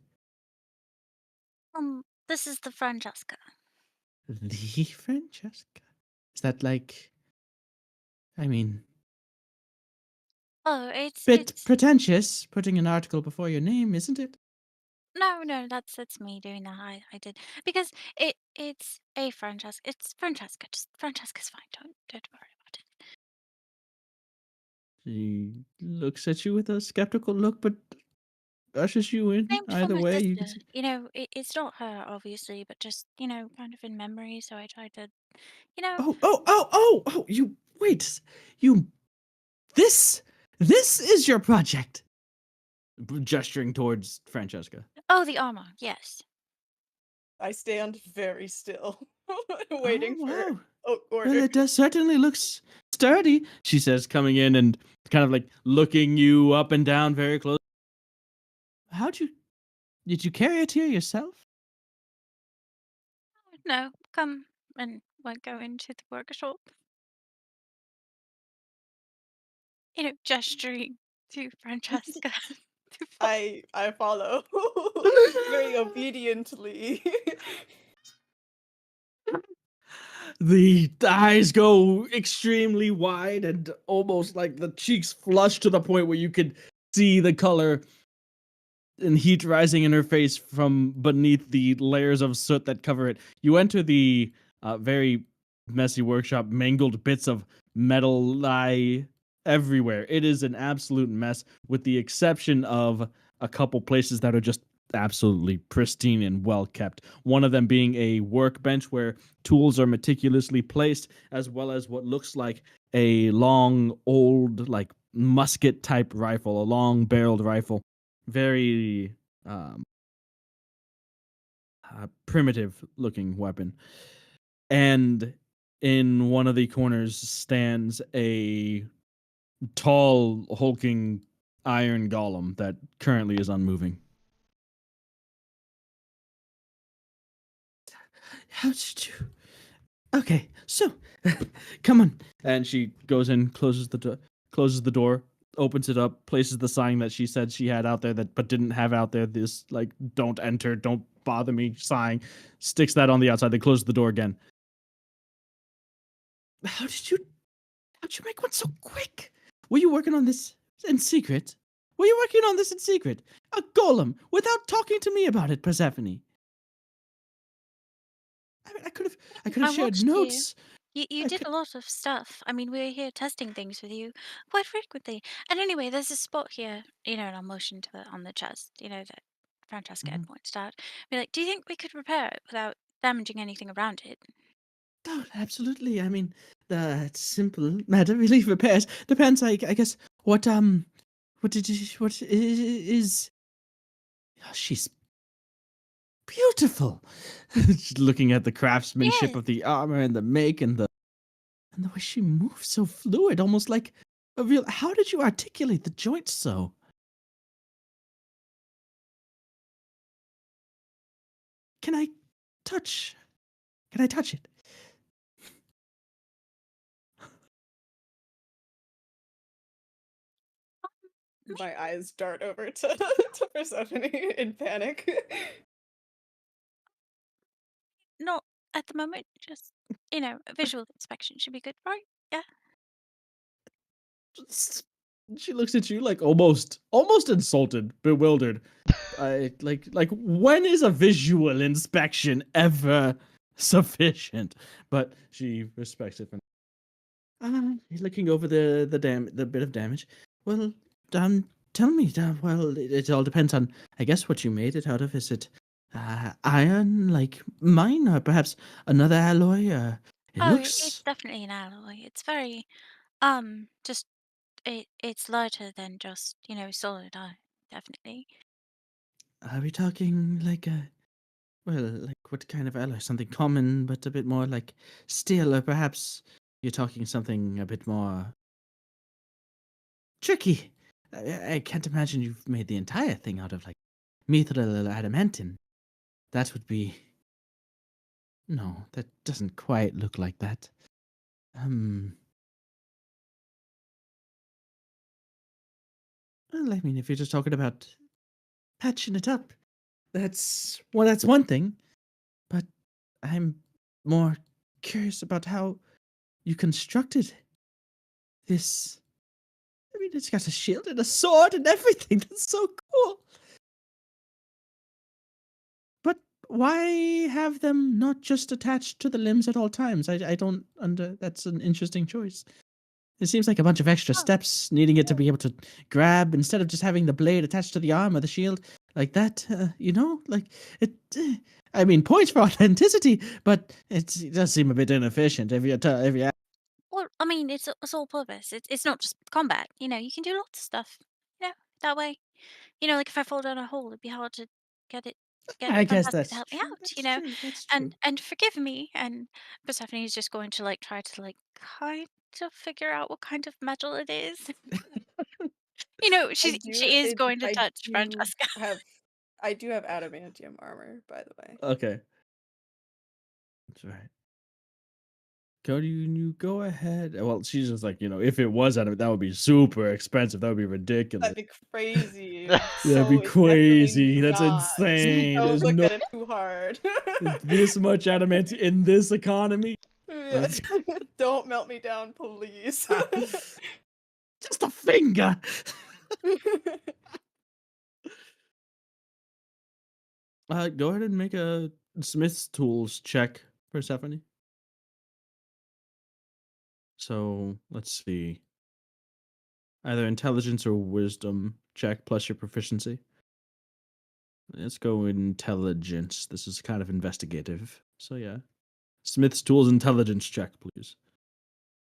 This is the Francesca. The Francesca? Is that like, I mean, Oh, bit it's pretentious putting an article before your name, isn't it? no, that's me doing that. I did because it's a Francesca. It's Francesca. Just Francesca's fine. Don't worry about it. She looks at you with a skeptical look, but ushers you in. Named for Either my way, you can sister. see. You know, it's not her obviously, but just kind of in memory. So I tried to, you know. Oh! You wait. You this is your project. Gesturing towards Francesca. Oh, the armor. Yes. I stand very still, Oh waiting for wow. Well, order. it does certainly looks sturdy. She says, coming in and kind of like looking you up and down very close. Did you carry it here yourself? No, come and we'll go into the workshop. Gesturing to Francesca. I follow very obediently. The eyes go extremely wide and almost like the cheeks flush to the point where you could see the color and heat rising in her face from beneath the layers of soot that cover it. You enter the very messy workshop, mangled bits of metal lie everywhere. It is an absolute mess, with the exception of a couple places that are just absolutely pristine and well kept. One of them being a workbench where tools are meticulously placed, as well as what looks like a long, old, like musket type rifle, a long barreled rifle. Very primitive looking weapon. And in one of the corners stands a tall, hulking iron golem that currently is unmoving. How did you? Okay, so come on. And she goes in, closes the door, opens it up, places the sign that she said she had out there but didn't have out there. This like "Don't enter, don't bother me" sign. Sticks that on the outside. They close the door again. How'd you make one so quick? Were you working on this in secret? A golem without talking to me about it, Persephone. I mean, I could have shared watched notes. You did a lot of stuff. I mean, we're here testing things with you quite frequently. And anyway, there's a spot here, and I'll motion to on the chest, that Francesca had pointed out. Be like, do you think we could repair it without damaging anything around it? Oh, absolutely. I mean, the simple matter relief repairs depends. I guess what is. Oh, she's beautiful. She's looking at the craftsmanship of the armor and the make and the way she moves, so fluid, almost like a real. How did you articulate the joints so? Can I touch it? My eyes dart over to to Persephone in panic. Not at the moment. Just a visual inspection should be good, right? Yeah. She looks at you like almost insulted, bewildered. I like when is a visual inspection ever sufficient? But she respects it. Looking over the bit of damage. Well, tell me. Well, it all depends on, I guess, what you made it out of. Is it iron like mine, or perhaps another alloy? It Oh, it's looks. definitely an alloy. It's very just it's lighter than just, solid iron, definitely. Are we talking like like what kind of alloy? Something common, but a bit more like steel, or perhaps you're talking something a bit more tricky. I can't imagine you've made the entire thing out of like mithril or adamantine. That would be no, that doesn't quite look like that. Well, I mean, if you're just talking about patching it up, that's one thing. But I'm more curious about how you constructed this. I mean, it's got a shield and a sword and everything. That's so cool. But why have them not just attached to the limbs at all times? I don't under. That's an interesting choice. It seems like a bunch of extra Oh, steps needing it to be able to grab instead of just having the blade attached to the arm or the shield like that. Like it. I mean, points for authenticity, but it does seem a bit inefficient if you. well, I mean, it's all purpose. It's not just combat. You can do lots of stuff. That way. Like if I fall down a hole, it'd be hard to get it, get I guess Francesca to that's help me true. out. That's true. That's true. And forgive me. And Persephone is just going to try to kind of figure out what kind of metal it is. She is going to I touch do Francesca. have I do have adamantium armor, by the way. Okay, that's right. Cody, you go ahead. Well, she's just like, if it was out of it, that would be super expensive. That would be ridiculous. That'd be crazy. That'd So be it's definitely crazy. That's not. insane. Don't There's look no at it too hard. this much adamant in this economy. Yeah. Don't melt me down, please. Just a finger. Go ahead and make a Smith's tools check, Persephone. So let's see. Either intelligence or wisdom check plus your proficiency. Let's go intelligence. This is kind of investigative. So yeah. Smith's tools intelligence check, please.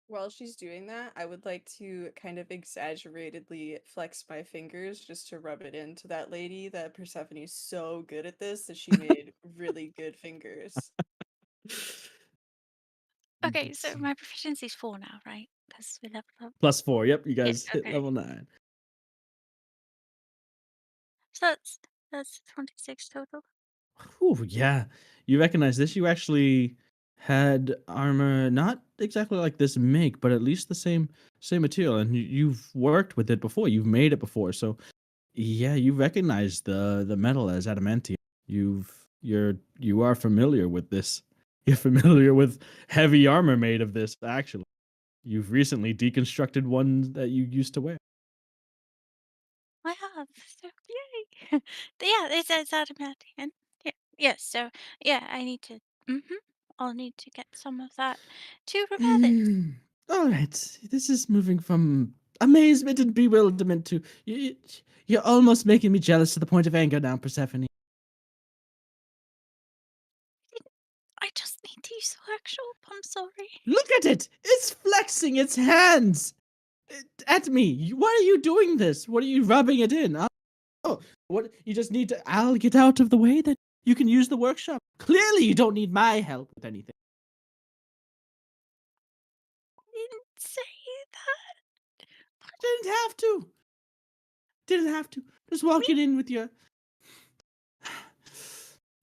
While she's doing that, I would like to kind of exaggeratedly flex my fingers just to rub it into that lady that Persephone's so good at this that she made really good fingers. Okay, so my proficiency's 4 now, right? Because we leveled up. +4. Yep, you Yeah, guys hit okay. level 9. So that's 26 total. Ooh, yeah. You recognize this? You actually had armor not exactly like this make, but at least the same material, and you've worked with it before. You've made it before, so yeah, you recognize the metal as adamantium. You are familiar with this. You're familiar with heavy armor made of this. Actually, you've recently deconstructed one that you used to wear. I have. So yay! Yeah, it's adamantium. Yeah, yes. So yeah, I need to. I'll need to get some of that to repair this. All right, this is moving from amazement and bewilderment to you're almost making me jealous to the point of anger now, Persephone. I just need to use the workshop. I'm sorry. Look at it! It's flexing its hands at me. Why are you doing this? What are you rubbing it in? Oh, what? You just need to. I'll get out of the way. That you can use the workshop. Clearly, you don't need my help with anything. I didn't say that. Didn't have to. Didn't have to. Just walk it in with your.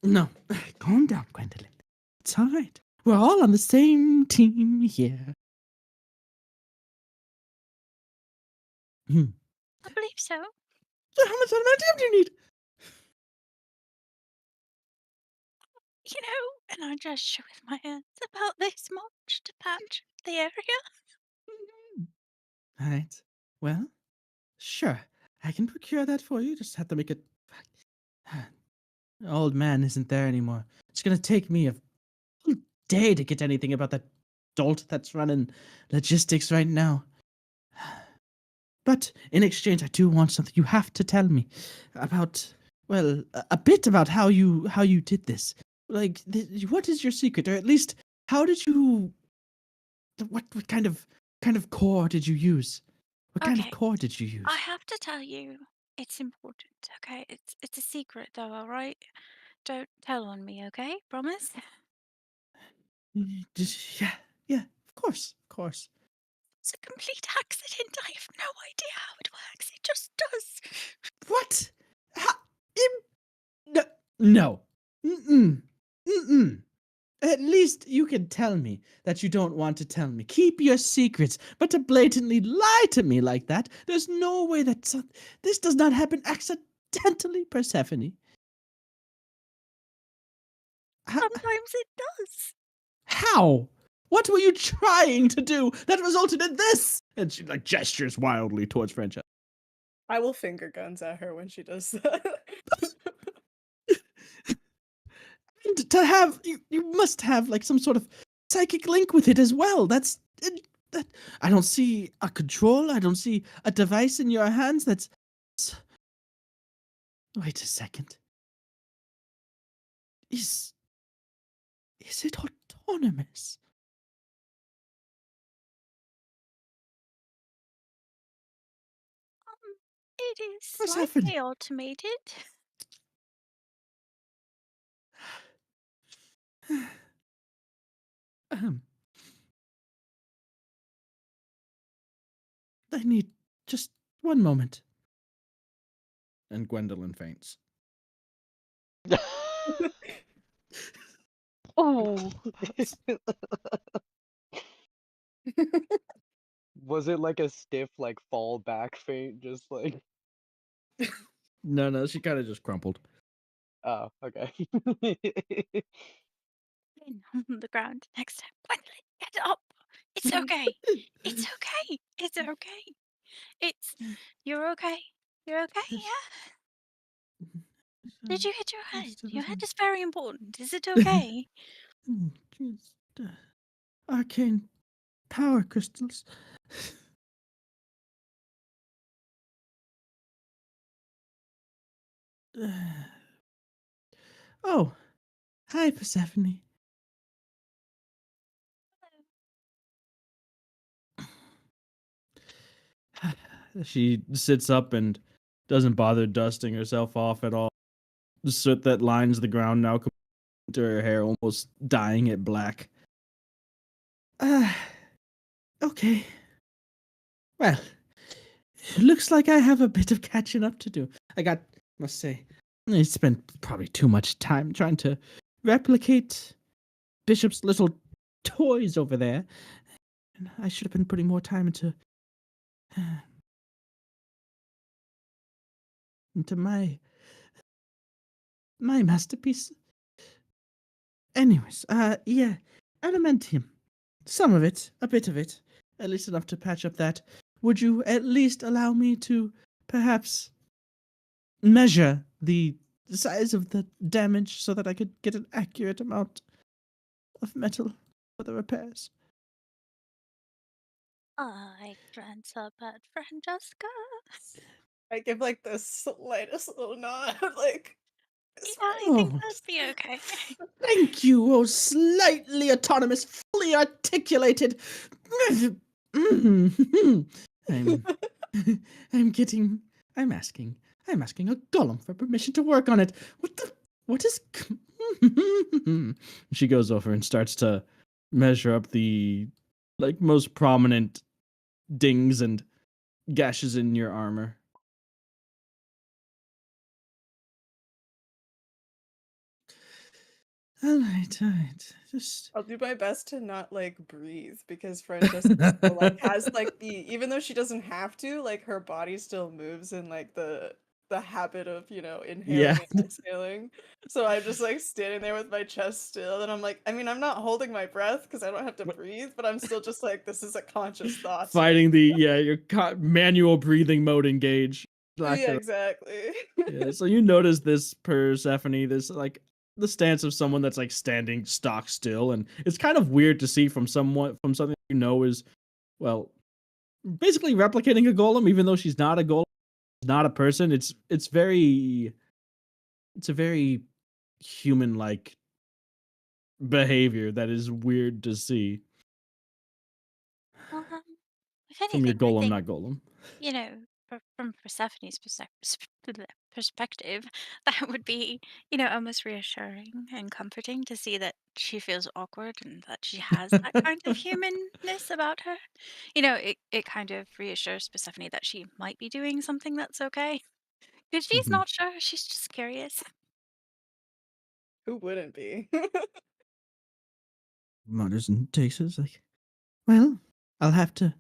No, calm down, Gwendolyn. It's all right. We're all on the same team here. I believe so. So how much adamantium do you need? And I just show with my hands about this much to patch the area. All right. Well, sure. I can procure that for you. Just have to make it. Old man isn't there anymore. It's gonna take me a whole day to get anything about that dolt that's running logistics right now. But in exchange, I do want something. You have to tell me about, well, a bit about how you did this. Like, what is your secret, or at least how did you? What kind of core did you use? What kind of Okay, core did you use? I have to tell you, it's important. Okay, it's a secret though. All right, don't tell on me. Okay, promise. Yeah, yeah, of course. It's a complete accident. I have no idea how it works. It just does. What? How? No, no. Mm-mm. At least you can tell me that you don't want to tell me. Keep your secrets, but to blatantly lie to me like that, there's no way that this does not happen accidentally, Persephone. How? Sometimes it does. How? What were you trying to do that resulted in this? And she like gestures wildly towards Francesca. I will finger guns at her when she does that. And to have you must have like some sort of psychic link with it as well. That I don't see a control. I don't see a device in your hands that's. Wait a second. Is it autonomous? It is Persephone. slightly automated. Um, I need just one moment. And Gwendolyn faints. Oh, Was it like a stiff, like fall back faint? Just like, No, she kind of just crumpled. oh, okay. On the ground next to him. Gwendolyn, get up. It's okay. It's okay. It's okay. It's you're okay. You're okay, yeah? Did you hit your head? Your head is very important. Is it okay? Just, arcane power crystals. Oh, hi, Persephone. She sits up and doesn't bother dusting herself off at all. The soot that lines the ground now comes into her hair, almost dyeing it black. Okay. Well, looks like I have a bit of catching up to do. Must say, I spent probably too much time trying to replicate Bishop's little toys over there. And I should have been putting more time into my masterpiece. Anyways, yeah, adamantium. Some of it, a bit of it, at least enough to patch up that. Would you at least allow me to perhaps measure the size of the damage so that I could get an accurate amount of metal for the repairs? I glance up at Francesca. I give like the slightest little nod, like. Yeah, I think Oh, that'd be okay. thank you, oh slightly autonomous, fully articulated. I'm, I'm asking a golem for permission to work on it. What is? She goes over and starts to measure up the like most prominent dings and gashes in your armor. All right. Just I'll do my best to not like breathe because Francesca still like has like the even though she doesn't have to, like her body still moves in like the habit of, yeah. inhaling and exhaling. So I'm just like standing there with my chest still and I'm like, I mean, I'm not holding my breath because I don't have to breathe, but I'm still just like this is a conscious thought. Fighting your manual breathing mode engage. Yeah, exactly. Yeah, so you notice this Persephone, this like the stance of someone that's like standing stock still, and it's kind of weird to see from something you know is, well, basically replicating a golem, even though she's not a golem, not a person. It's a very human like behavior that is weird to see Well, if from your anything, I golem, think not golem. you know, from Persephone's perspective, that would be, almost reassuring and comforting to see that she feels awkward and that she has that kind of humanness about her. It kind of reassures Persephone that she might be doing something that's okay. Because she's Mhm. not sure, she's just curious. Who wouldn't be? Mutters and takes like, well, I'll have to.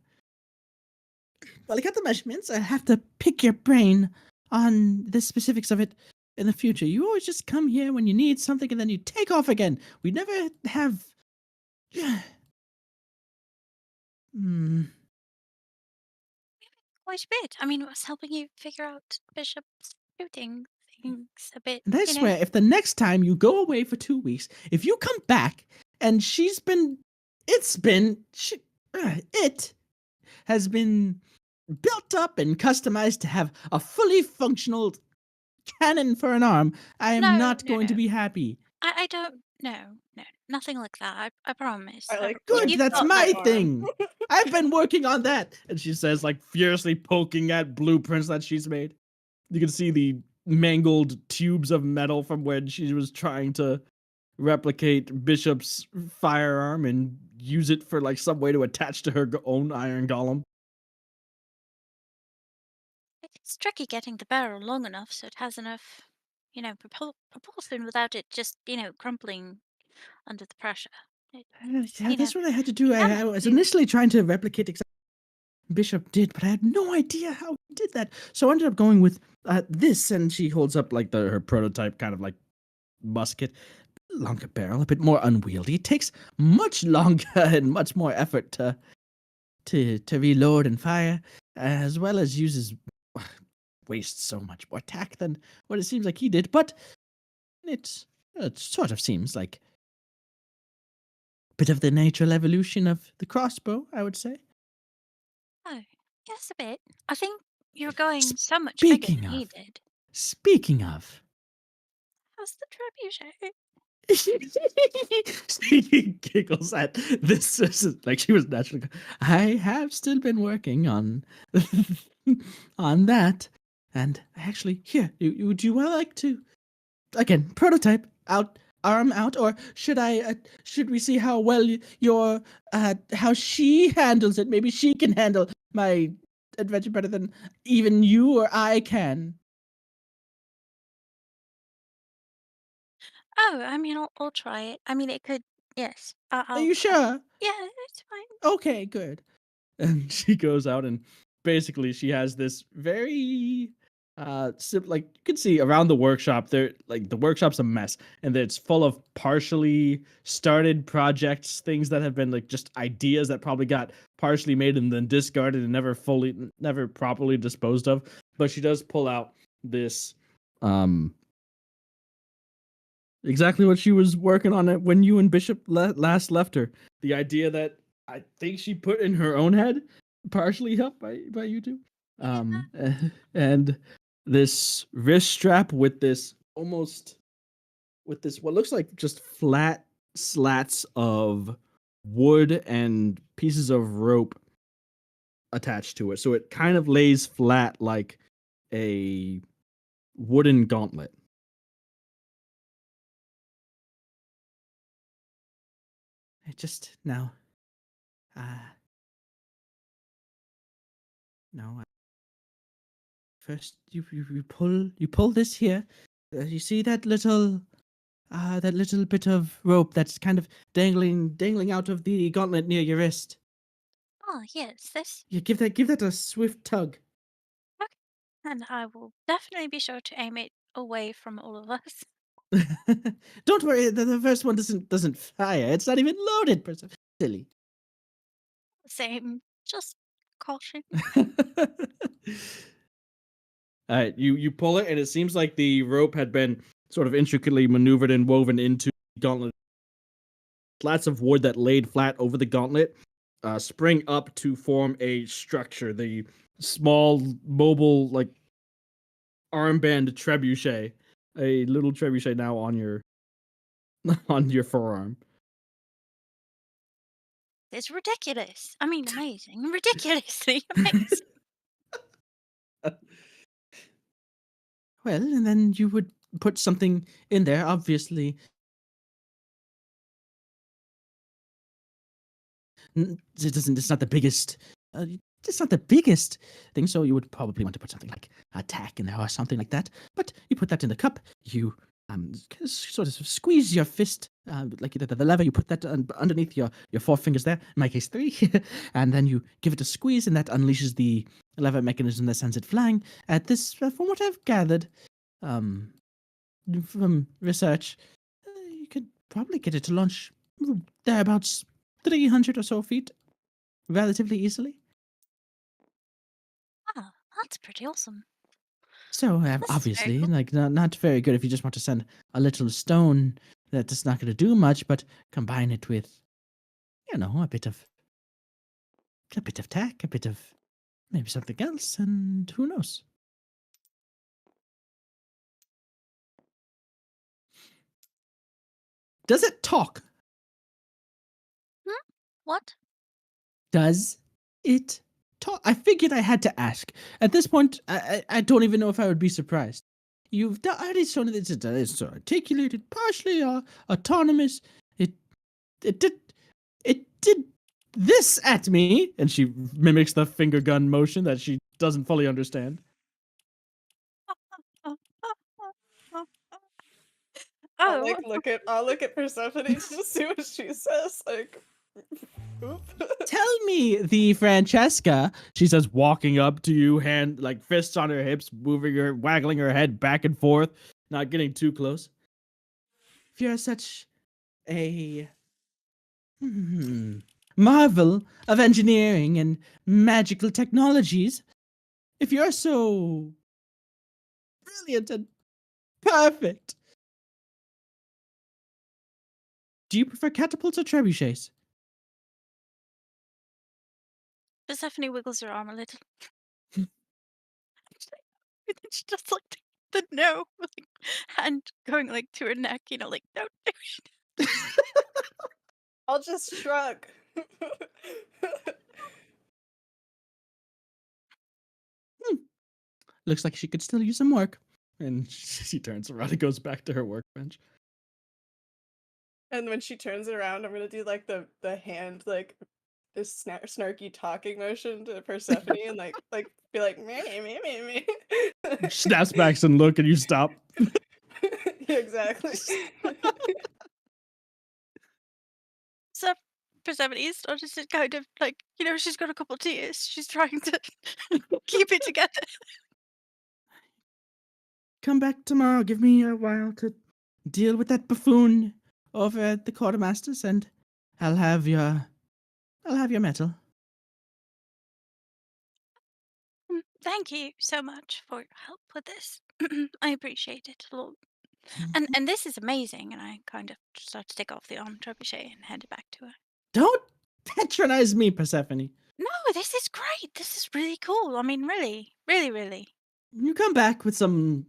Well, I got the measurements. I have to pick your brain on the specifics of it in the future. You always just come here when you need something and then you take off again. We never have. Hmm. Quite a bit. I mean, it was helping you figure out Bishop's shooting things a bit, And I swear, if the next time you go away for 2 weeks, if you come back and it has been built up and customized to have a fully functional cannon for an arm, I am No, not no, going no. to be happy. I don't. No, no, nothing like that. I promise. I like Good, You that's thought fleshed that. my out arm. thing. I've been working on that. And she says, like, furiously poking at blueprints that she's made. You can see the mangled tubes of metal from when she was trying to replicate Bishop's firearm and use it for, like, some way to attach to her own iron golem. It's tricky getting the barrel long enough so it has enough, propulsion without it just, crumpling under the pressure. It, Yeah, that's what I had to do. you can I was do. initially trying to replicate exactly what Bishop did, but I had no idea how he did that. So I ended up going with this, and she holds up like her prototype, kind of like musket, longer barrel, a bit more unwieldy. It takes much longer and much more effort to reload and fire, as well as uses wastes so much more tack than what it seems like he did. But it sort of seems like a bit of the natural evolution of the crossbow, I would say. Oh, yes, a bit. I think you're going so much bigger Speaking than he of, did. speaking of, How's the trebuchet? she giggles at this. This is like she was naturally. I have still been working on on that, and actually, here, would you like to again prototype out, arm out, or should we see how well your how she handles it? Maybe she can handle my adventure better than even you or I can. Oh, I mean, I'll try it. I mean, it could. Yes, Are you sure? Yeah, it's fine. Okay, good. And she goes out and basically she has this very like you can see around the workshop there, like the workshop's a mess and it's full of partially started projects, things that have been like just ideas that probably got partially made and then discarded and never properly disposed of. But she does pull out this um exactly what she was working on it when you and Bishop last left her. The idea that I think she put in her own head, partially helped by you two. Um, and this wrist strap with this almost with this what looks like just flat slats of wood and pieces of rope attached to it. So it kind of lays flat like a wooden gauntlet. It just now no. First, you pull this here. You see that little bit of rope that's kind of dangling out of the gauntlet near your wrist. Oh, yes, this. You give that a swift tug. Okay. And I will definitely be sure to aim it away from all of us. Don't worry, the first one doesn't fire. It's not even loaded. Silly. Same. Just caution. All right, you pull it, and it seems like the rope had been sort of intricately maneuvered and woven into the gauntlet. Slats of wood that laid flat over the gauntlet spring up to form a structure. The small, mobile, like armband trebuchet, a little trebuchet now on your on your forearm. It's ridiculous. I mean, amazing. Ridiculously amazing. Well, and then you would put something in there, obviously. It's not the biggest. It's not the biggest thing, so you would probably want to put something like a tack in there or something like that. But you put that in the cup. You sort of squeeze your fist, like the lever. You put that underneath your 4 fingers there. In my case, 3, and then you give it a squeeze, and that unleashes the lever mechanism that sends it flying. At this, from what I've gathered, from research, you could probably get it to launch thereabouts 300 or so feet relatively easily. Ah, that's pretty awesome. So This is very obviously, cool. like not very good if you just want to send a little stone that's not going to do much, but combine it with, a bit of tack, a bit of maybe something else, and who knows? Does it talk? What? Does it talk? I figured I had to ask. At this point, I don't even know if I would be surprised. You've already shown that it's articulated, partially autonomous. It did this at me, and she mimics the finger gun motion that she doesn't fully understand. I'll Oh, look at Persephone to just see what she says. Like, oop. Tell me, the Francesca, she says, walking up to you, hand like fists on her hips, waggling her head back and forth, not getting too close. If you're such a marvel of engineering and magical technologies, if you're so brilliant and perfect, do you prefer catapults or trebuchets? Persephone wiggles her arm a little. And then she does like the no, like, hand going like to her neck, like no. I'll just shrug. Looks like she could still use some work. And she turns around and goes back to her workbench. And when she turns around, I'm gonna do like the hand like this snarky talking motion to Persephone and like be like me. Snaps back and look, and you stop. Yeah, exactly. So Persephone started to kind of like, she's got a couple tears. She's trying to keep it together. Come back tomorrow. Give me a while to deal with that buffoon over at the quartermasters, and I'll have your metal. Thank you so much for your help with this. I appreciate it a lot. And this is amazing. And I kind of start to take off the arm trebuchet and hand it back to her. Don't patronize me, Persephone. No, this is great. This is really cool. I mean, really, really, really. You come back with some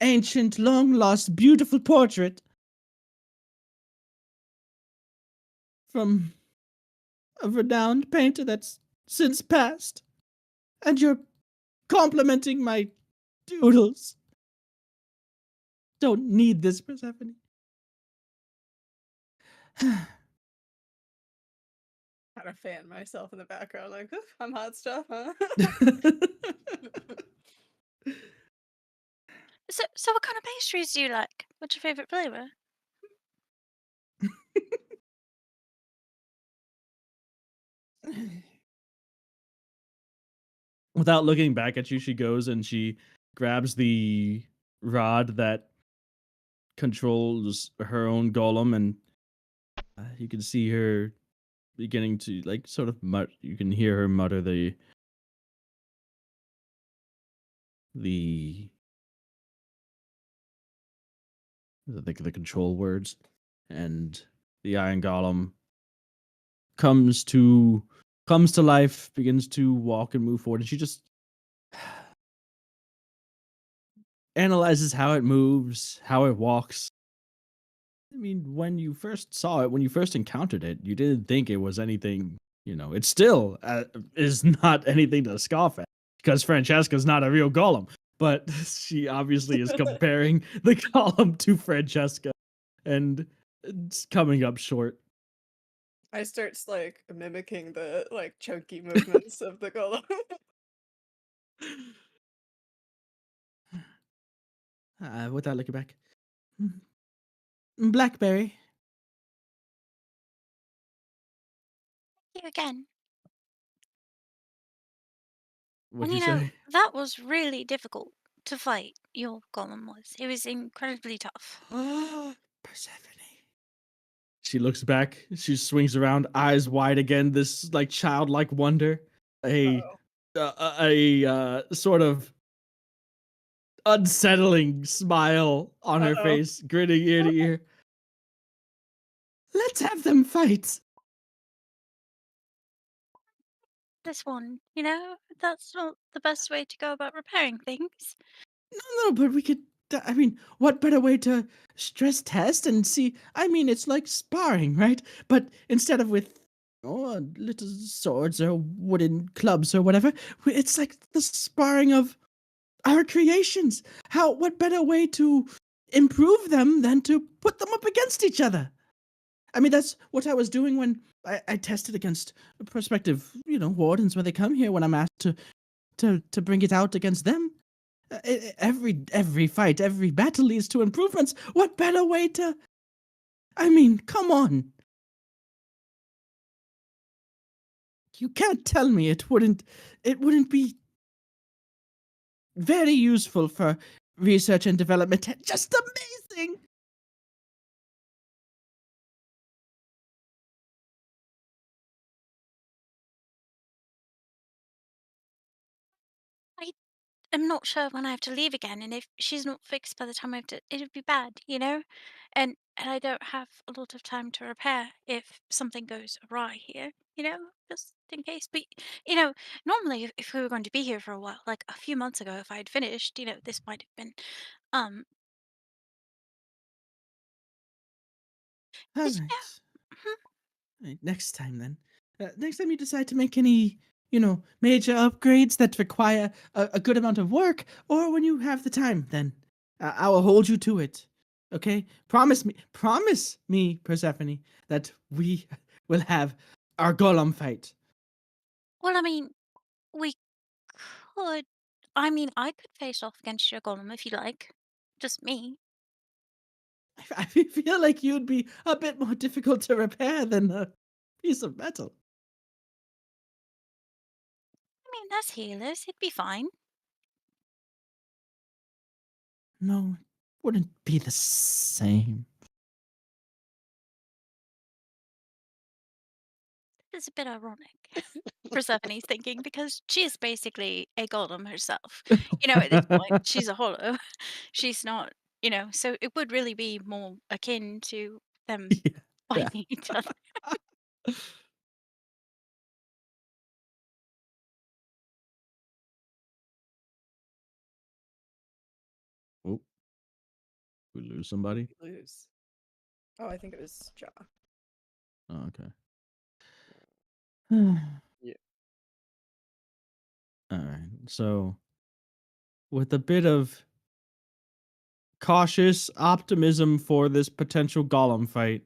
ancient, long-lost, beautiful portrait from a renowned painter that's since passed, and you're complimenting my doodles. Don't need this, Persephone. Kind of fan myself in the background, like, I'm hot stuff, huh? So what kind of pastries do you like? What's your favorite flavor? Without looking back at you, she goes and she grabs the rod that controls her own golem, and you can see her beginning to sort of you can hear her mutter the the control words, and the iron golem comes to life, begins to walk and move forward, and she just analyzes how it moves, how it walks. I mean, when you first saw it, when you first encountered it, you didn't think it was anything, it still is not anything to scoff at, because Francesca's not a real golem. but she obviously is comparing the column to Francesca, and it's coming up short. I start like mimicking the like chunky movements of the golem. Without looking back. Blackberry. You again. What'd And you say? that was really difficult to fight, your golem was. It was incredibly tough. Persephone. She looks back. She swings around, eyes wide again. This like childlike wonder, a sort of unsettling smile on her Uh-oh. face, grinning ear to ear. Let's have them fight. This one, that's not the best way to go about repairing things. No, but we could. I mean, what better way to stress test and see? I mean, it's like sparring, right? But instead of with little swords or wooden clubs or whatever, it's like the sparring of our creations. What better way to improve them than to put them up against each other? I mean, that's what I was doing when I tested against prospective, wardens when they come here. When I'm asked to bring it out against them. Every fight, every battle leads to improvements. What better way to? I mean, come on. You can't tell me it wouldn't be very useful for research and development. Just amazing. I'm not sure when I have to leave again, and if she's not fixed by the time I have to, it would be bad, And I don't have a lot of time to repair if something goes awry here, just in case. But normally if we were going to be here for a while, like a few months ago, if I had finished, this might have been, um, All just, right. mhm. Right, next time then. Next time you decide to make any, major upgrades that require a good amount of work, or when you have the time, then I will hold you to it. Okay? Promise me, Persephone, that we will have our golem fight. Well, I mean, we could. I mean, I could face off against your golem if you like. Just me. I feel like you'd be a bit more difficult to repair than a piece of metal. I mean, that's healers. It'd be fine. No, it wouldn't be the same. It's a bit ironic. Persephone's thinking because she is basically a golem herself. At this point, she's a hollow. She's not, so it would really be more akin to them Yeah. fighting each other. Oh, we lose somebody. Lose. Oh, I think it was Jaw. Oh, okay. Yeah. All right. So, with a bit of cautious optimism for this potential golem fight,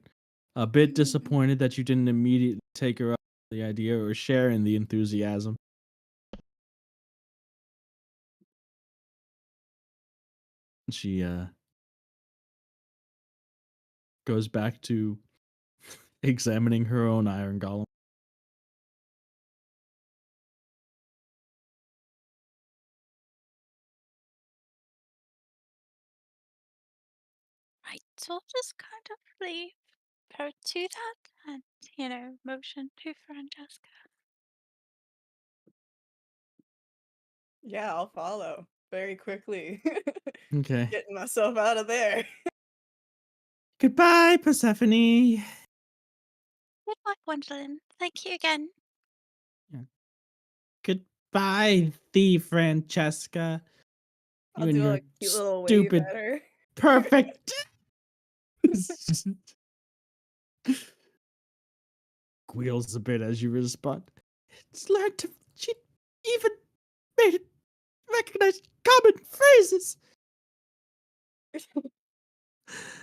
a bit disappointed that you didn't immediately take her up on the idea or share in the enthusiasm. She goes back to examining her own iron golem. Right. So I'll just kind of leave her to that and, motion to Francesca. Yeah, I'll follow very quickly. Okay. Getting myself out of there. Goodbye, Persephone. Goodbye, Gwendolyn. Thank you again. Yeah. Goodbye, the Francesca. You I'll and do your a cute little wave stupid at her. perfect. Squeals a bit as you respond. It's learned to. She even made it recognize common phrases.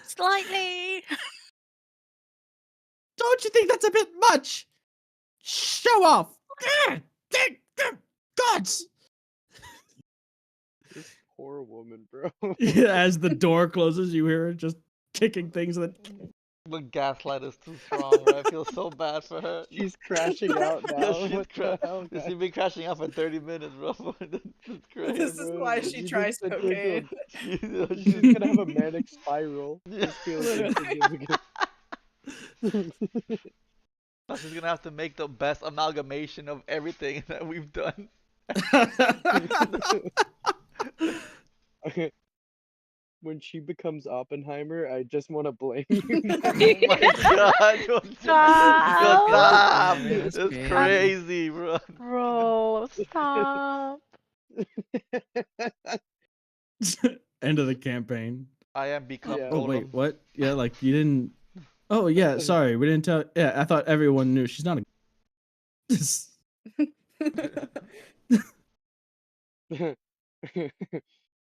Slightly. Don't you think that's a bit much? Show off. Gods. This poor woman, bro. As the door closes, you hear her just kicking things that. The gaslight is too strong. Right? I feel so bad for her. She's crashing out Yeah, now. she's What the hell, She's guys? been crashing out for 30 minutes, bro. That's crazy. This is why she You tries just sent her into cocaine. She's gonna have a manic spiral. Yeah. This feels Literally. insignificant. Now she's gonna have to make the best amalgamation of everything that we've done. When she becomes Oppenheimer, I just want to blame you. Oh my god! Stop. Stop! That's That's great. crazy, bro. Bro, stop. End of the campaign. I am become Yeah. Oh Golem. wait, what? Yeah, like you didn't. Oh yeah, sorry, we didn't tell. Yeah, I thought everyone knew she's not a.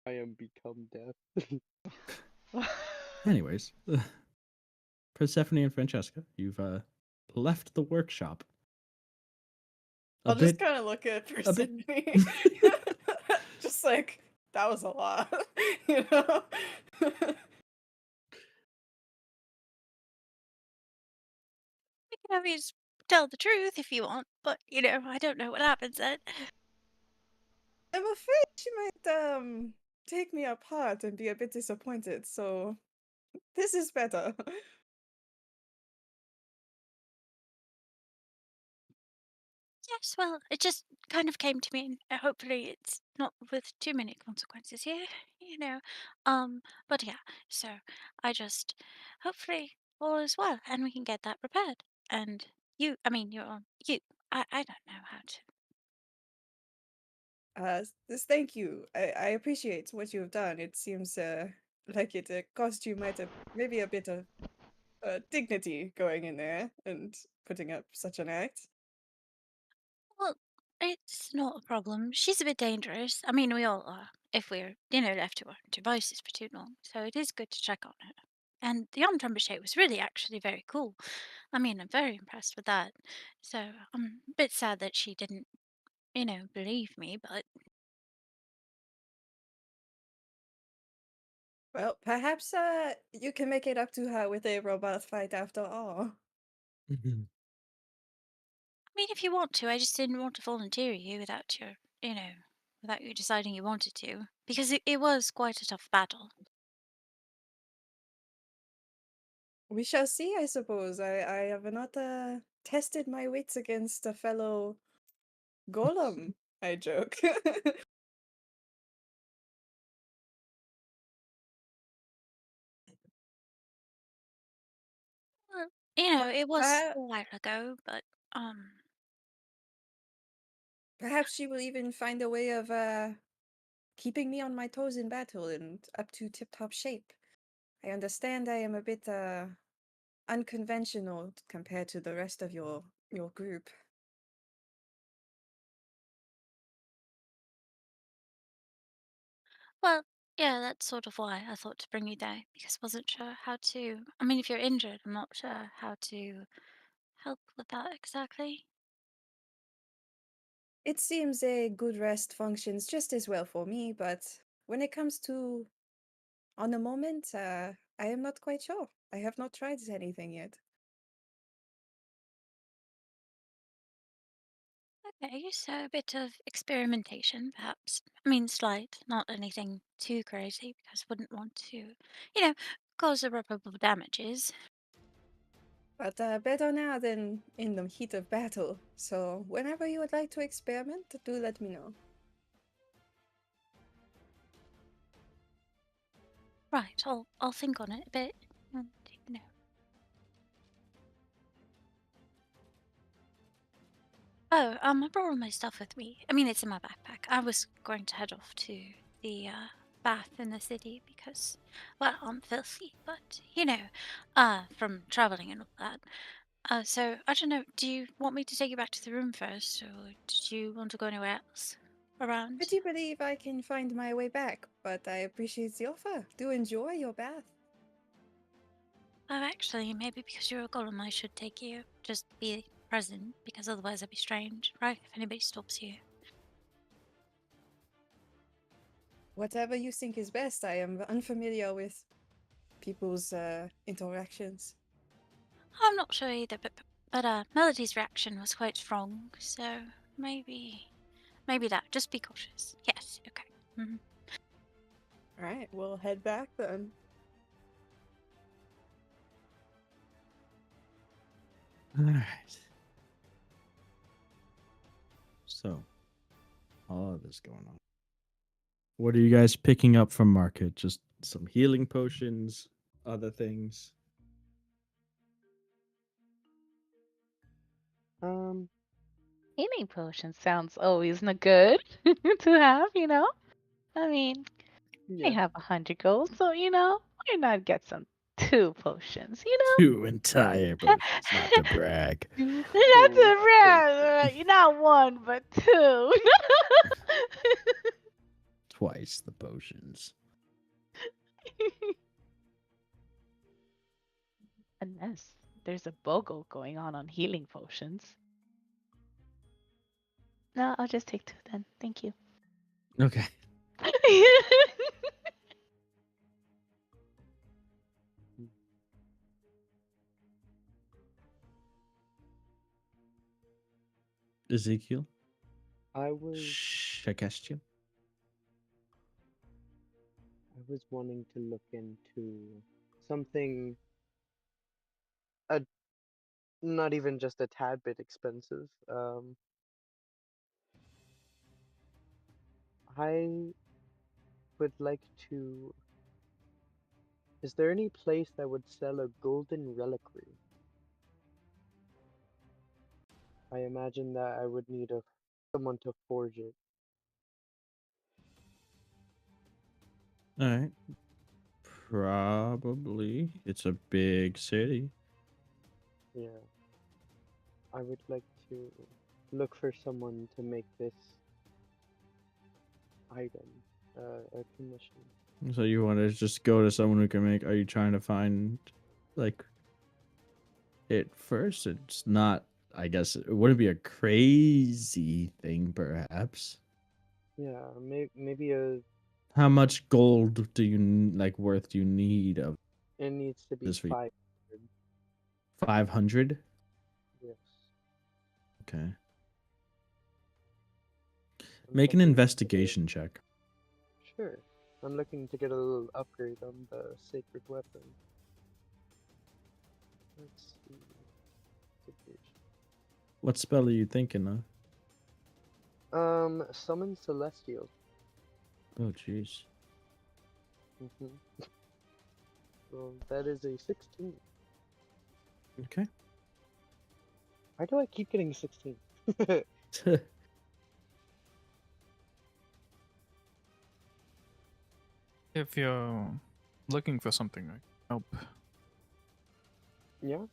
I am become death. Anyways, Persephone and Francesca, you've left the workshop. I'll just kind of look at Persephone. Just like, that was a lot, you know? You can always tell the truth if you want, but I don't know what happens then. I'm afraid she might take me apart and be a bit disappointed, so this is better. Yes, well, it just kind of came to me, and hopefully it's not with too many consequences here, you know. But yeah, so I just hopefully all is well, and we can get that repaired. And I mean, you. I don't know how to. This thank you. I appreciate what you've done. It seems like it cost you maybe a bit of dignity going in there and putting up such an act. Well, it's not a problem. She's a bit dangerous. I mean, we all are if we're, left to our own devices for too long. So it is good to check on her. And the arm trebuchet was really actually very cool. I mean, I'm very impressed with that. So I'm a bit sad that she didn't, believe me, but Well, perhaps you can make it up to her with a robot fight after all. I mean, if you want to, I just didn't want to volunteer you without without you deciding you wanted to, because it was quite a tough battle. We shall see, I suppose. I have not tested my wits against a fellow golem, I joke. Well, But it was a while ago, but perhaps she will even find a way of keeping me on my toes in battle and up to tip-top shape. I understand I am a bit unconventional compared to the rest of your group. well, yeah, that's sort of why I thought to bring you there, because I wasn't sure how to. I mean, if you're injured, I'm not sure how to help with that exactly. It seems a good rest functions just as well for me, but when it comes to on the moment, I am not quite sure. I have not tried anything yet. Okay, so a bit of experimentation, perhaps. I mean, slight, not anything too crazy, because I wouldn't want to, cause irreparable damages. But better now than in the heat of battle. So whenever you would like to experiment, do let me know. Right, I'll think on it a bit, and Oh, I brought all my stuff with me. I mean, it's in my backpack. I was going to head off to the bath in the city because, well, I'm filthy, but from traveling and all that. So I don't know. Do you want me to take you back to the room first, or did you want to go anywhere else? around. I do believe I can find my way back, but I appreciate the offer. Do enjoy your bath. Oh, actually, maybe because you're a golem, I should take you. Just be present, because otherwise it'd be strange, right? If anybody stops you. Whatever you think is best. I am unfamiliar with people's interactions. I'm not sure either, but Melody's reaction was quite strong, so maybe that. Just be cautious. Yes, okay. Mhm. All right, we'll head back then. All right. So, all of this going on. What are you guys picking up from market? Just some healing potions, other things? Healing potion sounds always good to have, you know? I mean, I Yeah. have 100 gold, so, you know, why not get some 2 potions, you know? 2 entire potions, not to brag. Not Oh, to brag, not 1, but 2. Twice the potions. Unless there's a BOGO going on healing potions. No, I'll just take 2 then. Thank you. Okay. Ezekiel? I was Shakestia? wanting to look into something not even just a tad bit expensive. I would like to. Is there any place that would sell a golden reliquary? I imagine that I would need someone to forge it. All right. Probably. It's a big city. Yeah. I would like to look for someone to make this item, a commission. So you want to just go to someone who can make? Are you trying to find, like, it first? It's not. I guess it wouldn't be a crazy thing, perhaps. Yeah, maybe a. How much gold do you worth do you need of It needs to be this for you? 500. 500? Yes. Okay. I'm Make an looking to investigation check. Sure. I'm looking to get a little upgrade on the sacred weapon. Let's see. Investigation. What spell are you thinking of? Summon Celestial. Oh, jeez. Well, that is a 16. Okay. Why do I keep getting 16? If you're looking for something, I can help. Yeah?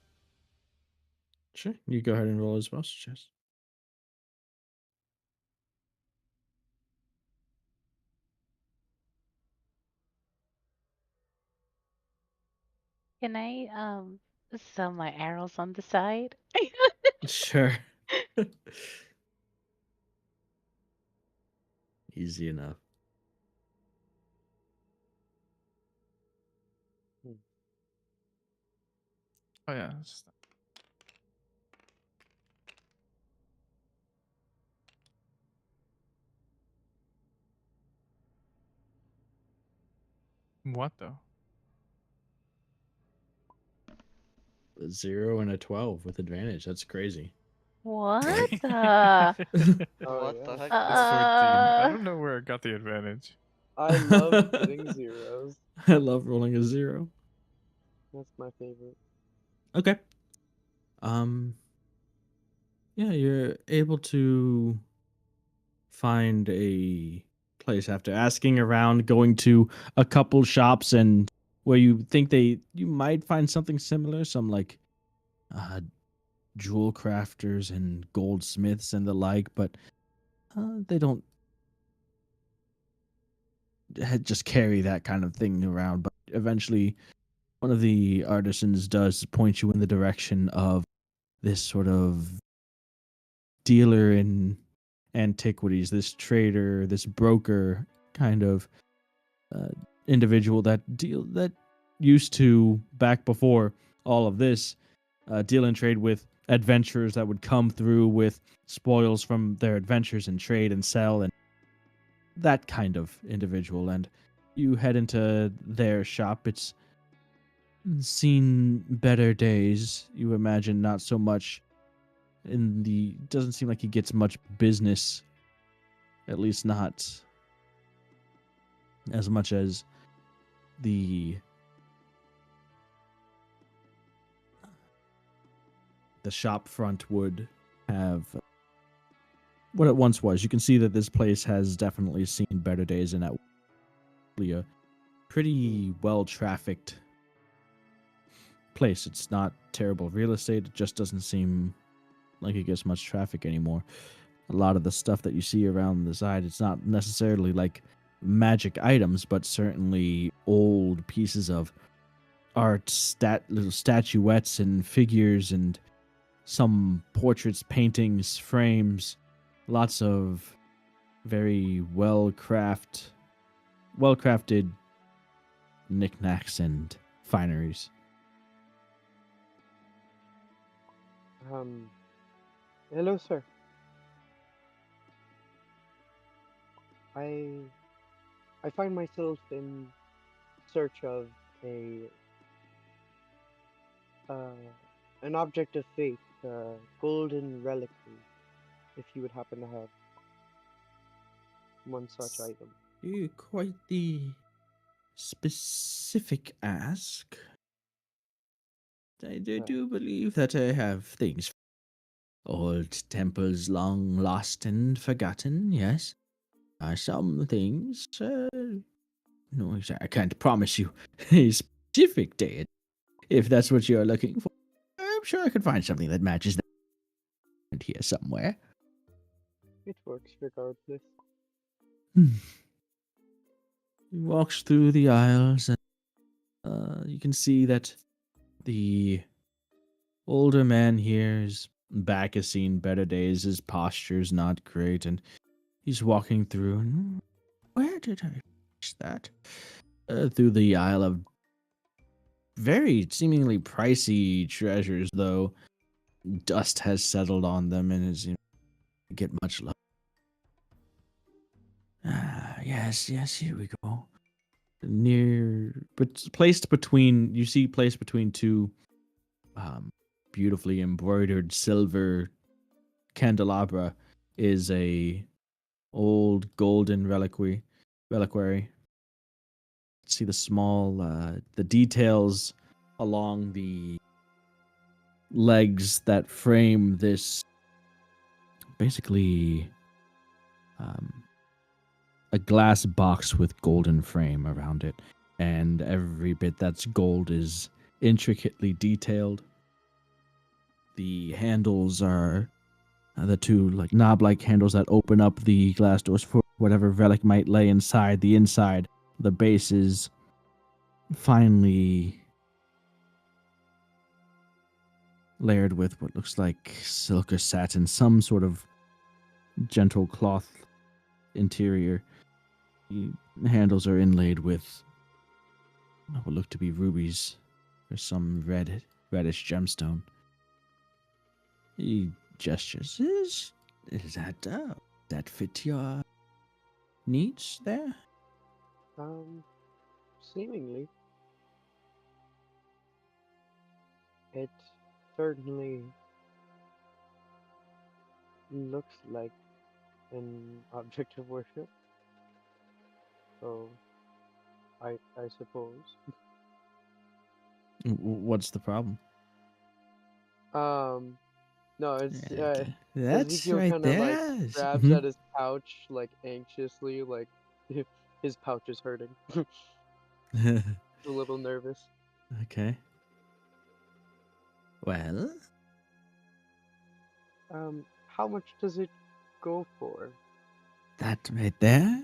Sure. You go ahead and roll as well, Chess. Can I sell my arrows on the side? Sure. Easy enough. Oh yeah. What though? A 0 and a 12 with advantage. That's crazy. What the? Oh, What yeah. the heck? It's 14. I don't know where I got the advantage. I love getting zeros. I love rolling a 0. That's my favorite. Okay. Yeah, you're able to find a place after asking around, going to a couple shops, and where you think you might find something similar, some jewel crafters and goldsmiths and the like, but they don't just carry that kind of thing around. But eventually, one of the artisans does point you in the direction of this sort of dealer in antiquities, this trader, this broker kind of uh, individual that used to, back before all of this, deal and trade with adventurers that would come through with spoils from their adventures and trade and sell, and that kind of individual. And you head into their shop. It's seen better days. You imagine not so much in the doesn't seem like he gets much business, at least not as much as the shop front would have what it once was. You can see that this place has definitely seen better days, and that a pretty well trafficked place. It's not terrible real estate. It just doesn't seem like it gets much traffic anymore. A lot of the stuff that you see around the side, it's not necessarily like magic items, but certainly old pieces of art, little statuettes and figures, and some portraits, paintings, frames, lots of very well-crafted knickknacks and fineries. Hello, sir. I find myself in search of uh, an object of faith, a golden reliquary, if you would happen to have one such item. Quite the specific ask. I do believe that I have things. Old temples long lost and forgotten, yes. Some things, no, I can't promise you a specific date. If that's what you're looking for, I'm sure I could find something that matches that here somewhere. It works regardless. He walks through the aisles, and you can see that the older man here, his back has seen better days, his posture's not great, and he's walking through. And where did I finish that? Through the aisle of very seemingly pricey treasures, though dust has settled on them and is get much love. Yes, here we go. Placed between two beautifully embroidered silver candelabra is a old golden reliquary. See the small the details along the legs that frame this, basically a glass box with golden frame around it, and every bit that's gold is intricately detailed. The handles are the two like knob-like handles that open up the glass doors for whatever relic might lay inside. The inside, the base is finely layered with what looks like silk or satin, some sort of gentle cloth interior. The handles are inlaid with what look to be rubies or some reddish gemstone. He gestures. Is that fit your needs there? Seemingly. It certainly looks like an object of worship. So, I suppose. What's the problem? No, it's That's Ezekiel right kind of like there. grabs at his pouch like anxiously, like his pouch is hurting. He's a little nervous. Okay. Well, how much does it go for? that right there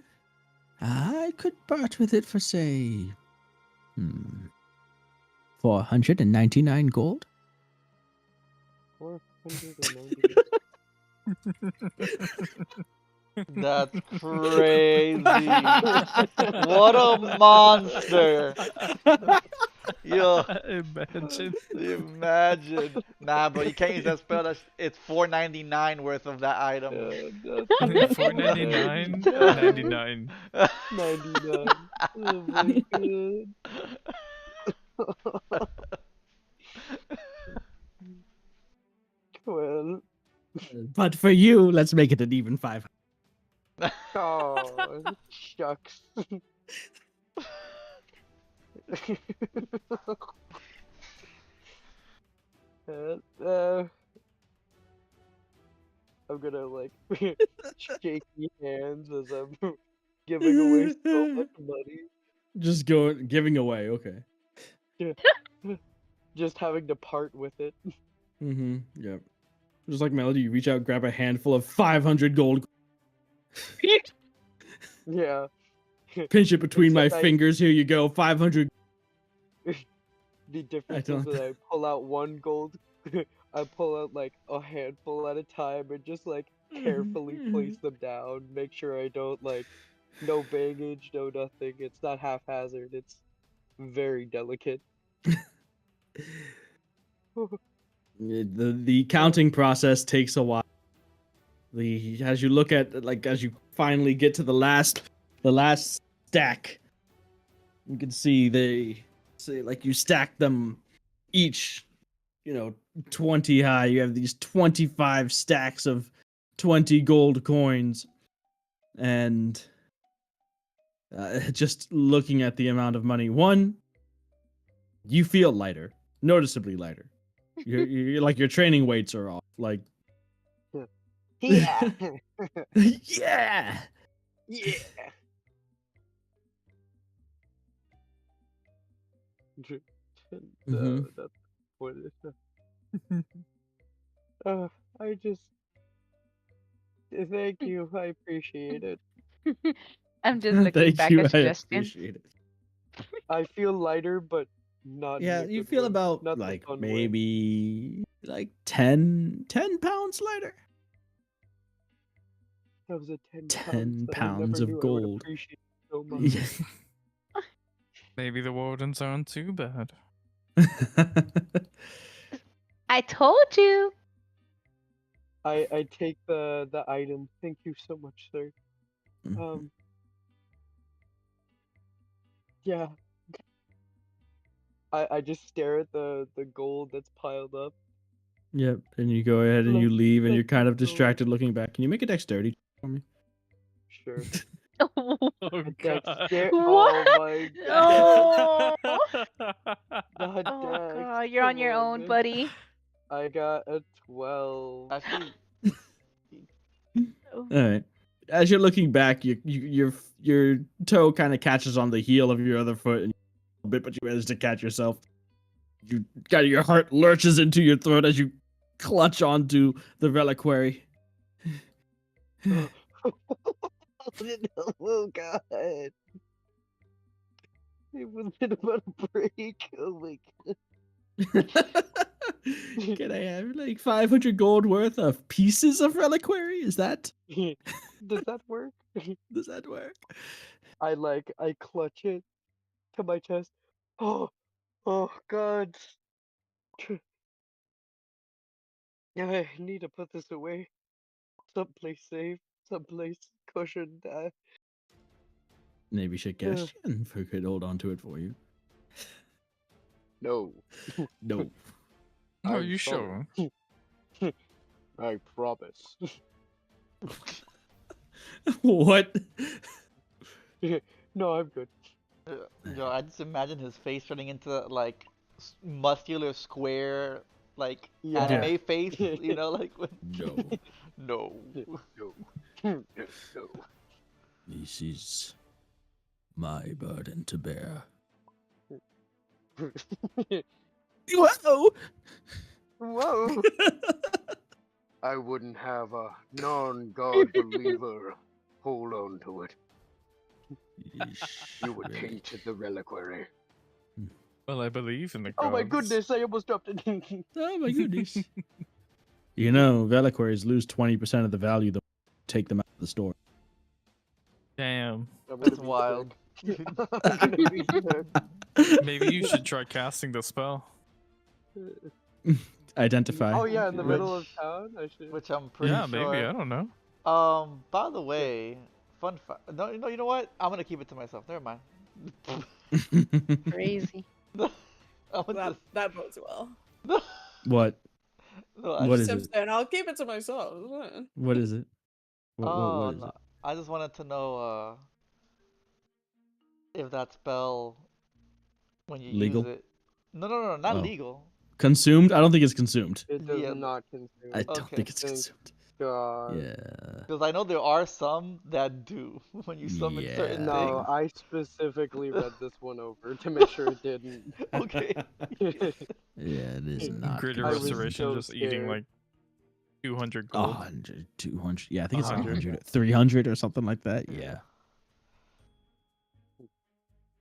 I could part with it for, say, 499 gold. 490. That's crazy. What a monster. Yo, Imagine. imagine. Nah, bro, you can't use that spell. It's 499 worth of that item. That's 499, 99. 99. Oh my god. Well, But for you, let's make it an even 500. oh, shucks. uh, I'm gonna like shaky hands as I'm giving away so much money. Just giving away, okay. Yeah. Just having to part with it. Mm-hmm. Yep. Just like Melody, you reach out, grab a handful of 500 gold, Yeah. pinch it between my Except fingers. Here you go, 500. The difference don't- is that I pull out one gold. I pull out like a handful at a time and just like carefully place them down. Make sure I don't like no baggage, no nothing. It's not haphazard. It's very delicate. The counting process takes a while. As you look at as you finally get to the last stack, you can see you stack them each, 20 high. You have these 25 stacks of 20 gold coins, and just looking at the amount of money, you feel lighter, noticeably lighter. You're like your training weights are off. Like, Yeah. yeah. Yeah. Mhm. That's what it is. I just thank you. I appreciate it. I'm just looking Thank back you. at I suggestions. appreciate it. I feel lighter, but not in Yeah, a you good feel way. about Not the like fun way. maybe like 10 pounds lighter. That was a 10 10 pounds that I never pounds of knew I would gold. appreciate so much. Maybe the wardens aren't too bad. I told you. I take the item. Thank you so much, sir. Mhm. Yeah. I just stare at the gold that's piled up. Yep, and you go ahead and you Like, leave, and you're thank kind you of so distracted looking back. Can you make a dexterity check for me? Sure. Oh A god. dexter- What? Oh my god. Oh. Not Oh dex. god, you're on Come your on, own, man. buddy. I got a 12. Actually, Oh. All right. As you're looking back, your toe kind of catches on the heel of your other foot, and a bit, but you manage to catch yourself. Your heart lurches into your throat as you clutch onto the reliquary. Oh god. It was about to break. Oh my god. Can I have like 500 gold worth of pieces of reliquary? Is that Does that work? does that work? I clutch it to my chest. Oh god. I need to put this away. Someplace safe, someplace cushioned. Maybe Shakeshian could hold on to it for you. No. No. Are I'm you sorry. sure? I promise. What? No, I'm good. I just imagine his face turning into like muscular square, like Yeah. anime face. Like when... No. No. No. This is my burden to bear. Whoa! Whoa! I wouldn't have a non-God believer hold on to it. You would taint the reliquary. Well, I believe in the gods. Oh my goodness, I almost dropped it. Oh my goodness. You know, reliquaries lose 20% of the value that take them out of the store. Damn. That's wild. I'm gonna be sick. Maybe you should try casting the spell. Identify. Oh yeah, in the Which- middle of town. I should. Which I'm pretty Yeah, sure. maybe. I don't know. By the way, fun fact. No, you know what? I'm gonna keep it to myself. Never mind. Crazy. That bodes well. What? No, What is I'm it? saying I'll keep it to myself. What is it? What is no, it? I just wanted to know if that spell, when you Legal? use it. No, not Oh. legal. Consumed? I don't think it's consumed. It does Yeah, not consume. I don't Okay. think it's Thank consumed. God. Yeah. Because I know there are some that do when you summon certain No, things. I specifically read this one over to make sure it didn't. Okay. Yeah, it is not. Greater I was Restoration so just eating scared. like 200 gold. 100, 200. Yeah, I think it's 100. 300. 300 or something like that. Yeah.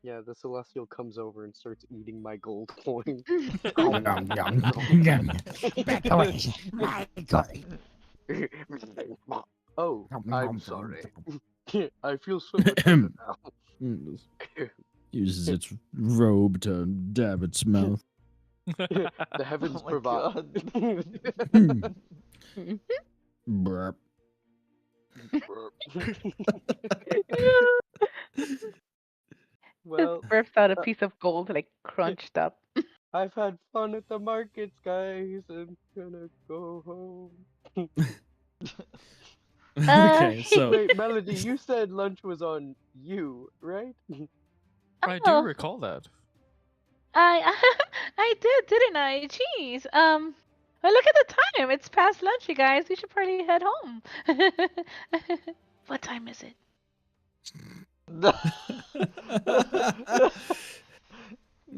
Yeah, the Celestial comes over and starts eating my gold coin. Back away. Oh, I'm sorry. I feel so much better now. Uses its robe to dab its mouth. The heavens Oh my provide. God. Burp. Well, Burps out a piece of gold, like crunched up. I've had fun at the markets, guys. I'm gonna go home. Okay, so Wait, Melody, you said lunch was on you, right? I do Oh. recall that. I I did, didn't I? Jeez. Well, look at the time. It's past lunch, you guys. We should probably head home. What time is it?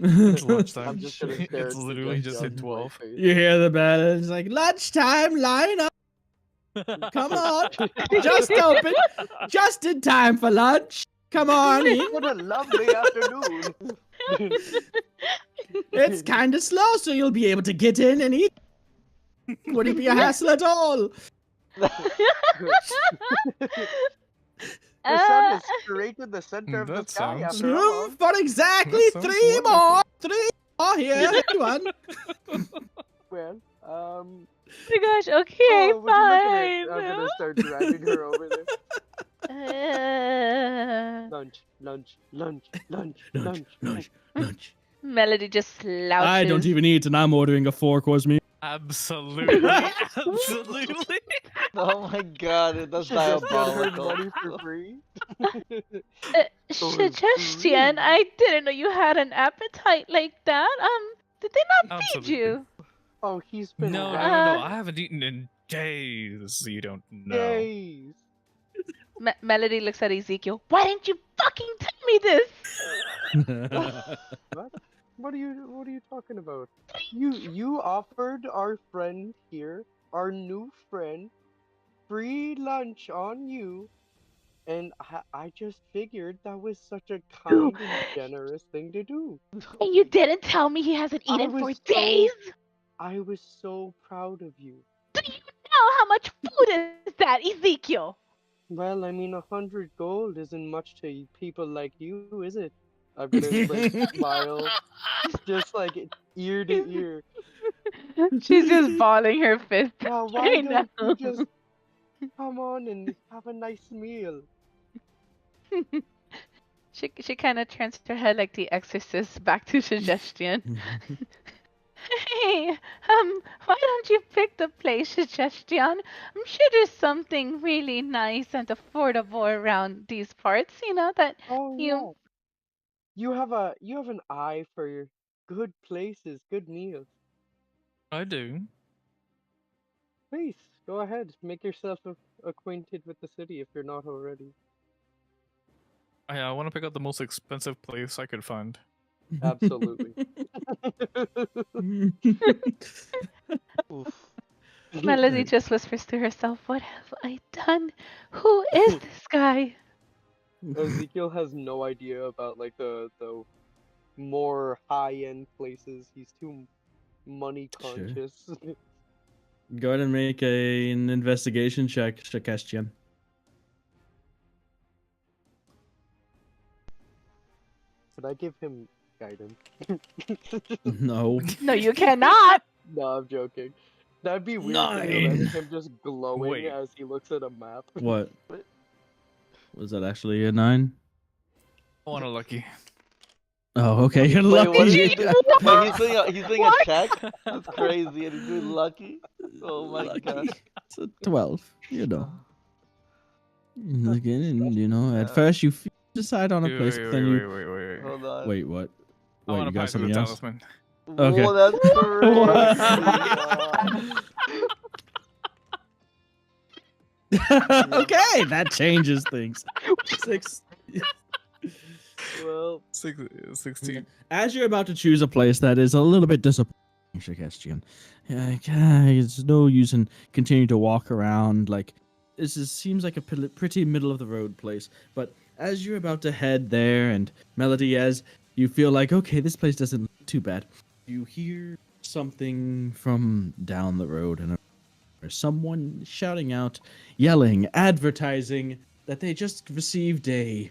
It's lunchtime. I'm just gonna stare It's at literally just Suggestion hit on my 12. face. you hear the bell, and it's like lunchtime. Line up. Come on, just open, just in time for lunch. Come on in. What a lovely afternoon. It's kind of slow, so you'll be able to get in and eat. Wouldn't be a hassle at all. The sun is straight in the center of the That sky sounds- after all. For exactly That sounds three wonderful. more here. One. Well, Oh my gosh. Okay, oh, would you look at it? fine. I'm gonna start dragging her over there. Lunch, lunch, lunch, lunch, lunch, lunch. Lunch. Melody just slouches. I don't even eat, and I'm ordering a 4-course meal. Absolutely. Absolutely. Oh my God, that's She just got her diabolical. money for free. Suggestion. I didn't know you had an appetite like that. Did they not feed Absolutely. you? Oh, he's been No, no, out no. I haven't eaten in days. You don't know. days. Melody looks at Ezekiel. Why didn't you fucking tell me this? What are you talking about? You offered our friend here, our new friend, free lunch on you, and I just figured that was such a kind and generous thing to do. And you didn't tell me he hasn't I eaten for was days? I was so proud of you. Do you know how much food is that, Ezekiel? Well, I mean, 100 gold isn't much to people like you, is it? I'm gonna like smile, just like ear to ear. She's just balling her fist. Now, why right don't now. you just come on and have a nice meal? She kind of turns her head like the Exorcist back to Suggestion. Hey, why don't you pick the place, Suggestion? I'm sure there's something really nice and affordable around these parts, that Oh you... yeah, you have an eye for your good places, good meals. I do. Please go ahead, make yourself acquainted with the city if you're not already. I want to pick out the most expensive place I could find. Absolutely. Oof. Melody just whispers to herself, what have I done? Who is this guy? Ezekiel has no idea about like the more high-end places. He's too money Sure. conscious. Go ahead and make an investigation check, Shakestian. Could I give him guidance? No. No, you cannot. No, I'm joking. That'd be weird to be 9. letting him just glowing Wait. as he looks at a map. What? Was that actually a 9? I want a lucky. Oh, okay. You're Wait, lucky. what is he doing? Wait, he's doing a What? check? That's crazy, and he's doing lucky? Oh my Lucky. god. It's a 12, you know. Again, and Yeah. at first you decide on a Wait, place, wait, but then wait, you wait, wait, wait. Hold on. wait. What? I Wait, want you to got pass the something else? talisman. Okay. Whoa, that's crazy. Okay, that changes things. 6. Well, 16. As you're about to choose a place that is a little bit disappointing, Shakestian, it's no use in continuing to walk around. Like, seems like a pretty middle of the road place. But as you're about to head there, and Melody, as you feel like, okay, this place doesn't look too bad, you hear something from down the road, and someone shouting out, yelling, advertising that they just received a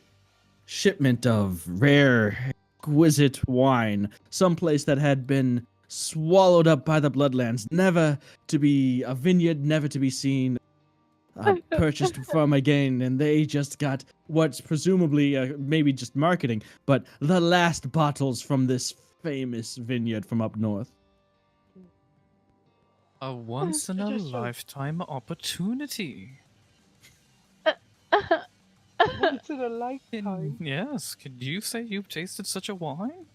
shipment of rare, exquisite wine, someplace that had been swallowed up by the Bloodlands, never to be a vineyard, never to be seen, purchased from again, and they just got what's presumably maybe just marketing, but the last bottles from this famous vineyard from up north. A once in a lifetime opportunity. once in a lifetime. Yes, could you say you've tasted such a wine?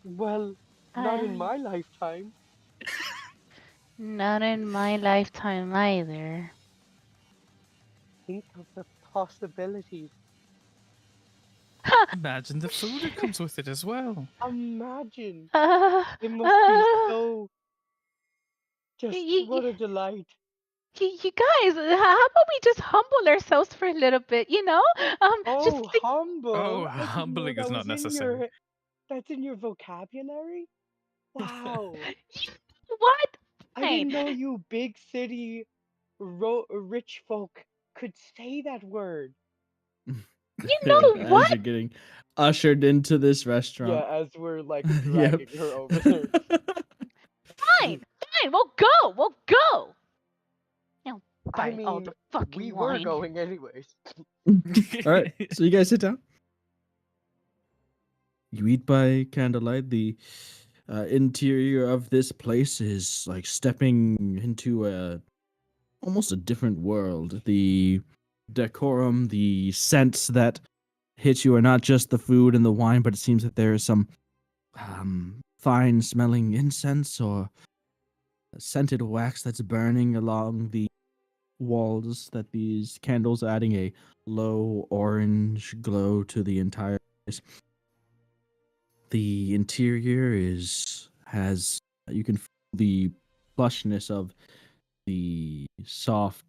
Well, not in my lifetime. Not in my lifetime either. Think of the possibilities. Imagine the food that comes with it as well. Imagine. It must be so. Just what a delight. You guys, how about we just humble ourselves for a little bit, you know? Oh, humble. Oh, I didn't know humbling that is not was in necessary. your- That's in your vocabulary? Wow. What? I didn't know you big city rich folk could say that word. You know As what? you're getting ushered into this restaurant. Yeah, as we're like dragging her over there. Fine, we'll go. Now, I buy all mean, the fucking we wine. were going anyways. All right, so you guys sit down. You eat by candlelight. The interior of this place is like stepping into almost a different world. The decorum, the scents that hit you are not just the food and the wine, but it seems that there is some fine smelling incense or scented wax that's burning along the walls, that these candles are adding a low orange glow to the entire place. The interior has you can feel the plushness of the soft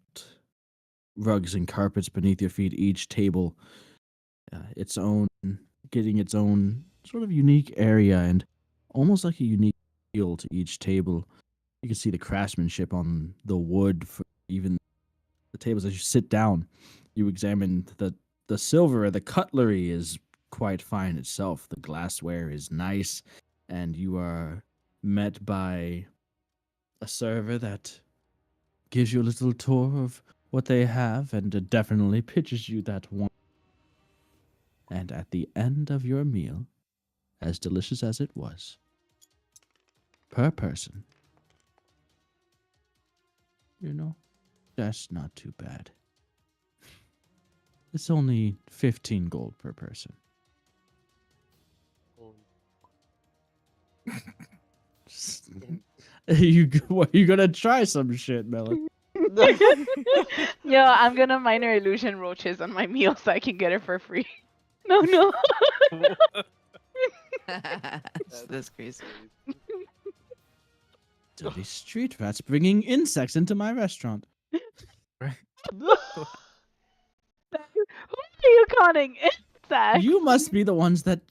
rugs and carpets beneath your feet. Each table, getting its own sort of unique area and almost like a unique feel to each table. You can see the craftsmanship on the wood for even the tables. As you sit down, you examine the silver. The cutlery is quite fine itself. The glassware is nice, and you are met by a server that gives you a little tour of what they have and definitely pitches you that one. And at the end of your meal, as delicious as it was, per person, that's not too bad. It's only 15 gold per person. You gonna try some shit, Melon? Yo, I'm gonna minor illusion roaches on my meal so I can get it for free. No. That's crazy. Dirty street rats bringing insects into my restaurant. Who are you conning? Exactly. You must be the ones that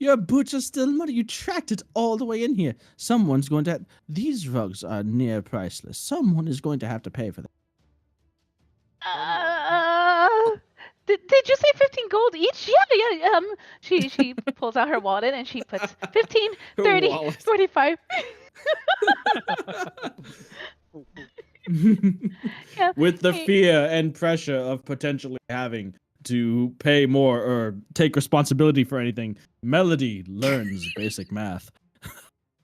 your boots are still muddy. You tracked it all the way in here. Someone's going to. These rugs are near priceless. Someone is going to have to pay for them. Did you say 15 gold each? Yeah. She pulls out her wallet and she puts 15, Her 30, wallet. 45. Yeah. With the Hey. fear and pressure of potentially having to pay more or take responsibility for anything, Melody learns basic math.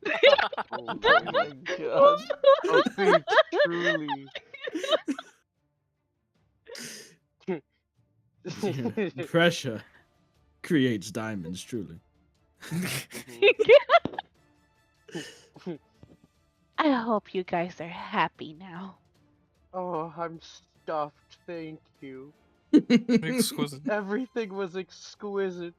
Oh Oh lordy. my god. A feat, truly. Pressure creates diamonds, truly. I hope you guys are happy now. Oh, I'm stuffed, thank you. Exquisite. Everything was exquisite.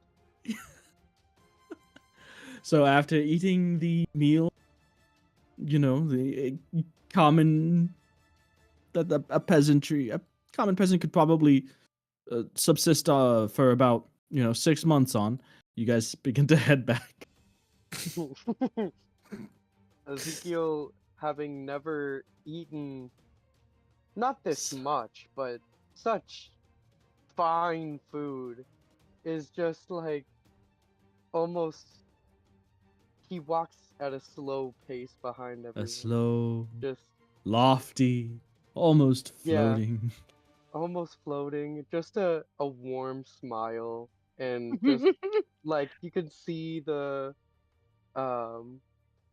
So after eating the meal, the common that a common peasant could probably subsist for about 6 months on, you guys begin to head back. Ezekiel, having never eaten, not this much, but such fine food, is just like almost. He walks at a slow pace behind everyone. A slow, Just lofty, almost yeah, floating. almost floating. Just a warm smile, and just like you can see um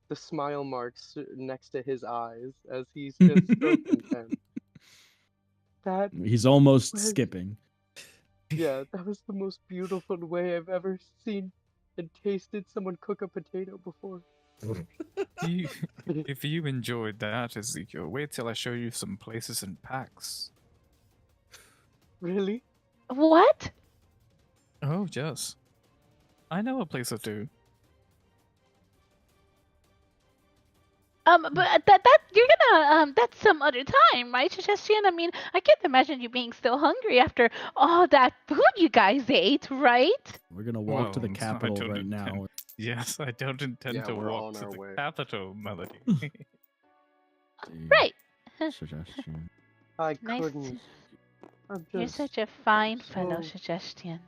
the smile marks next to his eyes as he's just so content. That He's almost was, skipping. yeah, that was the most beautiful way I've ever seen and tasted someone cook a potato before. If you enjoyed that, Ezekiel, wait till I show you some places in PAX. Really? What? Oh, yes. I know a place or two. But that you're gonna that's some other time, right, Suggestion? I mean, I can't imagine you being still hungry after all that food you guys ate, right? We're gonna walk to the Well, I capital don't right intend- now. Yes, I don't intend Yeah, to we're walk on to our the way. capital, Melody. Right. Suggestion. I Nice. couldn't. I'm You're just such a fine fellow, so. Suggestion.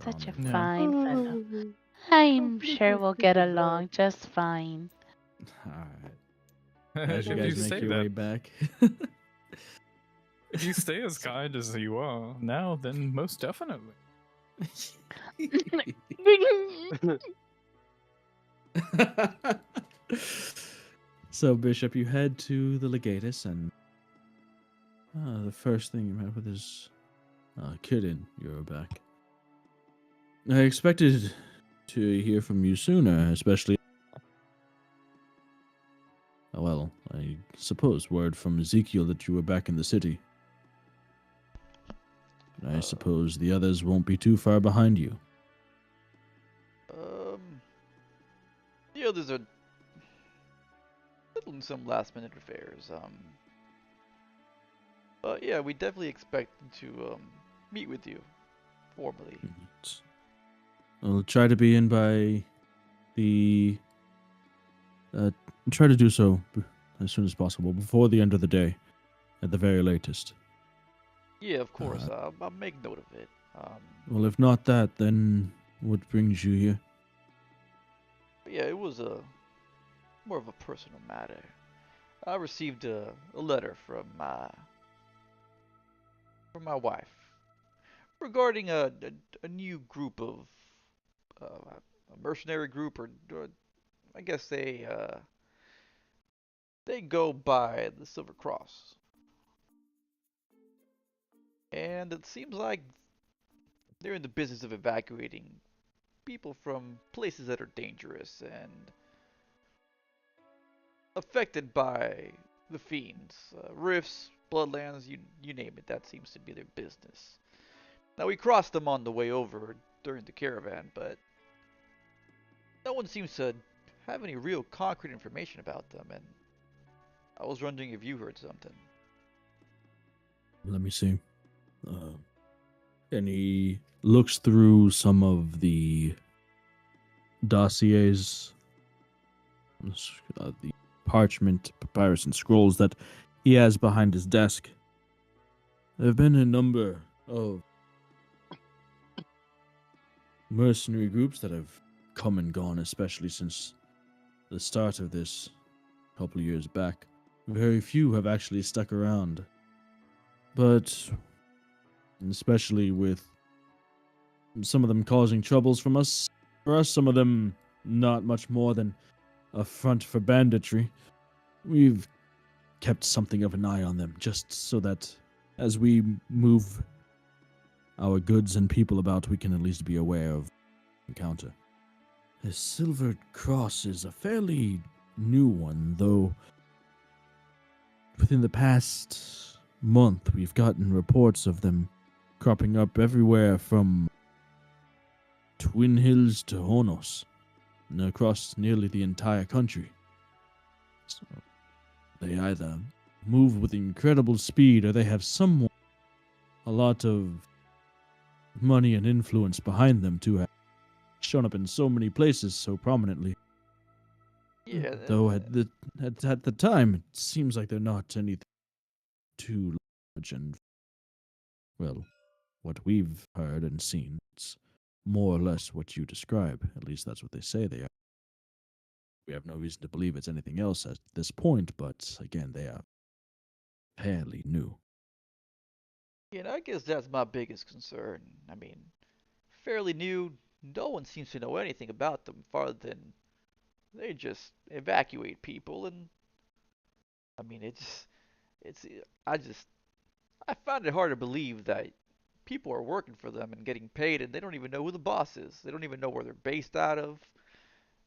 Such a Yeah. fine fellow. I'm sure we'll get along just fine. All right. As you If you guys make say your way that, back. if you stay as kind as you are now, then most definitely. So, Bishop, you head to the Legatus, and the first thing you met with is Kirin. You're back. I expected to hear from you sooner, especially. Well, I suppose word from Ezekiel that you were back in the city. And I suppose the others won't be too far behind you. The others are settling some last minute affairs. But yeah, we definitely expect to meet with you formally. I'll try to be in by the. Try to do so as soon as possible, before the end of the day, at the very latest. Yeah, of course. I'll make note of it. Well, if not that, then what brings you here? But yeah, it was more of a personal matter. I received a letter from my wife regarding a new group of a mercenary group, or I guess they go by the Silver Cross, and it seems like they're in the business of evacuating people from places that are dangerous and affected by the fiends, rifts, bloodlands, you name it. That seems to be their business. Now we crossed them on the way over during the caravan, but no one seems to have any real concrete information about them, and I was wondering if you heard something. Let me see. And he looks through some of the dossiers, the parchment, papyrus, and scrolls that he has behind his desk. There have been a number of mercenary groups that have come and gone, especially since the start of this couple of years back. Very few have actually stuck around. But especially with some of them causing troubles for us, some of them not much more than a front for banditry. We've kept something of an eye on them, just so that as we move our goods and people about, we can at least be aware of encounter. The Silver Cross is a fairly new one, though within the past month we've gotten reports of them cropping up everywhere from Twin Hills to Honos, and across nearly the entire country. So they either move with incredible speed or they have a lot of money and influence behind them to have shown up in so many places so prominently. Yeah. Though at the time, it seems like they're not anything too large, and well, what we've heard and seen, it's more or less what you describe. At least that's what they say they are. We have no reason to believe it's anything else at this point, but again, they are fairly new. Yeah, I guess that's my biggest concern. I mean, fairly new. No one seems to know anything about them farther than they just evacuate people, and I mean, it's, I just, I find it hard to believe that people are working for them and getting paid, and they don't even know who the boss is. They don't even know where they're based out of,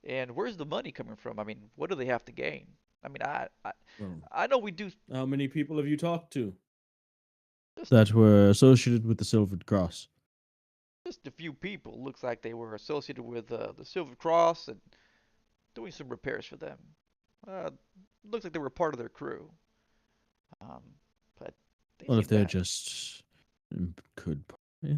and where's the money coming from? I mean, what do they have to gain? I mean, Well, I know we do how many people have you talked to just that were associated with the Silver Cross? just a few people. Looks like they were associated with the Silver Cross and doing some repairs for them. Uh, looks like they were part of their crew. Um, but they Well, if seem they're bad. just could, eh,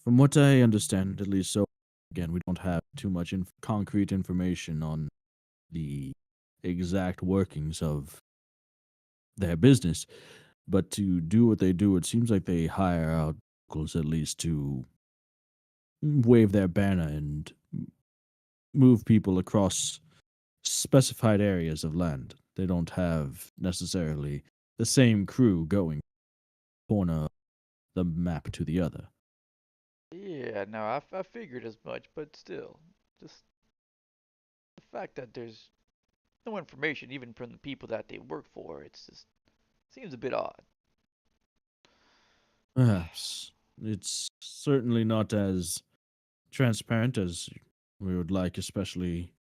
from what I understand, at least. So again, we don't have too much concrete information on the exact workings of their business, but to do what they do, it seems like they hire out locals at least to wave their banner and move people across specified areas of land. They don't have necessarily the same crew going corner of the map to the other. Yeah, no, I figured as much, but still, just the fact that there's no information even from the people that they work for, it's just seems a bit odd. Perhaps it's certainly not as transparent as we would like, especially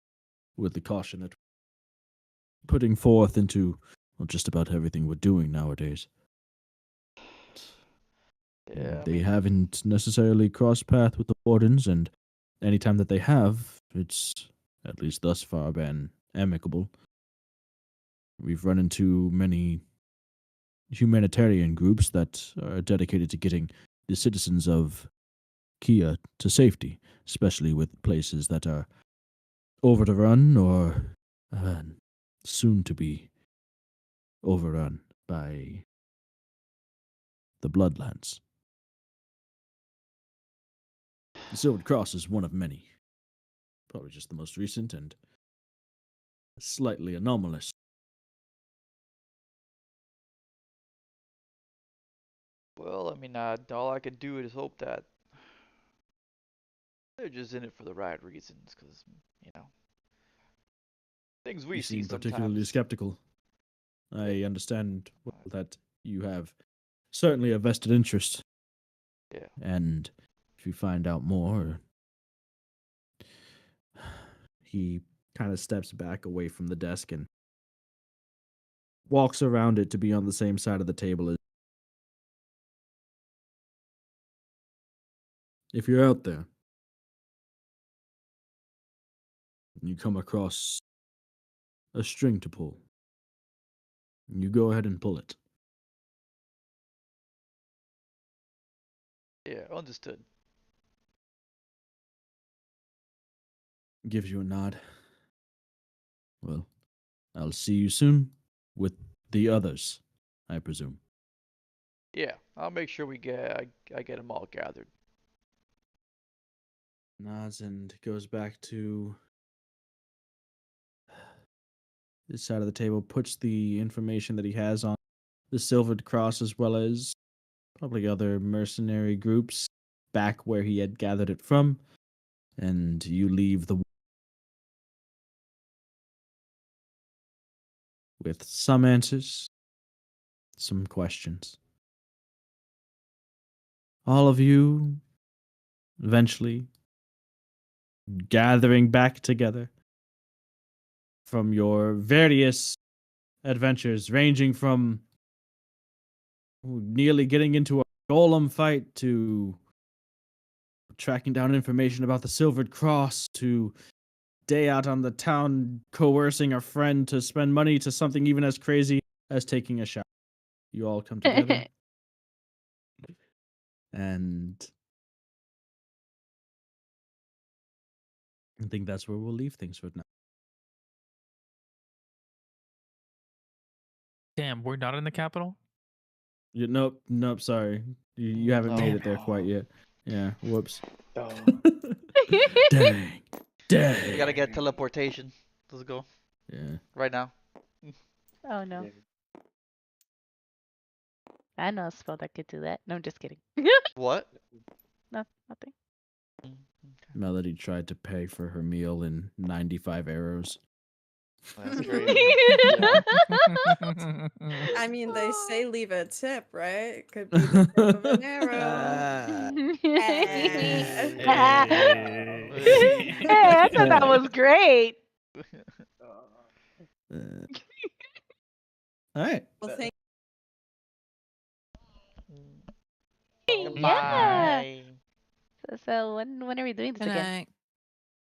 with the caution that we're putting forth into well, just about everything we're doing nowadays. Yeah, I They mean, haven't necessarily crossed path with the wardens, and anytime that they have, it's at least thus far been amicable. We've run into many humanitarian groups that are dedicated to getting the citizens of Kia to safety, especially with places that are over to run or soon to be overrun by the Bloodlands. The Silver Cross is one of many, probably just the most recent and slightly anomalous. well, I mean, all I could do is hope that they're just in it for the right reasons, because you know, things we You see seem particularly sometimes. skeptical. Yeah, I understand that you have certainly a vested interest, yeah. and if you find out more, he kind of steps back away from the desk and walks around it to be on the same side of the table as if you're out there and you come across a string to pull, you go ahead and pull it. Yeah, understood. Gives you a nod. Well, I'll see you soon with the others, I presume. Yeah, I'll make sure I get them all gathered. Nods and goes back to this side of the table, puts the information that he has on the Silvered Cross as well as probably other mercenary groups back where he had gathered it from, and you leave the with some answers, some questions. All of you eventually gathering back together from your various adventures, ranging from nearly getting into a golem fight to tracking down information about the Silvered Cross to day out on the town coercing a friend to spend money to something even as crazy as taking a shower. You all come together. And I think that's where we'll leave things for now. Damn, we're not in the capital? Nope, sorry. You haven't made No. it there quite yet. Yeah, whoops. Oh. Dang. We gotta get teleportation. Let's go. Yeah. Right now. Oh no. I know a spell that could do that. No, I'm just kidding. What? No, nothing. Melody tried to pay for her meal in 95 arrows. That's crazy. I mean, they say leave a tip, right? It could be the tip of an arrow. Hey, I thought that was great. All right. Well, thank Yeah. Goodbye. So when are we doing this Good again? night.